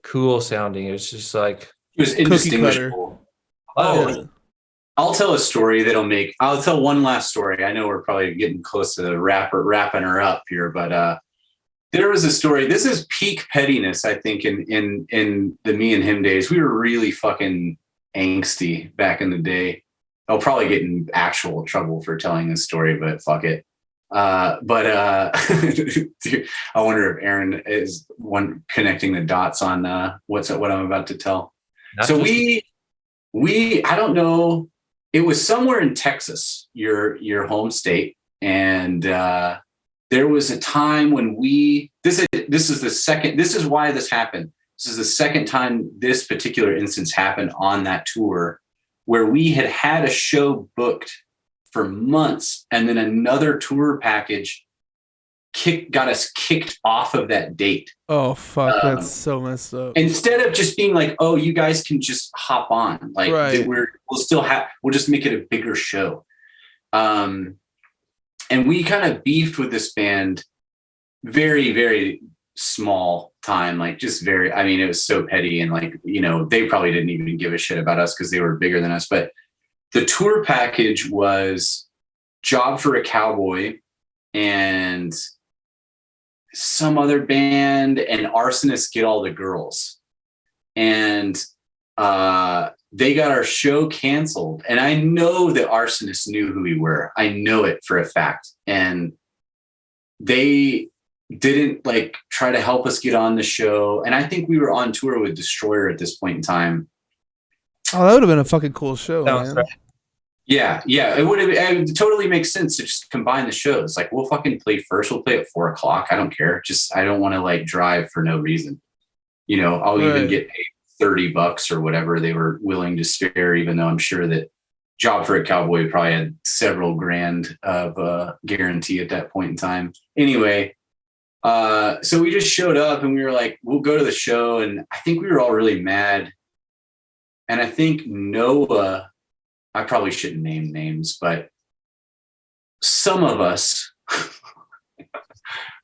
cool sounding. It was just like it was indistinguishable. Oh, I'll tell a story I'll tell one last story. I know we're probably getting close to wrapping her up here, but there was a story. This is peak pettiness, I think, in the me and him days. We were really fucking angsty back in the day. I'll probably get in actual trouble for telling this story, but fuck it. But I wonder if Aaron is one connecting the dots on what I'm about to tell. So we I don't know. It was somewhere in Texas, your home state, and there was a time when this is the second. This is why this happened. This is the second time this particular instance happened on that tour, where we had a show booked for months. And then another tour package got us kicked off of that date. Oh, fuck. That's so messed up. Instead of just being like, oh, you guys can just hop on. Like Right. we'll just make it a bigger show. And we kind of beefed with this band very, very small time, like just very, I mean, it was so petty, and like, you know, they probably didn't even give a shit about us because they were bigger than us. But the tour package was Job for a Cowboy and some other band and Arsonists Get All the Girls. And they got our show canceled. And I know that Arsonists knew who we were. I know it for a fact. And they didn't like try to help us get on the show. And I think we were on tour with Destroyer at this point in time. Oh, that would have been a fucking cool show, man. Right. Yeah. It would have. It totally makes sense to just combine the shows. Like, we'll fucking play first. We'll play at 4:00. I don't care. Just, I don't want to like drive for no reason. You know, I'll even get paid $30 or whatever they were willing to spare, even though I'm sure that Job for a Cowboy probably had several grand of guarantee at that point in time. Anyway, so we just showed up and we were like, we'll go to the show. And I think we were all really mad. And I think Noah, I probably shouldn't name names, but some of us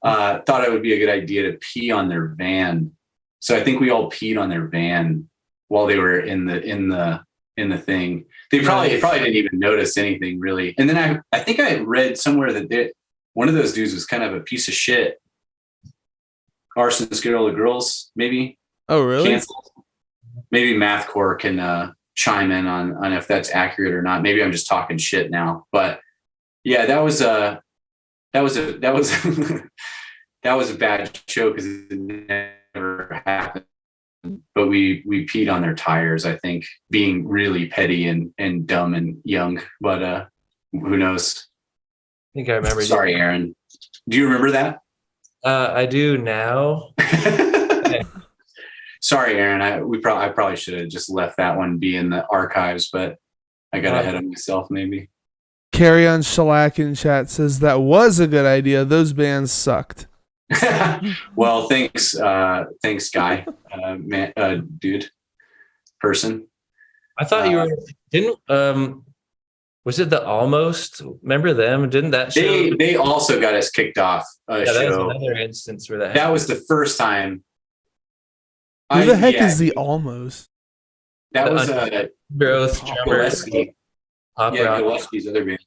thought it would be a good idea to pee on their van. So I think we all peed on their van while they were in the thing. They probably didn't even notice anything really. And then I think I read somewhere that one of those dudes was kind of a piece of shit. Arsonists Get All the Girls, maybe. Oh, really? Canceled. Maybe Mathcore can chime in on if that's accurate or not. Maybe I'm just talking shit now. But yeah, that was a that was a bad show because it never happened. But we peed on their tires, I think, being really petty and dumb and young. But who knows? I think I remember. Sorry, Aaron. Do you remember that? I do now. Sorry, Aaron. I probably should have just left that one be in the archives, but I got ahead of myself, maybe. Carry on Shellac in chat says that was a good idea. Those bands sucked. Well, thanks, guy, dude, person. I thought you were was it the Almost? Remember them? Didn't that show? They also got us kicked off a show. That was another instance where that was the first time. Who the heck is the Almost? That was Gross Gillespie. Gillespie's other band.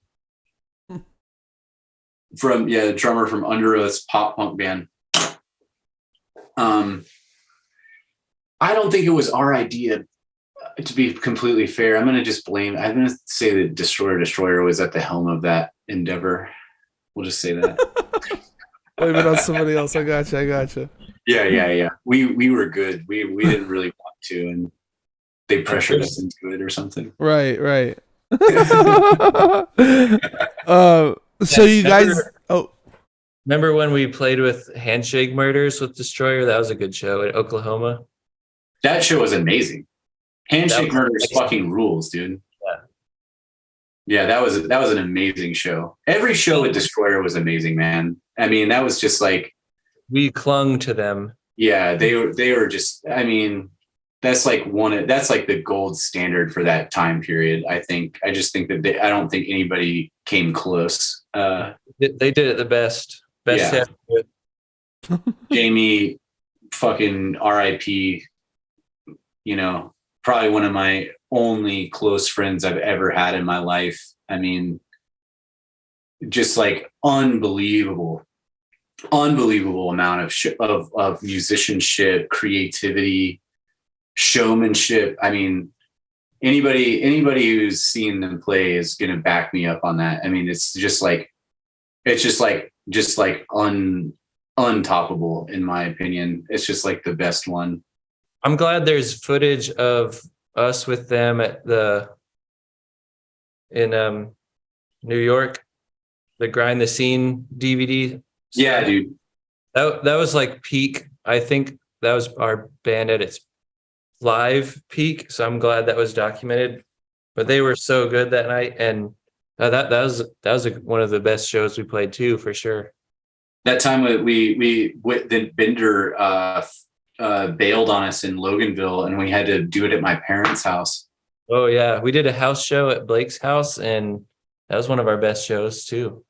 The drummer from Under Oath's pop punk band. I don't think it was our idea, to be completely fair. I'm going to say that Destroyer was at the helm of that endeavor. We'll just say that. Blame it on somebody else. I gotcha. Yeah. We were good. We didn't really want to, and they pressured us into it or something. Right. So you guys. Remember when we played with Handshake Murders with Destroyer? That was a good show in Oklahoma. That show was amazing. Handshake Murders fucking rules, dude. Yeah, that was an amazing show. Every show with Destroyer was amazing, man. I mean, that was just like, we clung to them. Yeah, they were just, I mean, that's like the gold standard for that time period. I just think that I don't think anybody came close. They did it the best. Yeah. Jamie, fucking R.I.P. You know, probably one of my only close friends I've ever had in my life. I mean, just like unbelievable amount of musicianship, creativity, showmanship. I mean, anybody who's seen them play is going to back me up on that. I mean, it's just like untoppable in my opinion. It's just like the best one. I'm glad there's footage of us with them in New York, the Grind the Scene DVD. Yeah, dude. That was like peak. I think that was our band at its live peak. So I'm glad that was documented. But they were so good that night, and That was one of the best shows we played too, for sure. That time then Bender bailed on us in Loganville, and we had to do it at my parents' house. Oh yeah, we did a house show at Blake's house, and that was one of our best shows too.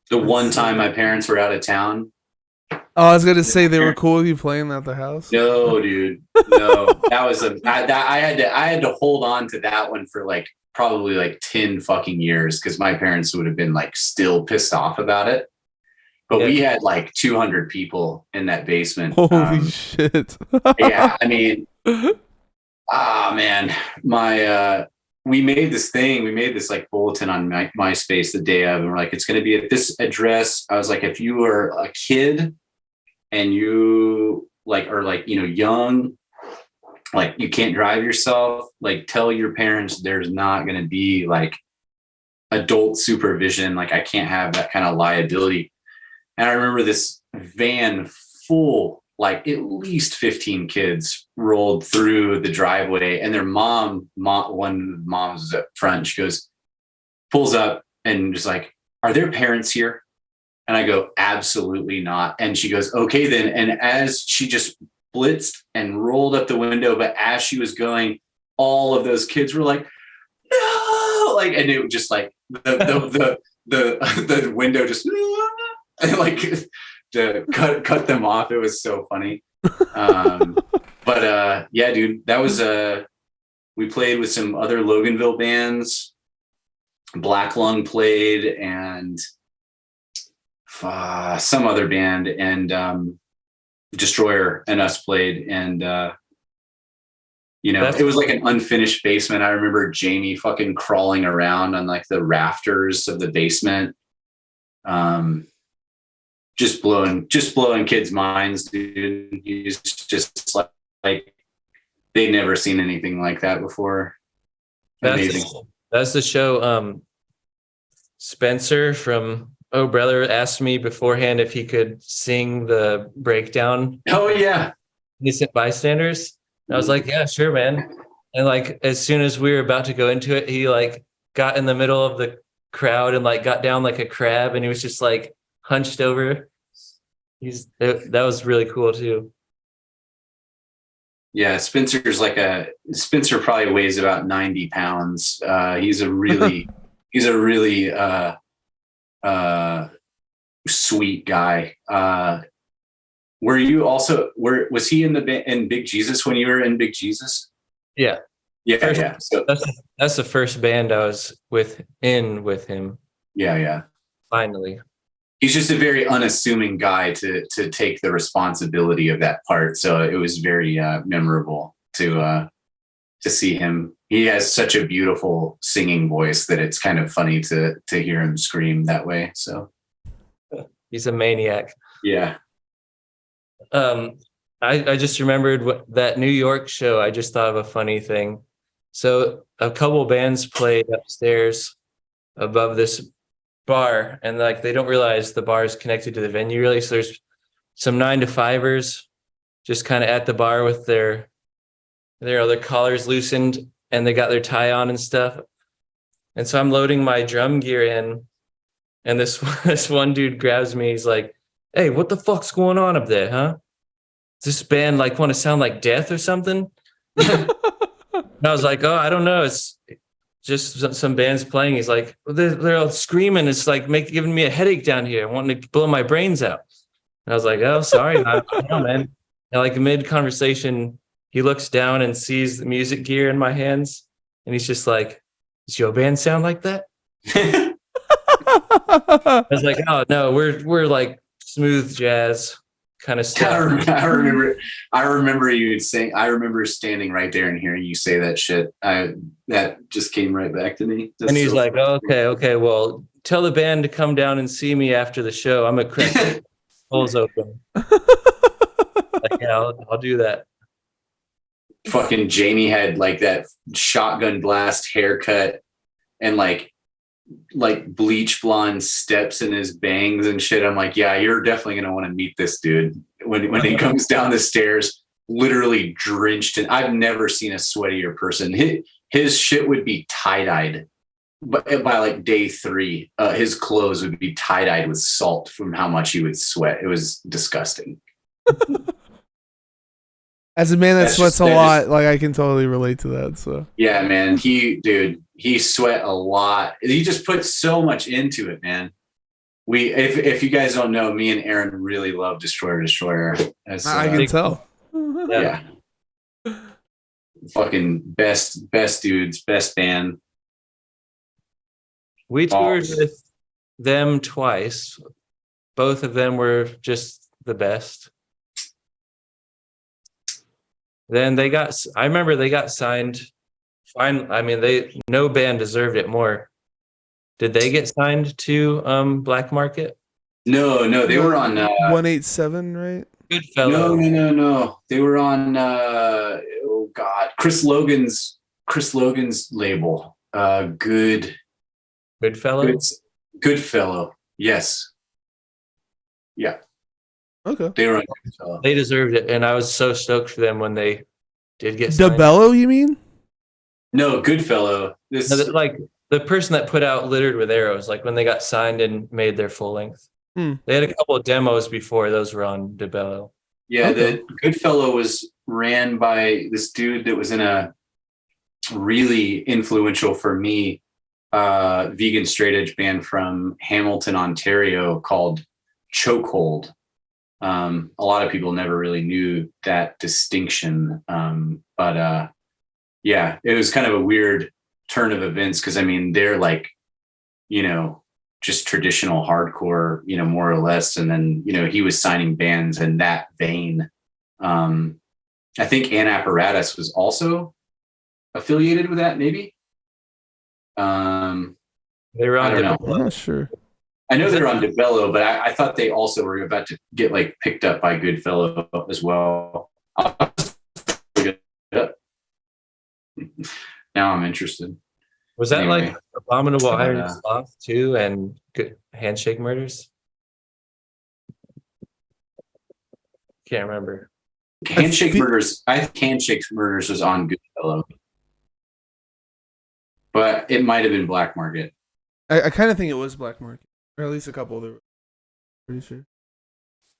The one time my parents were out of town. Oh, I was gonna say they were cool with you playing at the house. No, dude, no. That was I had to hold on to that one for like probably like 10 fucking years because my parents would have been like still pissed off about it. But we had like 200 people in that basement. Holy shit! Yeah, I mean, man, we made this like bulletin on MySpace the day of, and we're like, it's going to be at this address. I was like, if you are a kid and you are young, like you can't drive yourself, like tell your parents there's not going to be like adult supervision. Like I can't have that kind of liability. And I remember this van full, like at least 15 kids rolled through the driveway, and their one mom's up front. She pulls up and just like, are their parents here? And I go, absolutely not. And she goes, okay, then. And as she just blitzed and rolled up the window, but as she was going, all of those kids were like, no, like, and it was just like the window just and like to cut them off. It was so funny. But yeah, dude, that was we played with some other Loganville bands. Black Lung played, and some other band, and Destroyer and us played, and it was like an unfinished basement. I remember Jamie fucking crawling around on like the rafters of the basement. Just blowing kids' minds, dude. He's just like they'd never seen anything like that before. Amazing. That's the show. Spencer from Oh Brother asked me beforehand if he could sing the breakdown. Oh yeah, Innocent Bystanders. And I was like, yeah, sure, man. And like as soon as we were about to go into it, he like got in the middle of the crowd and like got down like a crab, and he was just like hunched over. That was really cool too. Yeah, Spencer probably weighs about 90 pounds. He's a really sweet guy. Was he in Big Jesus when you were in Big Jesus? Yeah. Yeah. So that's the first band I was with him. Yeah. Finally. He's just a very unassuming guy to take the responsibility of that part. So it was very memorable to see him. He has such a beautiful singing voice that it's kind of funny to hear him scream that way. So he's a maniac. Yeah. I just remembered that New York show. I just thought of a funny thing. So a couple bands played upstairs above this bar, and like they don't realize the bar is connected to the venue really. So there's some 9-to-5ers just kind of at the bar with their other collars loosened, and they got their tie on and stuff. And so I'm loading my drum gear in, and this one dude grabs me. He's like, "Hey, what the fuck's going on up there, huh? Does this band like want to sound like death or something?" And I was like, "Oh, I don't know. It's just some bands playing." He's like, well, they're all screaming. It's like giving me a headache down here, wanting to blow my brains out. And I was like, "Oh, sorry, I don't know, man." And like mid conversation, he looks down and sees the music gear in my hands, and he's just like, "Does your band sound like that?" I was like, "Oh no, we're like smooth jazz kind of stuff." I remember you saying. I remember standing right there and hearing you say that shit. That just came right back to me. And he's like, "Oh, okay, well, tell the band to come down and see me after the show. I'm gonna crack the holes open." Like, yeah, I'll do that. Fucking Jamie had like that shotgun blast haircut and like bleach blonde steps in his bangs and shit. I'm like, yeah, you're definitely gonna want to meet this dude when he comes down the stairs, literally drenched in. I've never seen a sweatier person. His shit would be tie-dyed but by like day 3, his clothes would be tie-dyed with salt from how much he would sweat. It was disgusting. As a man that That's sweats just- a that lot, just- like I can totally relate to that. So Yeah, man. He sweat a lot. He just put so much into it, man. If you guys don't know, me and Aaron really love Destroyer. I can tell. Yeah. Fucking best dudes, best band. We toured Awesome. with them twice. Both of them were just the best. Then I remember they got signed. Fine. I mean, no band deserved it more. Did they get signed to Black Market? No, they were on 187, right? Goodfellow. No. They were on oh god, Chris Logan's label. Goodfellow. Goodfellow. Yes. Yeah. Okay. They were on Goodfellow. They deserved it, and I was so stoked for them when they did get signed. DeBello, you mean? No, Goodfellow. No, like the person that put out Littered with Arrows, like when they got signed and made their full length. They had a couple of demos before those were on DeBello. Yeah, Okay. the Goodfellow was ran by this dude that was in a really influential for me vegan straight edge band from Hamilton, Ontario called Chokehold. A lot of people never really knew that distinction. But yeah, it was kind of a weird turn of events because I mean they're like, just traditional hardcore, more or less. And then, he was signing bands in that vein. I think An Apparatus was also affiliated with that, maybe. They were on I don't know. I'm not sure. I know they're on DeBello, but I thought they also were about to get like picked up by Goodfellow as well. Now I'm interested. Was that Anyway. like Abominable But, Iron Sloth too, and Handshake Murders? Can't remember. Handshake Murders. I think Handshake Murders was on Goodfellow, but it might have been Black Market. I kind of think it was Black Market, or at least a couple. They were pretty sure.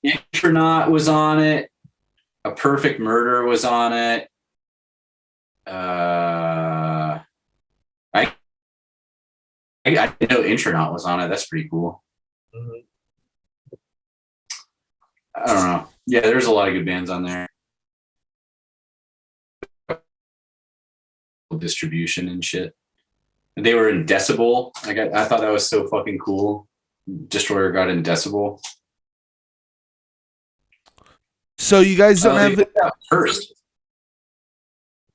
Intronaut was on it. A Perfect Murder was on it. I know Intronaut was on it. That's pretty cool. Mhm. I don't know. Yeah, there's a lot of good bands on there. Distribution and shit. And they were in Decibel. I thought that was so fucking cool. Destroyer got in Decibel. So you guys don't They have. put out First.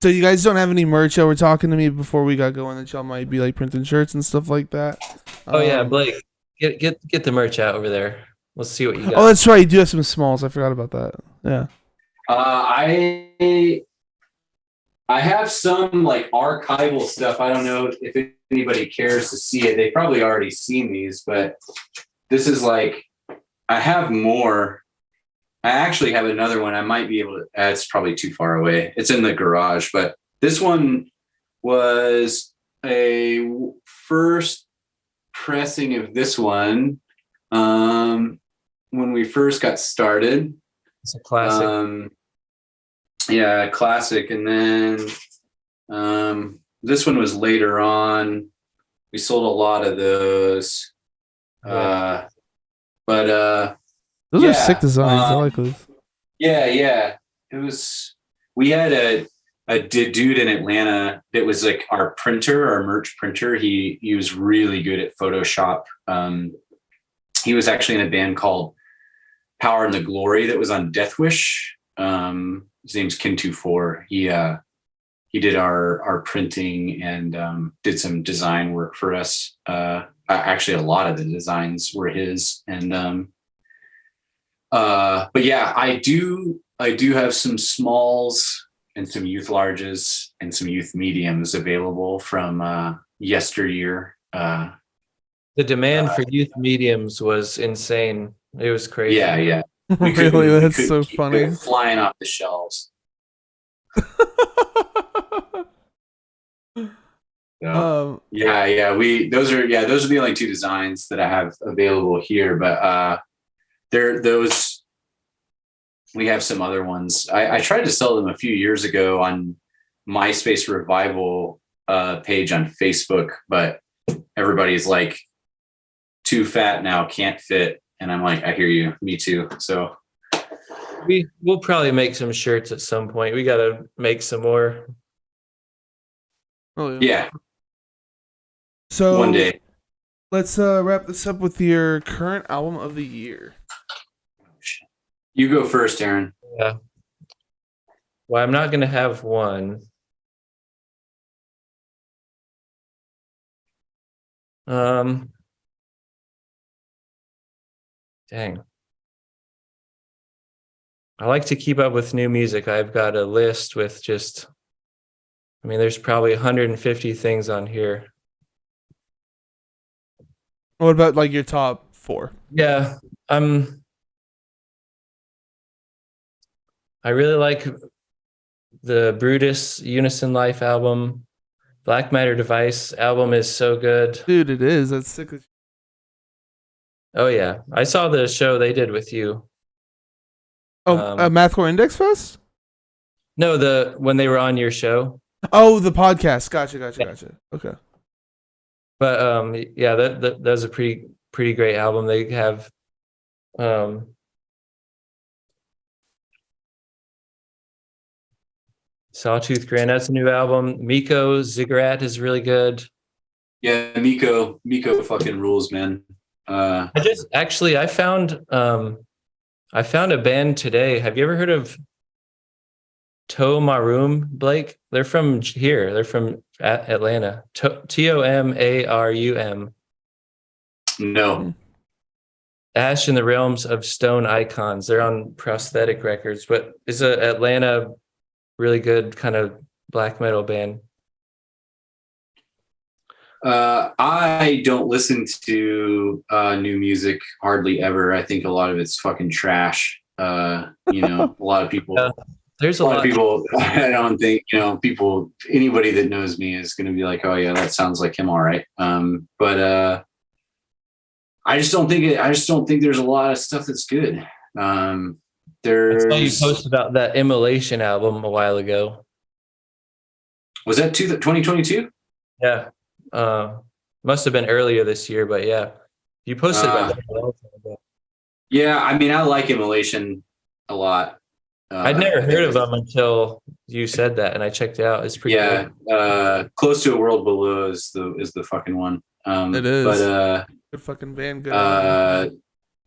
So you guys don't have any merch. Y'all were talking to me before we got going that y'all might be like printing shirts and stuff like that. Oh yeah, Blake, get the merch out over there. Let's see what you got. Oh, that's right. You do have some smalls. I forgot about that. Yeah. I have some like archival stuff. I don't know if anybody cares to see it. They probably already seen these, but this is like I have more. I actually have another one. I might be able to. It's probably too far away. It's in the garage, but this one was a first pressing of this one when we first got started. It's a classic. Yeah, classic. And then this one was later on. We sold a lot of those. Yeah. But Those yeah, are sick designs. I like those. yeah. It was. We had a dude in Atlanta that was like our printer, our merch printer. He was really good at Photoshop. He was actually in a band called Power and the Glory that was on Death Wish. His name's Kin24. He did our printing and did some design work for us. Actually, a lot of the designs were his. And but yeah, I do have some smalls and some youth larges and some youth mediums available from yesteryear. The demand for youth mediums was insane. It was crazy. Yeah. Really, that's we so keep funny. it flying off the shelves. Those are the only two designs that I have available here, but those we have some other ones. I tried to sell them a few years ago on MySpace Revival page on Facebook, but everybody's like too fat now, can't fit. And I'm like, I hear you, me too. So we'll probably make some shirts at some point. We got to make some more. Oh yeah. So one day. Let's wrap this up with your current album of the year. You go first, Aaron. Yeah. Well, I'm not going to have one. Dang. I like to keep up with new music. I've got a list with there's probably 150 things on here. What about like your top 4? Yeah. I really like the Brutus Unison Life album. Black Matter Device album is so good. Dude, it is. That's sick. Oh yeah. I saw the show they did with you. Mathcore Index Fest? No, when they were on your show. Oh, the podcast. Gotcha. Okay. But that was a pretty great album. They have Sawtooth Granite's a new album. Miko Ziggurat is really good. Yeah, Miko fucking rules, man. I found a band today. Have you ever heard of Tomarum, Blake? They're from here. They're from Atlanta. Tomarum. No. Ash in the Realms of Stone Icons. They're on Prosthetic Records, but it's a Atlanta really good kind of black metal band. I don't listen to new music hardly ever. I think a lot of it's fucking trash. A lot of people. There's a lot of people. I don't think people. Anybody that knows me is going to be like, "Oh yeah, that sounds like him, all right." But I just don't think there's a lot of stuff that's good. I saw you post about that Immolation album a while ago. Was that 2022? Yeah. Must have been earlier this year, but yeah, you posted about that. Yeah, I like Immolation a lot. I'd never heard of them until you said that, and I checked it out. It's pretty good. Close to a World Below is the fucking one. It is. But good fucking band. Good.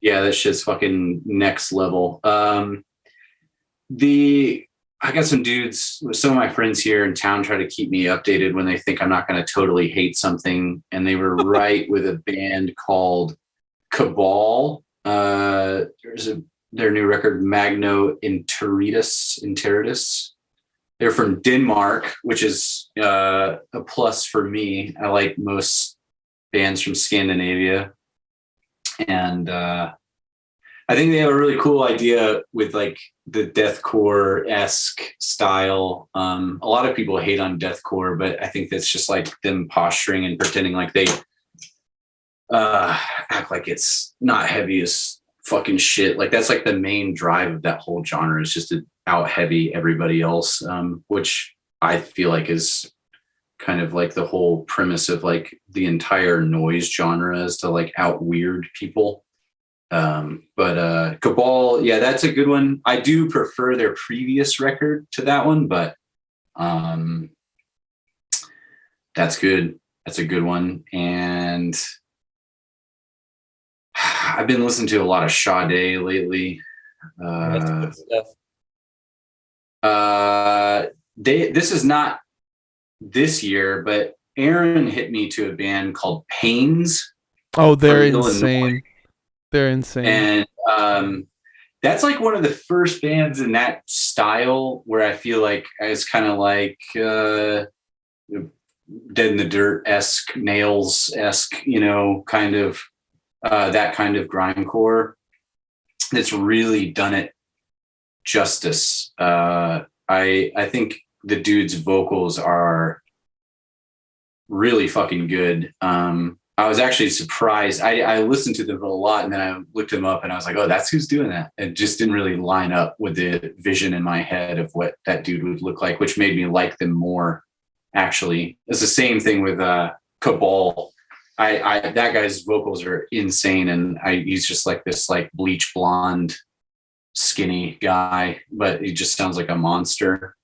Yeah, that shit's fucking next level. I got some dudes, some of my friends here in town try to keep me updated when they think I'm not going to totally hate something. And they were right with a band called Cabal. Their new record, Magno Interitus. They're from Denmark, which is a plus for me. I like most bands from Scandinavia. And I think they have a really cool idea with like the deathcore-esque style. A lot of people hate on deathcore, but I think that's just like them posturing and pretending like they act like it's not heavy as fucking shit. Like that's like the main drive of that whole genre is just to out heavy everybody else, which I feel like is kind of like the whole premise of like the entire noise genre is to like out weird people. But Cabal, yeah, that's a good one. I do prefer their previous record to that one, but that's good. That's a good one. And I've been listening to a lot of Sade lately. This is not this year, but Aaron hit me to a band called Pains. Oh, they're insane. Illinois. They're insane. And that's like one of the first bands in that style where I feel like it's kind of like Dead in the Dirt-esque, Nails-esque, kind of that kind of grindcore that's really done it justice. I think the dude's vocals are really fucking good. I was actually surprised. I listened to them a lot, and then I looked them up, and I was like, "Oh, that's who's doing that." It just didn't really line up with the vision in my head of what that dude would look like, which made me like them more. Actually, it's the same thing with Cabal. That guy's vocals are insane, and he's just like this like bleach blonde, skinny guy, but he just sounds like a monster.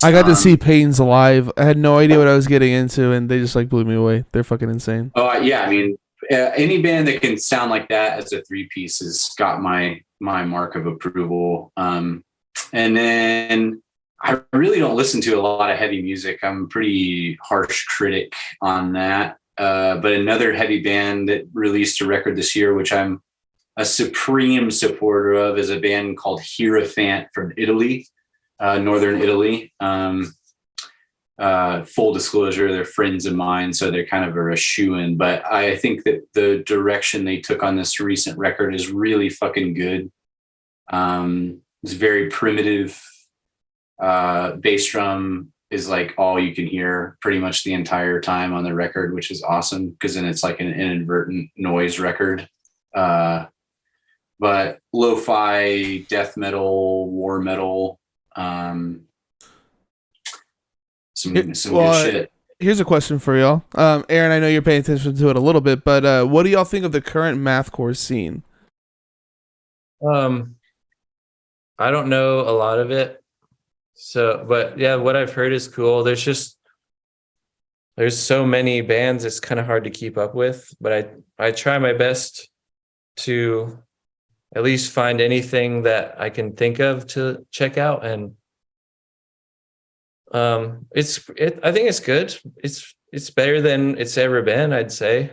I got to see Pains live. I had no idea what I was getting into, and they just like blew me away. They're fucking insane. Oh yeah, I mean, any band that can sound like that as a 3-piece has got my mark of approval. And then I really don't listen to a lot of heavy music. I'm a pretty harsh critic on that. But another heavy band that released a record this year, which I'm a supreme supporter of, is a band called Hierophant from Italy. Northern Italy. Full disclosure, they're friends of mine, so they're kind of a shoo-in. But I think that the direction they took on this recent record is really fucking good. It's very primitive. Bass drum is like all you can hear pretty much the entire time on the record, which is awesome because then it's like an inadvertent noise record. But lo-fi, death metal, war metal. Some good shit. Here's a question for y'all. Aaron, I know you're paying attention to it a little bit, but what do y'all think of the current mathcore scene? I don't know a lot of it. So, but yeah, what I've heard is cool. There's so many bands, it's kind of hard to keep up with, but I try my best to at least find anything that I can think of to check out. And I think it's good. It's better than it's ever been, I'd say.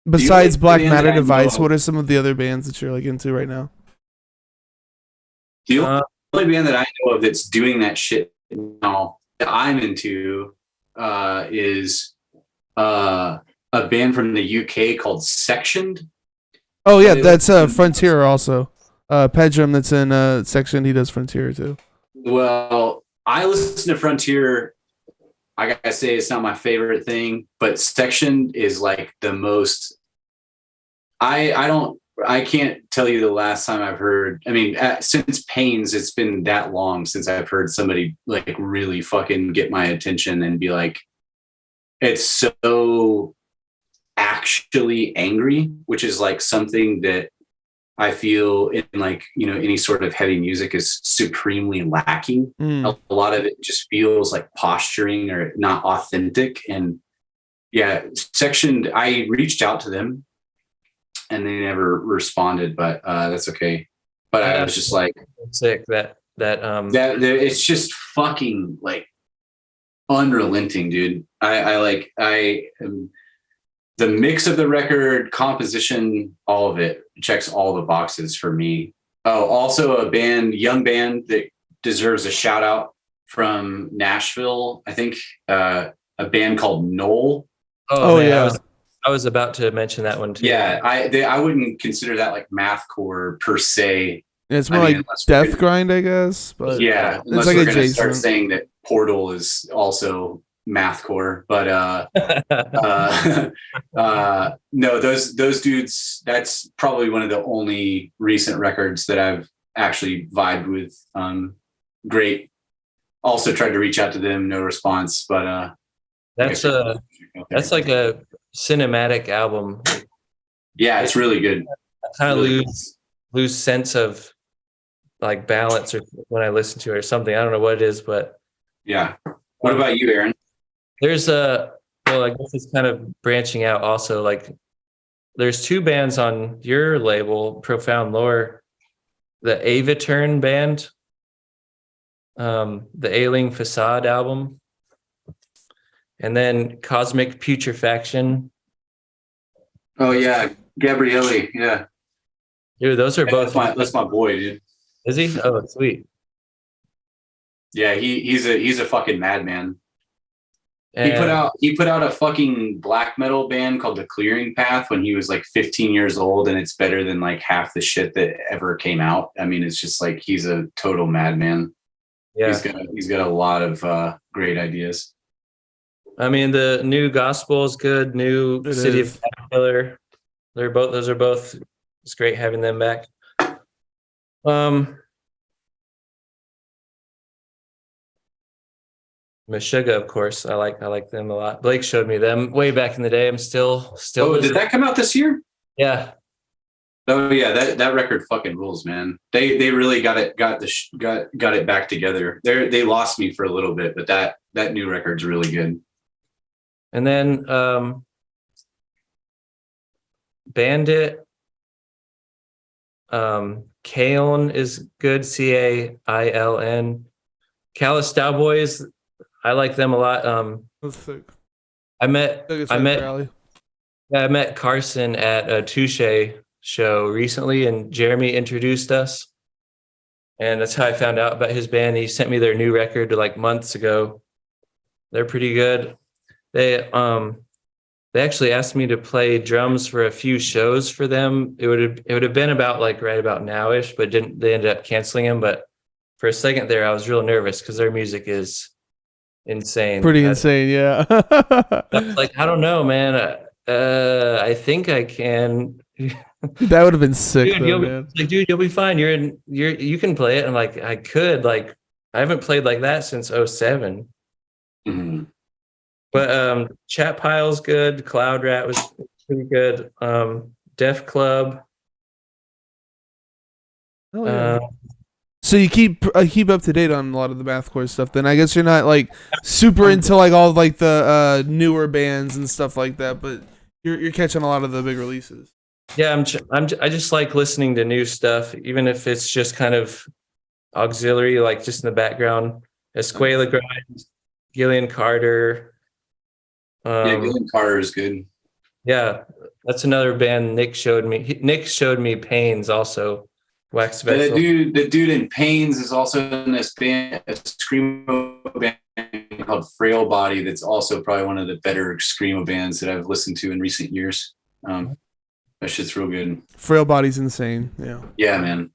Besides Black Matter Device, what are some of the other bands that you're like into right now? The only band that I know of that's doing that shit now that I'm into is a band from the UK called Sectioned. Oh yeah, that's Frontier also. Pedram that's in Section, he does Frontier too. Well, I listen to Frontier. I gotta say it's not my favorite thing, but Section is like the most. I can't tell you the last time I've heard. I mean, since Pains, it's been that long since I've heard somebody like really fucking get my attention and be like, it's so actually angry, which is like something that I feel in like, any sort of heavy music is supremely lacking. A lot of it just feels like posturing or not authentic. And yeah, Sectioned, I reached out to them and they never responded, but that's okay. But I was just like sick that it's just fucking like unrelenting, dude. I the mix of the record, composition, all of it checks all the boxes for me. Oh, also a young band that deserves a shout out from Nashville. I think a band called Knoll. Oh man, yeah. I was about to mention that one too. Yeah, I wouldn't consider that like mathcore per se. It's more like death grind, I guess. But yeah, unless it's like we're going to start saying that Portal is also mathcore, but no, those dudes, that's probably one of the only recent records that I've actually vibed with. Great. Also tried to reach out to them, no response, but that's like a cinematic album. Yeah, it's really good. I kind of lose sense of like balance or when I listen to it or something. I don't know what it is, but yeah. What about you, Aaron? There's I guess it's kind of branching out also. Like there's two bands on your label, Profound Lore, the Avaturn band, the Ailing Facade album, and then Cosmic Putrefaction. Oh yeah, Gabriele, yeah. Dude, those are both. That's my boy, dude. Is he? Oh, sweet. Yeah, he's a fucking madman. He put out a fucking black metal band called The Clearing Path when he was like 15 years old, and it's better than like half the shit that ever came out. I mean, it's just like he's a total madman. Yeah, he's got a lot of great ideas. I mean, the new Gospel is good. New It City is. of Caterpillar. Those are both. It's great having them back. Meshuggah, of course. I like them a lot. Blake showed me them way back in the day. I'm still Oh, listening. did that come out this year? Yeah. Oh yeah, that record fucking rules, man. They really got it back together. They lost me for a little bit, but that new record's really good. And then Bandit, Kailn is good. Cailn. Callous Cowboys, I like them a lot. That's sick. I met Sick as rally. I met Carson at a Touche show recently, and Jeremy introduced us, and that's how I found out about his band. He sent me their new record like months ago. They're pretty good. They actually asked me to play drums for a few shows for them. It would have been about like right about now-ish, but they ended up canceling them. But for a second there, I was real nervous because their music is insane. Pretty insane, yeah. I was like, I don't know, man. I think I can. That would have been sick, Dude, though, man. dude, you'll be fine. You can play it. I'm like, I could. Like, I haven't played like that since 07. Mm-hmm. But Chat Pile's good. Cloud Rat was pretty good. Def Club. Oh, yeah. So you keep up to date on a lot of the mathcore stuff. Then I guess you're not like super into like all like the newer bands and stuff like that, but you're catching a lot of the big releases. Yeah, I just like listening to new stuff, even if it's just kind of auxiliary, like just in the background. Escuela Grind, Gillian Carter. Yeah, Gillian Carter is good. Yeah, that's another band Nick showed me. Nick showed me Pains also. Wax Vessel. The dude in Pains is also in this band, a screamo band called Frail Body. That's also probably one of the better screamo bands that I've listened to in recent years. That shit's real good. Frail Body's insane. Yeah. Yeah, man.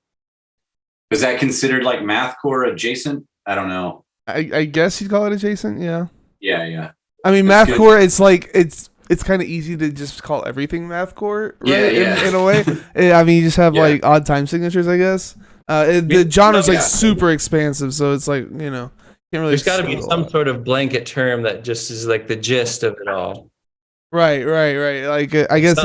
Is that considered like mathcore adjacent? I don't know. I guess you'd call it adjacent. Yeah. Yeah. I mean, That's mathcore. good. It's like it's kind of easy to just call everything mathcore, right? Yeah. In a way. I mean, you just have like odd time signatures, I guess. The genre's like super expansive, so it's like can't really. There's got to be some sort of blanket term that just is like the gist of it all. Right. Like I guess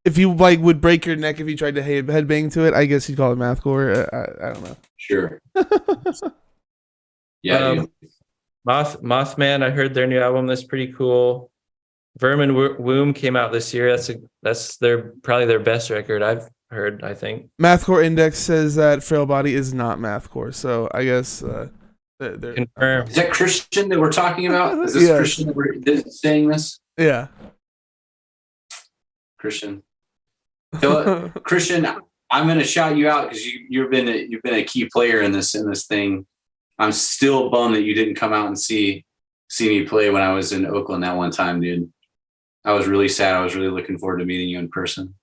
if you like would break your neck if you tried to headbang to it, I guess you'd call it mathcore. I don't know. Sure. Yeah. Mothman, I heard their new album. That's pretty cool. Vermin Womb came out this year. That's probably their best record I've heard, I think. Mathcore Index says that Frail Body is not mathcore, so I guess they're confirmed. Is that Christian that we're talking about? Is this Yes. Christian that we're saying this? Yeah. Christian. So, Christian, I'm going to shout you out because you've been a key player in this thing. I'm still bummed that you didn't come out and see me play when I was in Oakland that one time, dude. I was really sad. I was really looking forward to meeting you in person.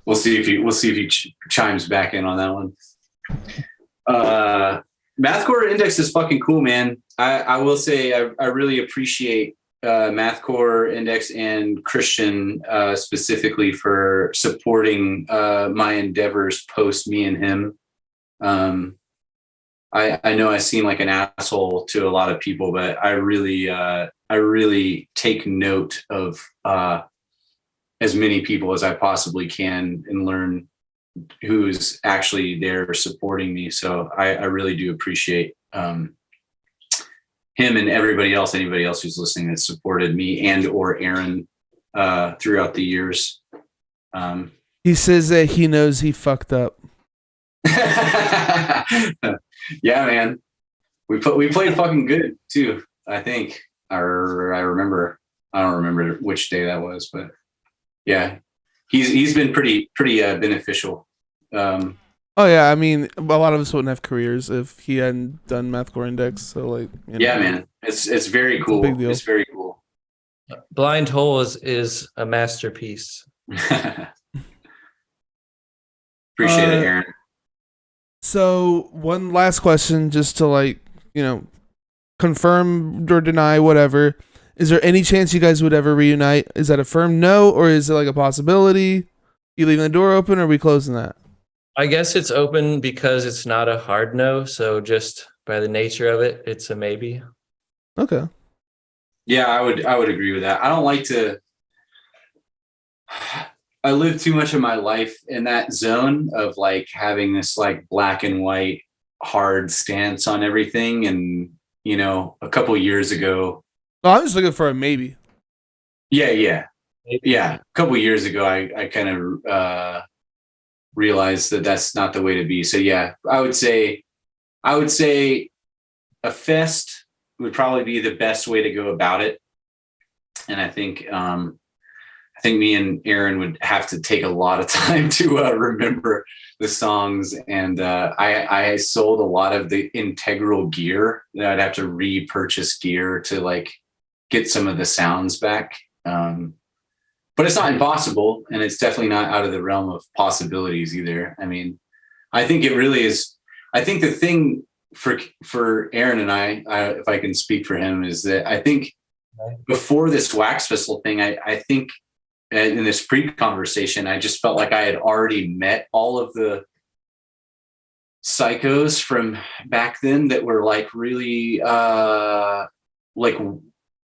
We'll see if he chimes back in on that one. Mathcore Index is fucking cool, man. I will say I really appreciate Mathcore Index and Christian specifically for supporting my endeavors post me and him. I know I seem like an asshole to a lot of people, but I really take note of as many people as I possibly can and learn who's actually there supporting me. So I really do appreciate him and anybody else who's listening that supported me and or Aaron throughout the years. He says that he knows he fucked up. Yeah, man. We played fucking good too. I think I remember. I don't remember which day that was, but yeah, he's been pretty beneficial. Oh yeah, I mean, a lot of us wouldn't have careers if he hadn't done Mathcore Index. So like, yeah, man, it's very cool. Big deal. It's very cool. Blind Hole is a masterpiece. Appreciate it, Aaron. So one last question, just to like, confirm or deny whatever. Is there any chance you guys would ever reunite? Is that a firm no, or is it like a possibility? You leaving the door open, or are we closing that? I guess it's open because it's not a hard no. So just by the nature of it, it's a maybe. Okay. Yeah, I would agree with that. I don't like to. I live too much of my life in that zone of like having this like black and white hard stance on everything. And a couple years ago, No, I'm just looking for a maybe. yeah. A couple years ago, I kind of realized that that's not the way to be. So yeah, I would say a fest would probably be the best way to go about it. And I think me and Aaron would have to take a lot of time to remember the songs. And I sold a lot of the integral gear that I'd have to repurchase gear to like get some of the sounds back. But it's not impossible, and it's definitely not out of the realm of possibilities either. I mean, I think it really is. I think the thing for Aaron and I, if I can speak for him, is that I think before this Wax Festival thing, I think in this pre-conversation, I just felt like I had already met all of the psychos from back then that were like really like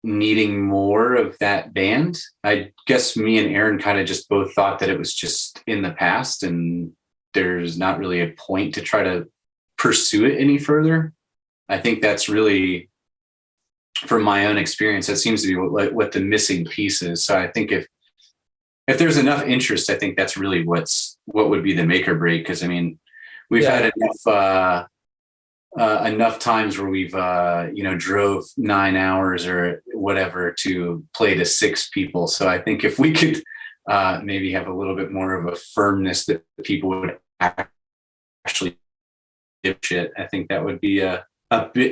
needing more of that band. I guess me and Aaron kind of just both thought that it was just in the past and there's not really a point to try to pursue it any further. I think that's really, from my own experience, that seems to be what the missing piece is. So I think if there's enough interest, I think that's really what would be the make or break. Because I mean, we've had enough times where we've drove 9 hours or whatever to play to 6 people. So I think if we could maybe have a little bit more of a firmness that people would actually give shit, I think that would be a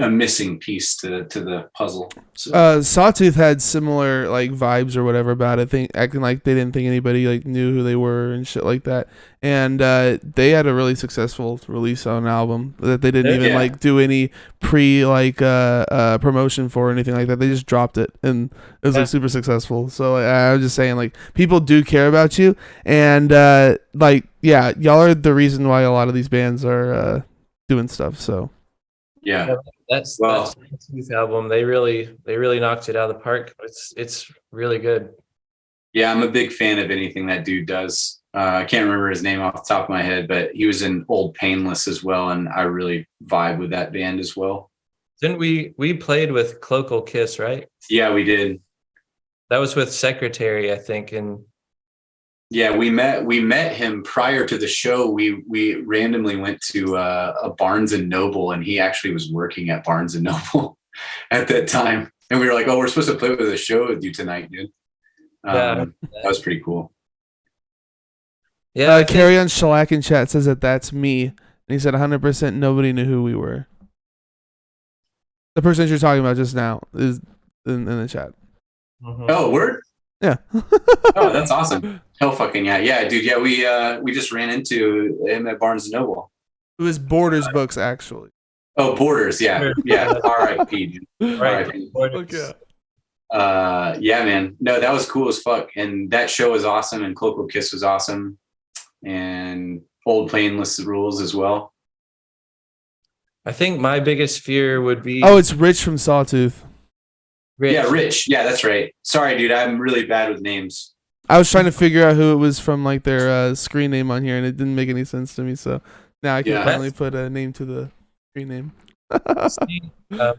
missing piece to the puzzle. So. Sawtooth had similar like vibes or whatever about it, acting like they didn't think anybody like knew who they were and shit like that. And they had a really successful release on an album that they didn't even like do any pre promotion for or anything like that. They just dropped it and it was like super successful. So I was just saying, like, people do care about you, and y'all are the reason why a lot of these bands are doing stuff. So. Yeah, that's Tooth album. They really knocked it out of the park. It's really good. Yeah, I'm a big fan of anything that dude does. I can't remember his name off the top of my head, but he was in Old Painless as well, and I really vibe with that band as well. Didn't we played with Cloacal Kiss, right? Yeah, we did. That was with Secretary, I think, and yeah, we met him prior to the show. We randomly went to a Barnes and Noble, and he actually was working at Barnes and Noble at that time. And we were like, "Oh, we're supposed to play with a show with you tonight, dude." That was pretty cool. Yeah, Carry on Shellac in chat says that's me, and he said 100% nobody knew who we were. The person that you're talking about just now is in the chat. Mm-hmm. Oh, word. Yeah. Oh, that's awesome. Hell fucking yeah. Yeah, dude. Yeah, we just ran into him at Barnes and Noble. It was Borders Books, actually. Oh, Borders. Yeah. Yeah. R.I.P. R.I.P. Okay. Yeah, man. No, that was cool as fuck. And that show was awesome. And Cloacal Kiss was awesome. And Old Painless rules as well. I think my biggest fear would be... Oh, it's Rich from Sawtooth. Rich. Yeah, Rich. Yeah, that's right. Sorry, dude. I'm really bad with names. I was trying to figure out who it was from, like their screen name on here, and it didn't make any sense to me. So now I can finally put a name to the screen name.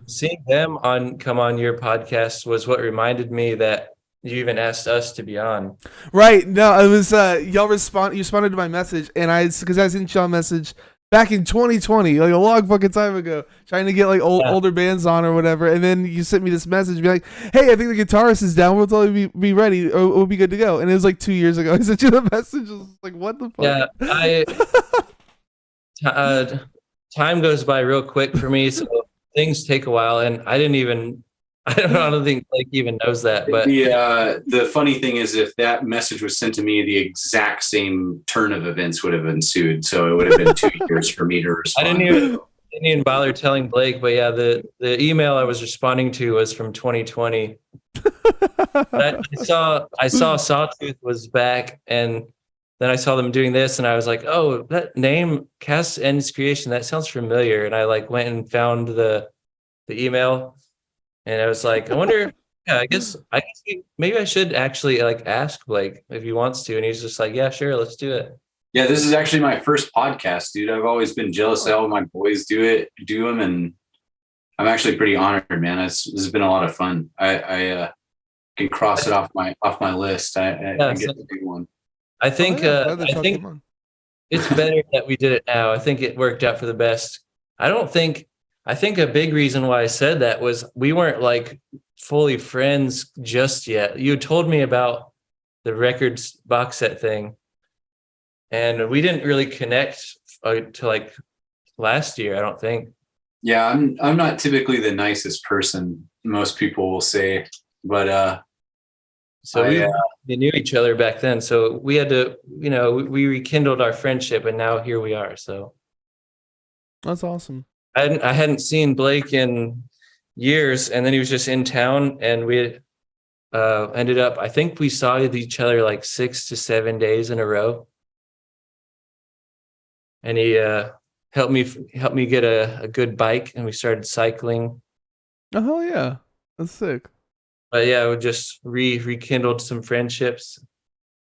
Seeing them come on your podcast was what reminded me that you even asked us to be on. Right. No, it was you responded to my message, and because I sent y'all a message back in 2020, like a long fucking time ago, trying to get like older bands on or whatever. And then you sent me this message, be like, "Hey, I think the guitarist is down. We'll totally be ready. We'll be good to go." And it was like 2 years ago. I sent you the message. I was like, "What the fuck?" Yeah, time goes by real quick for me, so things take a while. And I I don't think Blake even knows that, but The funny thing is, if that message was sent to me, the exact same turn of events would have ensued. So it would have been 2 years for me to I respond. didn't even bother telling Blake. But yeah, the email I was responding to was from 2020. I saw Sawtooth was back, and then I saw them doing this, and I was like, oh, that name, Cast Ends Creation, that sounds familiar. And I like went and found the email, and I was like, I wonder. Yeah, I guess maybe I should actually like ask Blake if he wants to, and he's just like, yeah, sure, let's do it. Yeah, this is actually my first podcast, dude. I've always been jealous that all my boys do them, and I'm actually pretty honored, man. This has been a lot of fun. I can cross it off my list. I get to do one. I think I think it's better that we did it now. I think it worked out for the best. I think a big reason why I said that was we weren't like fully friends just yet. You told me about the records box set thing, and we didn't really connect to like last year, I don't think. Yeah, I'm not typically the nicest person, most people will say, but so we knew each other back then. So we had to, we rekindled our friendship, and now here we are. So that's awesome. I hadn't seen Blake in years, and then he was just in town, and we ended up, I think we saw each other like 6 to 7 days in a row. And he helped me get a good bike, and we started cycling. Oh hell yeah, that's sick. But yeah, we just rekindled some friendships,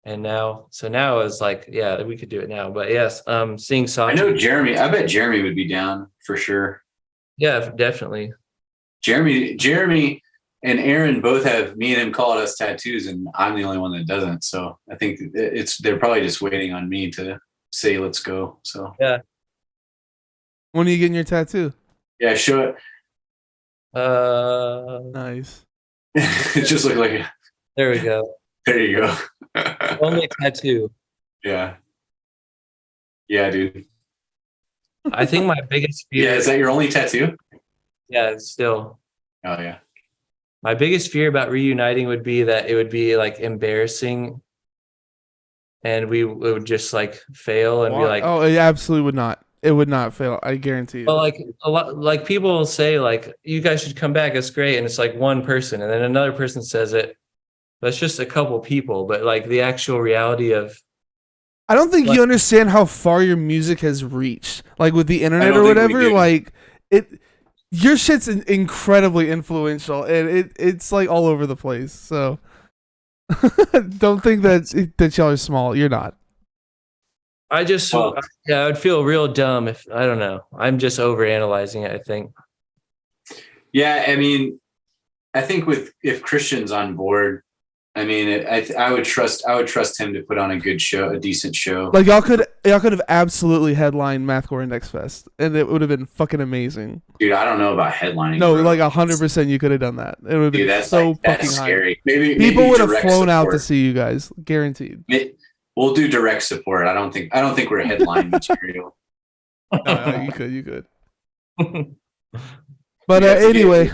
and now it's like, yeah, we could do it now. But yes, seeing Sasha. I know Jeremy. I bet Jeremy would be down for sure. Yeah, definitely. Jeremy and Aaron both have me and him call us tattoos, and I'm the only one that doesn't. So I think they're probably just waiting on me to say let's go. So yeah. When are you getting your tattoo? Yeah, show it. Nice. It just looked like. There we go. There you go. Only tattoo. Yeah. Yeah, dude. I think my biggest fear. Yeah, is that your only tattoo? Yeah, it's still. Oh yeah. My biggest fear about reuniting would be that it would be like embarrassing, and we would just like fail and be like, oh, it absolutely would not. It would not fail. I guarantee you. Well, like a lot, like people will say, like, you guys should come back. It's great, and it's like one person, and then another person says it. That's just a couple people, but like the actual reality of. I don't think you understand how far your music has reached, like with the internet or whatever. Like your shit's incredibly influential, and it's like all over the place. So don't think that y'all are small. You're not. I would feel real dumb if, I don't know. I'm just overanalyzing it, I think. Yeah, I mean, I think if Christian's on board, I mean, I would trust him to put on a good show, a decent show. Like y'all could have absolutely headlined Mathcore Index Fest, and it would have been fucking amazing. Dude, I don't know about headlining. No, bro. like 100% you could have done that. It would have been that's so like, fucking that's scary. high. Maybe people would have flown support. out to see you guys, guaranteed. We'll do direct support. I don't think we're headline material. You could. But anyway,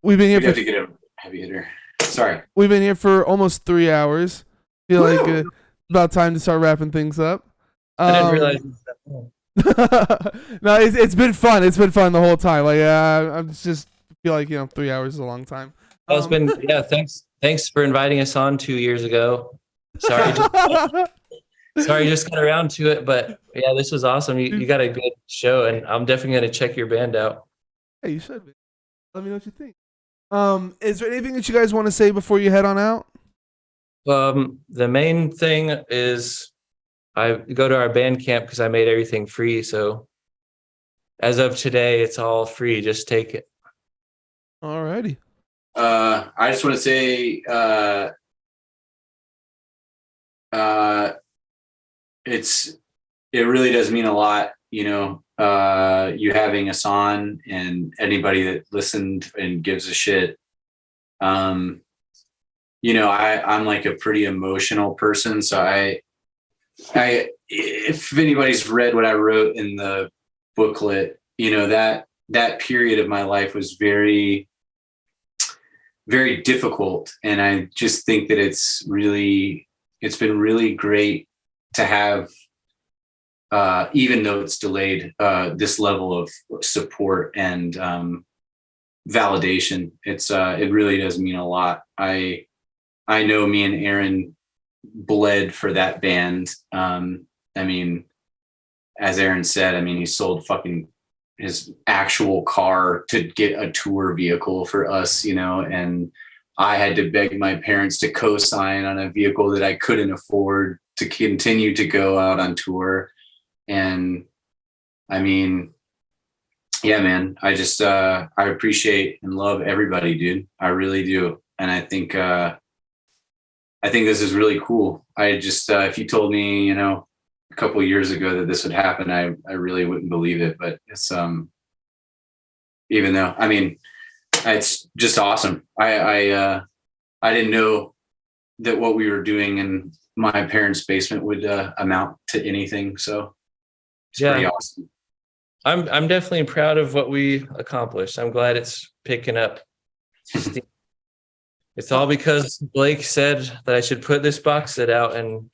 we've been here have to get a heavy hitter. Sorry. We've been here for almost 3 hours. Feel like about time to start wrapping things up. I didn't realize it was that long. No, it's been fun. It's been fun the whole time. Like I'm just feel like 3 hours is a long time. It's been Thanks for inviting us on 2 years ago. Sorry, just got around to it, but yeah, this was awesome. You got a good show, and I'm definitely gonna check your band out. Hey, you should be. Let me know what you think. Is there anything that you guys want to say before you head on out? The main thing is I go to our band camp because I made everything free. So as of today, it's all free. Just take it. Alrighty. I just want to say, it really does mean a lot, you having us on, and anybody that listened and gives a shit. I'm like a pretty emotional person, so I if anybody's read what I wrote in the booklet, that period of my life was very very difficult. And I just think that it's been really great to have, even though it's delayed, this level of support and validation. It really does mean a lot. I know me and Aaron bled for that band. I mean, as Aaron said, I mean, he sold fucking his actual car to get a tour vehicle for us, you know, and I had to beg my parents to co-sign on a vehicle that I couldn't afford to continue to go out on tour. And I mean, yeah, man, I just, I appreciate and love everybody, dude. I really do. And I think this is really cool. I just, if you told me, you know, a couple of years ago that this would happen, I really wouldn't believe it, but it's, even though, I mean, it's just awesome. I didn't know that what we were doing in my parents' basement would amount to anything. So it's pretty awesome. I'm definitely proud of what we accomplished. I'm glad it's picking up steam. It's all because Blake said that I should put this box set out, and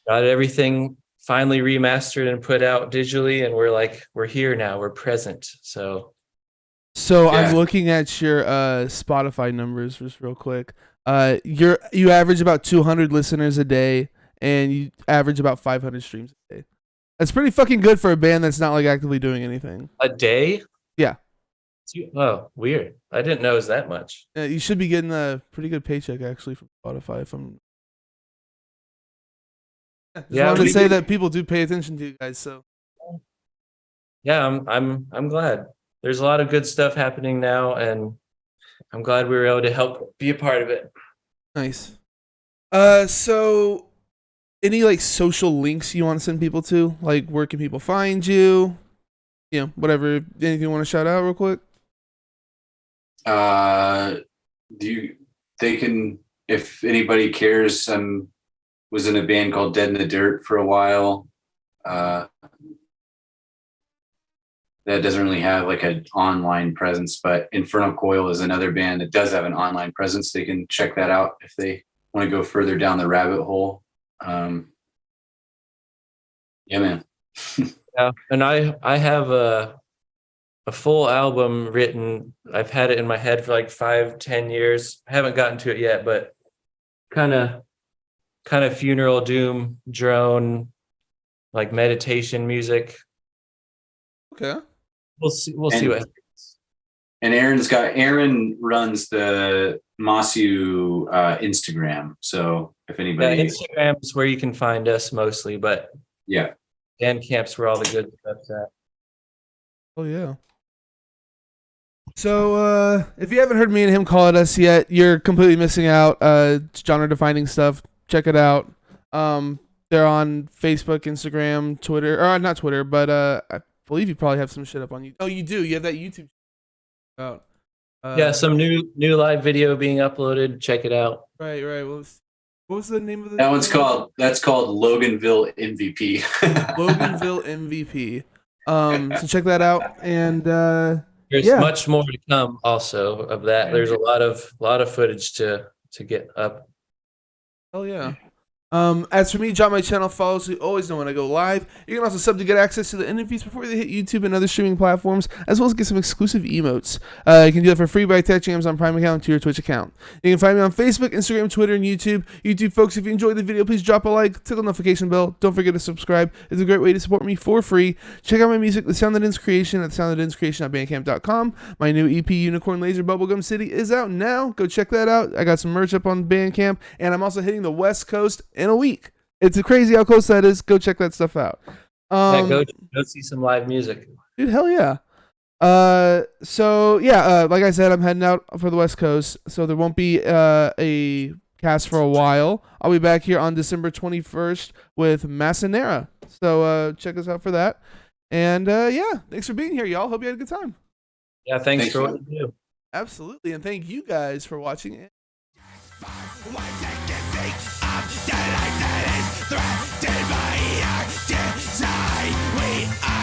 got everything finally remastered and put out digitally, and we're here now. We're present. So yeah. I'm looking at your Spotify numbers just real quick. You average about 200 listeners a day, and you average about 500 streams a day. That's pretty fucking good for a band that's not like actively doing anything. A day? Yeah. Oh, weird. I didn't know it was that much. You should be getting a pretty good paycheck actually from Spotify. Just wanted to say that people do pay attention to you guys. So yeah, I'm glad. There's a lot of good stuff happening now, and I'm glad we were able to help be a part of it. Nice. So any like social links you want to send people to? Like, where can people find you? You know, whatever. Anything you want to shout out real quick? They can, if anybody cares, was in a band called Dead in the Dirt for a while. That doesn't really have like an online presence, but Infernal Coil is another band that does have an online presence. They can check that out if they want to go further down the rabbit hole. Yeah, man. Yeah, and I have a full album written. I've had it in my head for like 5-10 years. I haven't gotten to it yet, but kind of funeral doom drone, like meditation music. Okay. We'll see what happens. And Aaron runs the Masu Instagram. So if anybody, Instagram is where you can find us mostly, but yeah, Bandcamp's where all the good stuff's at. Oh yeah. So if you haven't heard me and him call at us yet, you're completely missing out. It's genre defining stuff. Check it out. They're on Facebook, Instagram, Twitter, or not Twitter, but I believe you probably have some shit up on YouTube. Oh, you do. You have that YouTube out. Yeah, some new live video being uploaded. Check it out. Right. What was the name of the? That's called Loganville MVP. Loganville MVP. So check that out, and there's much more to come. Also of that, there's a lot of footage to get up. Oh yeah. As for me, drop my channel, follow so you always know when I go live. You can also sub to get access to the interviews before they hit YouTube and other streaming platforms, as well as get some exclusive emotes. You can do that for free by attaching Amazon Prime account to your Twitch account. You can find me on Facebook, Instagram, Twitter, and YouTube. YouTube folks, if you enjoyed the video, please drop a like, tickle the notification bell. Don't forget to subscribe. It's a great way to support me for free. Check out my music, The Sound That Ends Creation, at thesoundthatenscreation.bandcamp.com. My new EP, Unicorn Laser Bubblegum City, is out now. Go check that out. I got some merch up on Bandcamp, and I'm also hitting the West Coast in a week. It's crazy how close that is. Go check that stuff out. Go see some live music. Dude, hell yeah. Like I said, I'm heading out for the West Coast, so there won't be a cast for a while. I'll be back here on December 21st with Massanera. So check us out for that. And thanks for being here, y'all. Hope you had a good time. Yeah, thanks for what you do. Absolutely, and thank you guys for watching it. Threatened by our design, we are